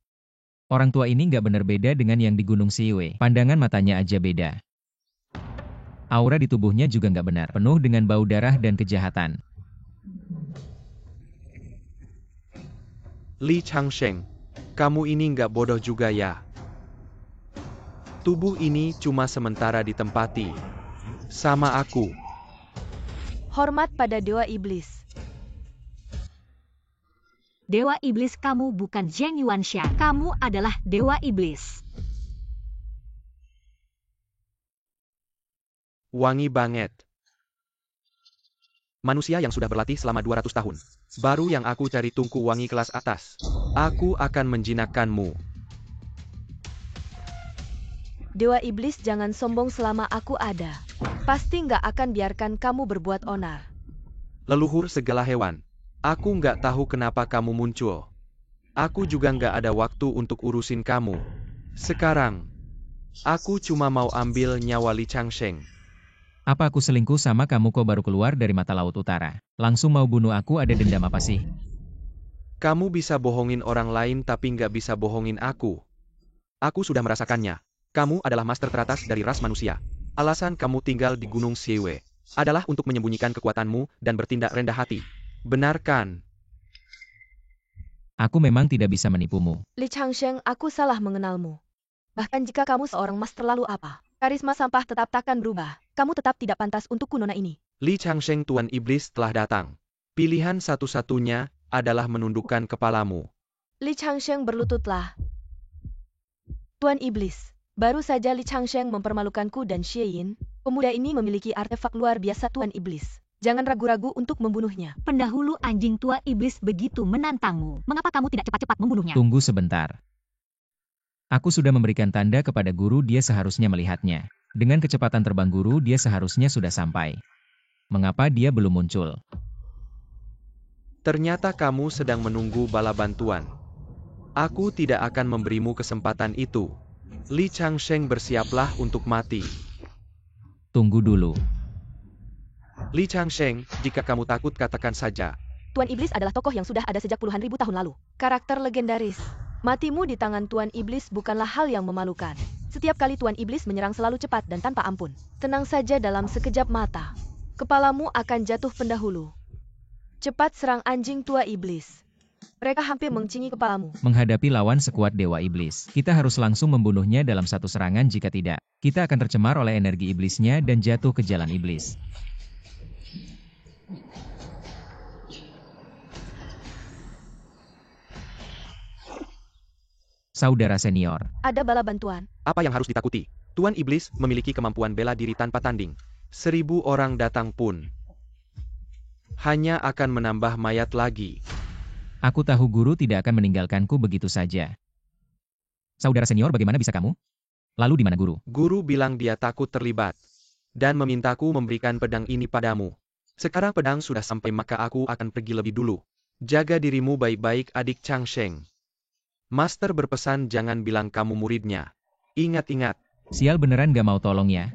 Orang tua ini nggak benar beda dengan yang di Gunung Siwe. Pandangan matanya aja beda. Aura di tubuhnya juga nggak benar. Penuh dengan bau darah dan kejahatan. Li Changsheng, kamu ini nggak bodoh juga ya. Tubuh ini cuma sementara ditempati sama aku. Hormat pada Dewa Iblis. Dewa Iblis, kamu bukan Zheng Yuanshan. Kamu adalah Dewa Iblis. Wangi banget. Manusia yang sudah berlatih selama 200 tahun. Baru yang aku cari tungku wangi kelas atas. Aku akan menjinakkanmu. Dewa Iblis, jangan sombong selama aku ada. Pasti nggak akan biarkan kamu berbuat onar. Leluhur segala hewan. Aku nggak tahu kenapa kamu muncul. Aku juga nggak ada waktu untuk urusin kamu. Sekarang, aku cuma mau ambil nyawa Li Changsheng. Apa aku selingkuh sama kamu kok baru keluar dari mata laut utara? Langsung mau bunuh aku, ada dendam apa sih? Kamu bisa bohongin orang lain tapi nggak bisa bohongin aku. Aku sudah merasakannya. Kamu adalah master teratas dari ras manusia. Alasan kamu tinggal di Gunung Xiewe adalah untuk menyembunyikan kekuatanmu dan bertindak rendah hati. Benar kan? Aku memang tidak bisa menipumu. Li Changsheng, aku salah mengenalmu. Bahkan jika kamu seorang master lalu apa, karisma sampah tetap takkan berubah. Kamu tetap tidak pantas untuk nona ini. Li Changsheng, Tuan Iblis telah datang. Pilihan satu-satunya adalah menundukkan kepalamu. Li Changsheng, berlututlah. Tuan Iblis, baru saja Li Changsheng mempermalukanku dan Xie Yin. Pemuda ini memiliki artefak luar biasa, Tuan Iblis. Jangan ragu-ragu untuk membunuhnya. Pendahulu anjing tua iblis begitu menantangmu. Mengapa kamu tidak cepat-cepat membunuhnya? Tunggu sebentar. Aku sudah memberikan tanda kepada guru, dia seharusnya melihatnya. Dengan kecepatan terbang guru, dia seharusnya sudah sampai. Mengapa dia belum muncul? Ternyata kamu sedang menunggu bala bantuan. Aku tidak akan memberimu kesempatan itu. Li Changsheng, bersiaplah untuk mati. Tunggu dulu. Li Changsheng, jika kamu takut katakan saja. Tuan Iblis adalah tokoh yang sudah ada sejak puluhan ribu tahun lalu. Karakter legendaris. Matimu di tangan Tuan Iblis bukanlah hal yang memalukan. Setiap kali Tuan Iblis menyerang selalu cepat dan tanpa ampun. Tenang saja, dalam sekejap mata. Kepalamu akan jatuh, pendahulu. Cepat serang anjing tua iblis. Mereka hampir mencingi kepalamu. Menghadapi lawan sekuat Dewa Iblis, kita harus langsung membunuhnya dalam satu serangan. Jika tidak, kita akan tercemar oleh energi iblisnya dan jatuh ke jalan iblis. Saudara senior. Ada bala bantuan. Apa yang harus ditakuti? Tuan Iblis memiliki kemampuan bela diri tanpa tanding. 1000 orang datang pun hanya akan menambah mayat lagi. Aku tahu guru tidak akan meninggalkanku begitu saja. Saudara senior, bagaimana bisa kamu? Lalu di mana guru? Guru bilang dia takut terlibat dan memintaku memberikan pedang ini padamu. Sekarang pedang sudah sampai, maka aku akan pergi lebih dulu. Jaga dirimu baik-baik, adik Changsheng. Master berpesan jangan bilang kamu muridnya. Ingat-ingat. Sial, beneran gak mau tolong ya?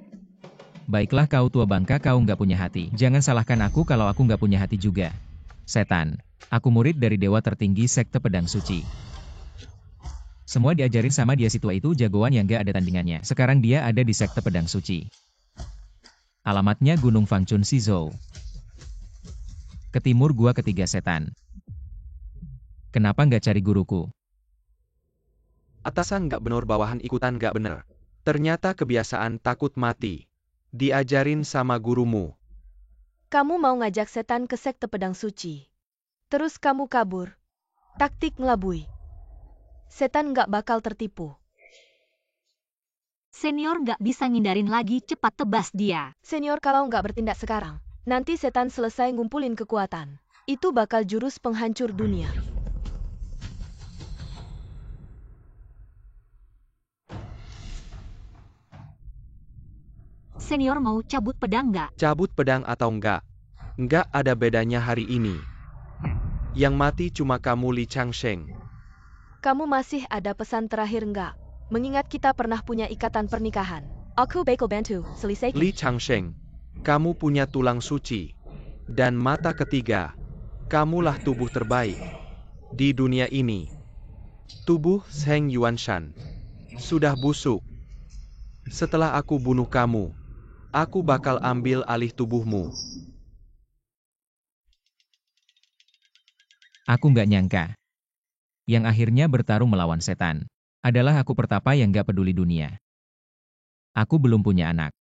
Baiklah kau tua bangka, kau nggak punya hati. Jangan salahkan aku kalau aku nggak punya hati juga. Setan, aku murid dari dewa tertinggi sekte pedang suci. Semua diajarin sama dia, si tua itu jagoan yang gak ada tandingannya. Sekarang dia ada di sekte pedang suci. Alamatnya Gunung Fangchun Shizhou. Ke timur gua ketiga, setan. Kenapa nggak cari guruku? Atasan nggak bener, bawahan ikutan nggak bener. Ternyata kebiasaan takut mati. Diajarin sama gurumu. Kamu mau ngajak setan ke sekte pedang suci. Terus kamu kabur. Taktik ngelabui. Setan nggak bakal tertipu. Senior nggak bisa ngindarin lagi, cepat tebas dia. Senior, kalau nggak bertindak sekarang, nanti setan selesai ngumpulin kekuatan. Itu bakal jurus penghancur dunia. Senior mau cabut pedang nggak? Cabut pedang atau enggak? Enggak ada bedanya hari ini. Yang mati cuma kamu, Li Changsheng. Kamu masih ada pesan terakhir nggak? Mengingat kita pernah punya ikatan pernikahan. Aku bakal bantu selesai. Li Changsheng, kamu punya tulang suci. Dan mata ketiga. Kamulah tubuh terbaik di dunia ini. Tubuh Zheng Yuanshan sudah busuk. Setelah aku bunuh kamu, aku bakal ambil alih tubuhmu. Aku nggak nyangka. Yang akhirnya bertarung melawan setan adalah aku pertapa yang nggak peduli dunia. Aku belum punya anak.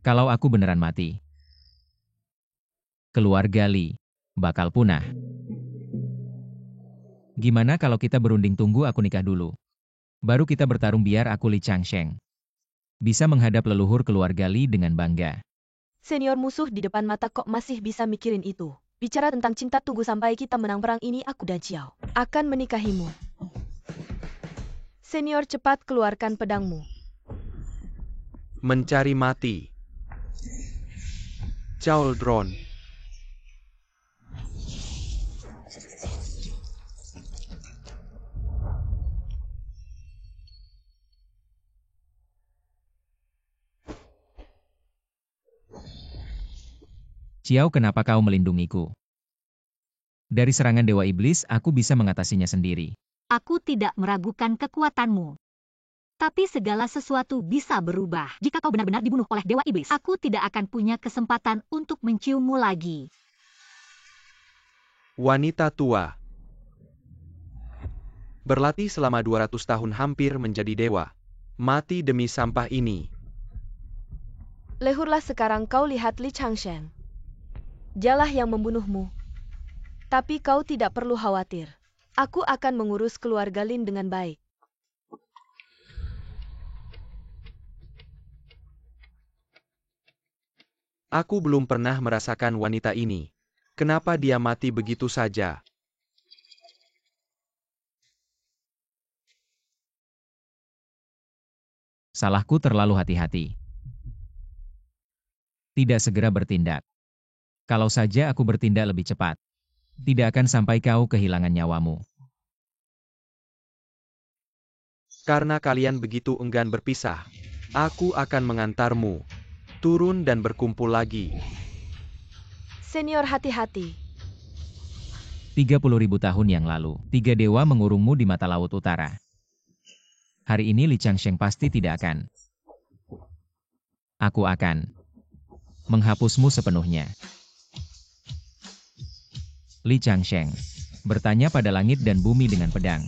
Kalau aku beneran mati, keluarga Li bakal punah. Gimana kalau kita berunding, tunggu aku nikah dulu. Baru kita bertarung, biar aku Li Changsheng bisa menghadap leluhur keluarga Li dengan bangga. Senior, musuh di depan mata kok masih bisa mikirin itu. Bicara tentang cinta, tunggu sampai kita menang perang ini, aku dan Ciao akan menikahimu. Senior, cepat keluarkan pedangmu. Mencari mati. Chauldron. Xiao, kenapa kau melindungiku? Dari serangan Dewa Iblis, aku bisa mengatasinya sendiri. Aku tidak meragukan kekuatanmu. Tapi segala sesuatu bisa berubah. Jika kau benar-benar dibunuh oleh Dewa Iblis, aku tidak akan punya kesempatan untuk menciummu lagi. Wanita tua. Berlatih selama 200 tahun hampir menjadi dewa. Mati demi sampah ini. Lehurlah sekarang, kau lihat Li Changsheng. Dialah yang membunuhmu. Tapi kau tidak perlu khawatir. Aku akan mengurus keluarga Lin dengan baik. Aku belum pernah merasakan wanita ini. Kenapa dia mati begitu saja? Salahku terlalu hati-hati. Tidak segera bertindak. Kalau saja aku bertindak lebih cepat, tidak akan sampai kau kehilangan nyawamu. Karena kalian begitu enggan berpisah, aku akan mengantarmu. Turun dan berkumpul lagi. Senior, hati-hati. 30.000 tahun yang lalu, 3 dewa mengurungmu di mata laut utara. Hari ini Li Changsheng pasti tidak akan. Aku akan menghapusmu sepenuhnya. Li Changsheng bertanya pada langit dan bumi dengan pedang.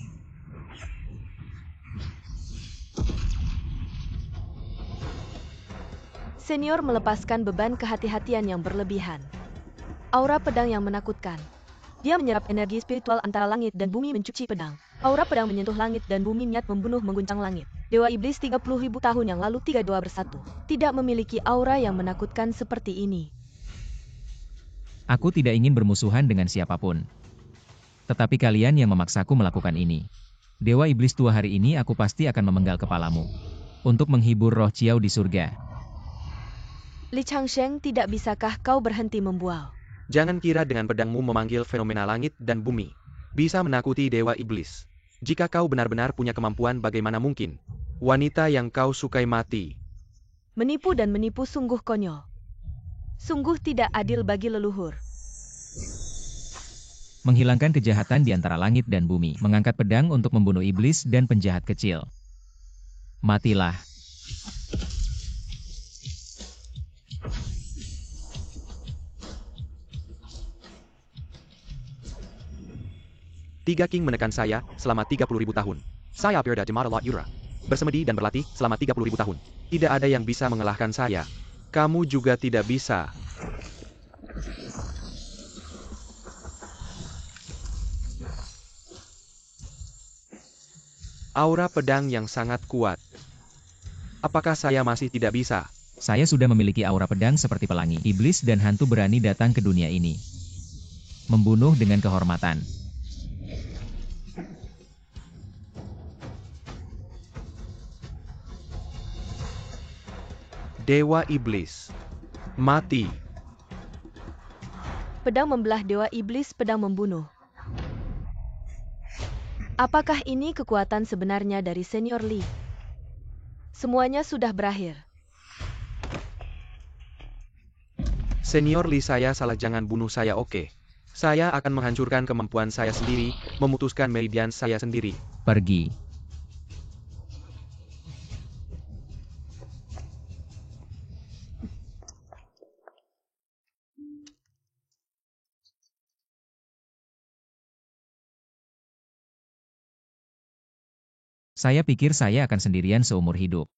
Senior melepaskan beban kehati-hatian yang berlebihan. Aura pedang yang menakutkan. Dia menyerap energi spiritual antara langit dan bumi mencuci pedang. Aura pedang menyentuh langit dan bumi, niat membunuh mengguncang langit. Dewa Iblis 30.000 tahun yang lalu, 3 dewa bersatu. Tidak memiliki aura yang menakutkan seperti ini. Aku tidak ingin bermusuhan dengan siapapun. Tetapi kalian yang memaksaku melakukan ini. Dewa Iblis tua, hari ini aku pasti akan memenggal kepalamu. Untuk menghibur roh Xiao di surga. Li Changsheng, tidak bisakah kau berhenti membual? Jangan kira dengan pedangmu memanggil fenomena langit dan bumi bisa menakuti Dewa Iblis. Jika kau benar-benar punya kemampuan, bagaimana mungkin wanita yang kau sukai mati? Menipu dan menipu sungguh konyol. Sungguh tidak adil bagi leluhur. Menghilangkan kejahatan di antara langit dan bumi. Mengangkat pedang untuk membunuh iblis dan penjahat kecil. Matilah. Tiga King menekan saya selama 30.000 tahun. Saya Pirda Jemara Yura. Bersemedi dan berlatih selama 30.000 tahun. Tidak ada yang bisa mengalahkan saya. Kamu juga tidak bisa. Aura pedang yang sangat kuat. Apakah saya masih tidak bisa? Saya sudah memiliki aura pedang seperti pelangi. Iblis dan hantu berani datang ke dunia ini. Membunuh dengan kehormatan. Dewa Iblis. Mati. Pedang membelah Dewa Iblis, pedang membunuh. Apakah ini kekuatan sebenarnya dari Senior Li? Semuanya sudah berakhir. Senior Li, saya salah, jangan bunuh saya, oke? Saya akan menghancurkan kemampuan saya sendiri, memutuskan meridian saya sendiri. Pergi. Saya pikir saya akan sendirian seumur hidup.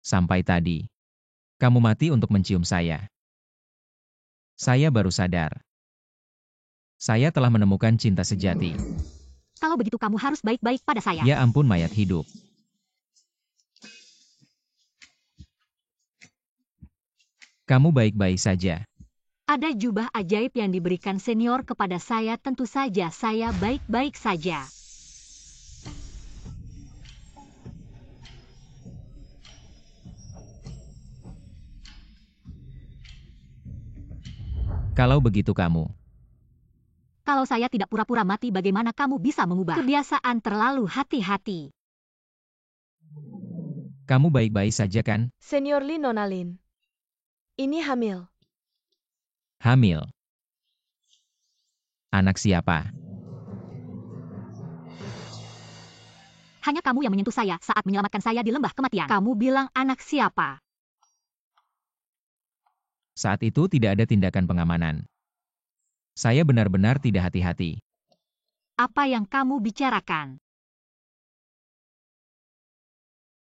Sampai tadi. Kamu mati untuk mencium saya. Saya baru sadar. Saya telah menemukan cinta sejati. Kalau begitu kamu harus baik-baik pada saya. Ya ampun, mayat hidup. Kamu baik-baik saja. Ada jubah ajaib yang diberikan Senior kepada saya, tentu saja saya baik-baik saja. Kalau begitu kamu. Kalau saya tidak pura-pura mati, bagaimana kamu bisa mengubah kebiasaan terlalu hati-hati? Kamu baik-baik saja kan? Senior Lin, Nona Lin. Ini hamil. Hamil. Anak siapa? Hanya kamu yang menyentuh saya saat menyelamatkan saya di lembah kematian. Kamu bilang anak siapa? Saat itu tidak ada tindakan pengamanan. Saya benar-benar tidak hati-hati. Apa yang kamu bicarakan?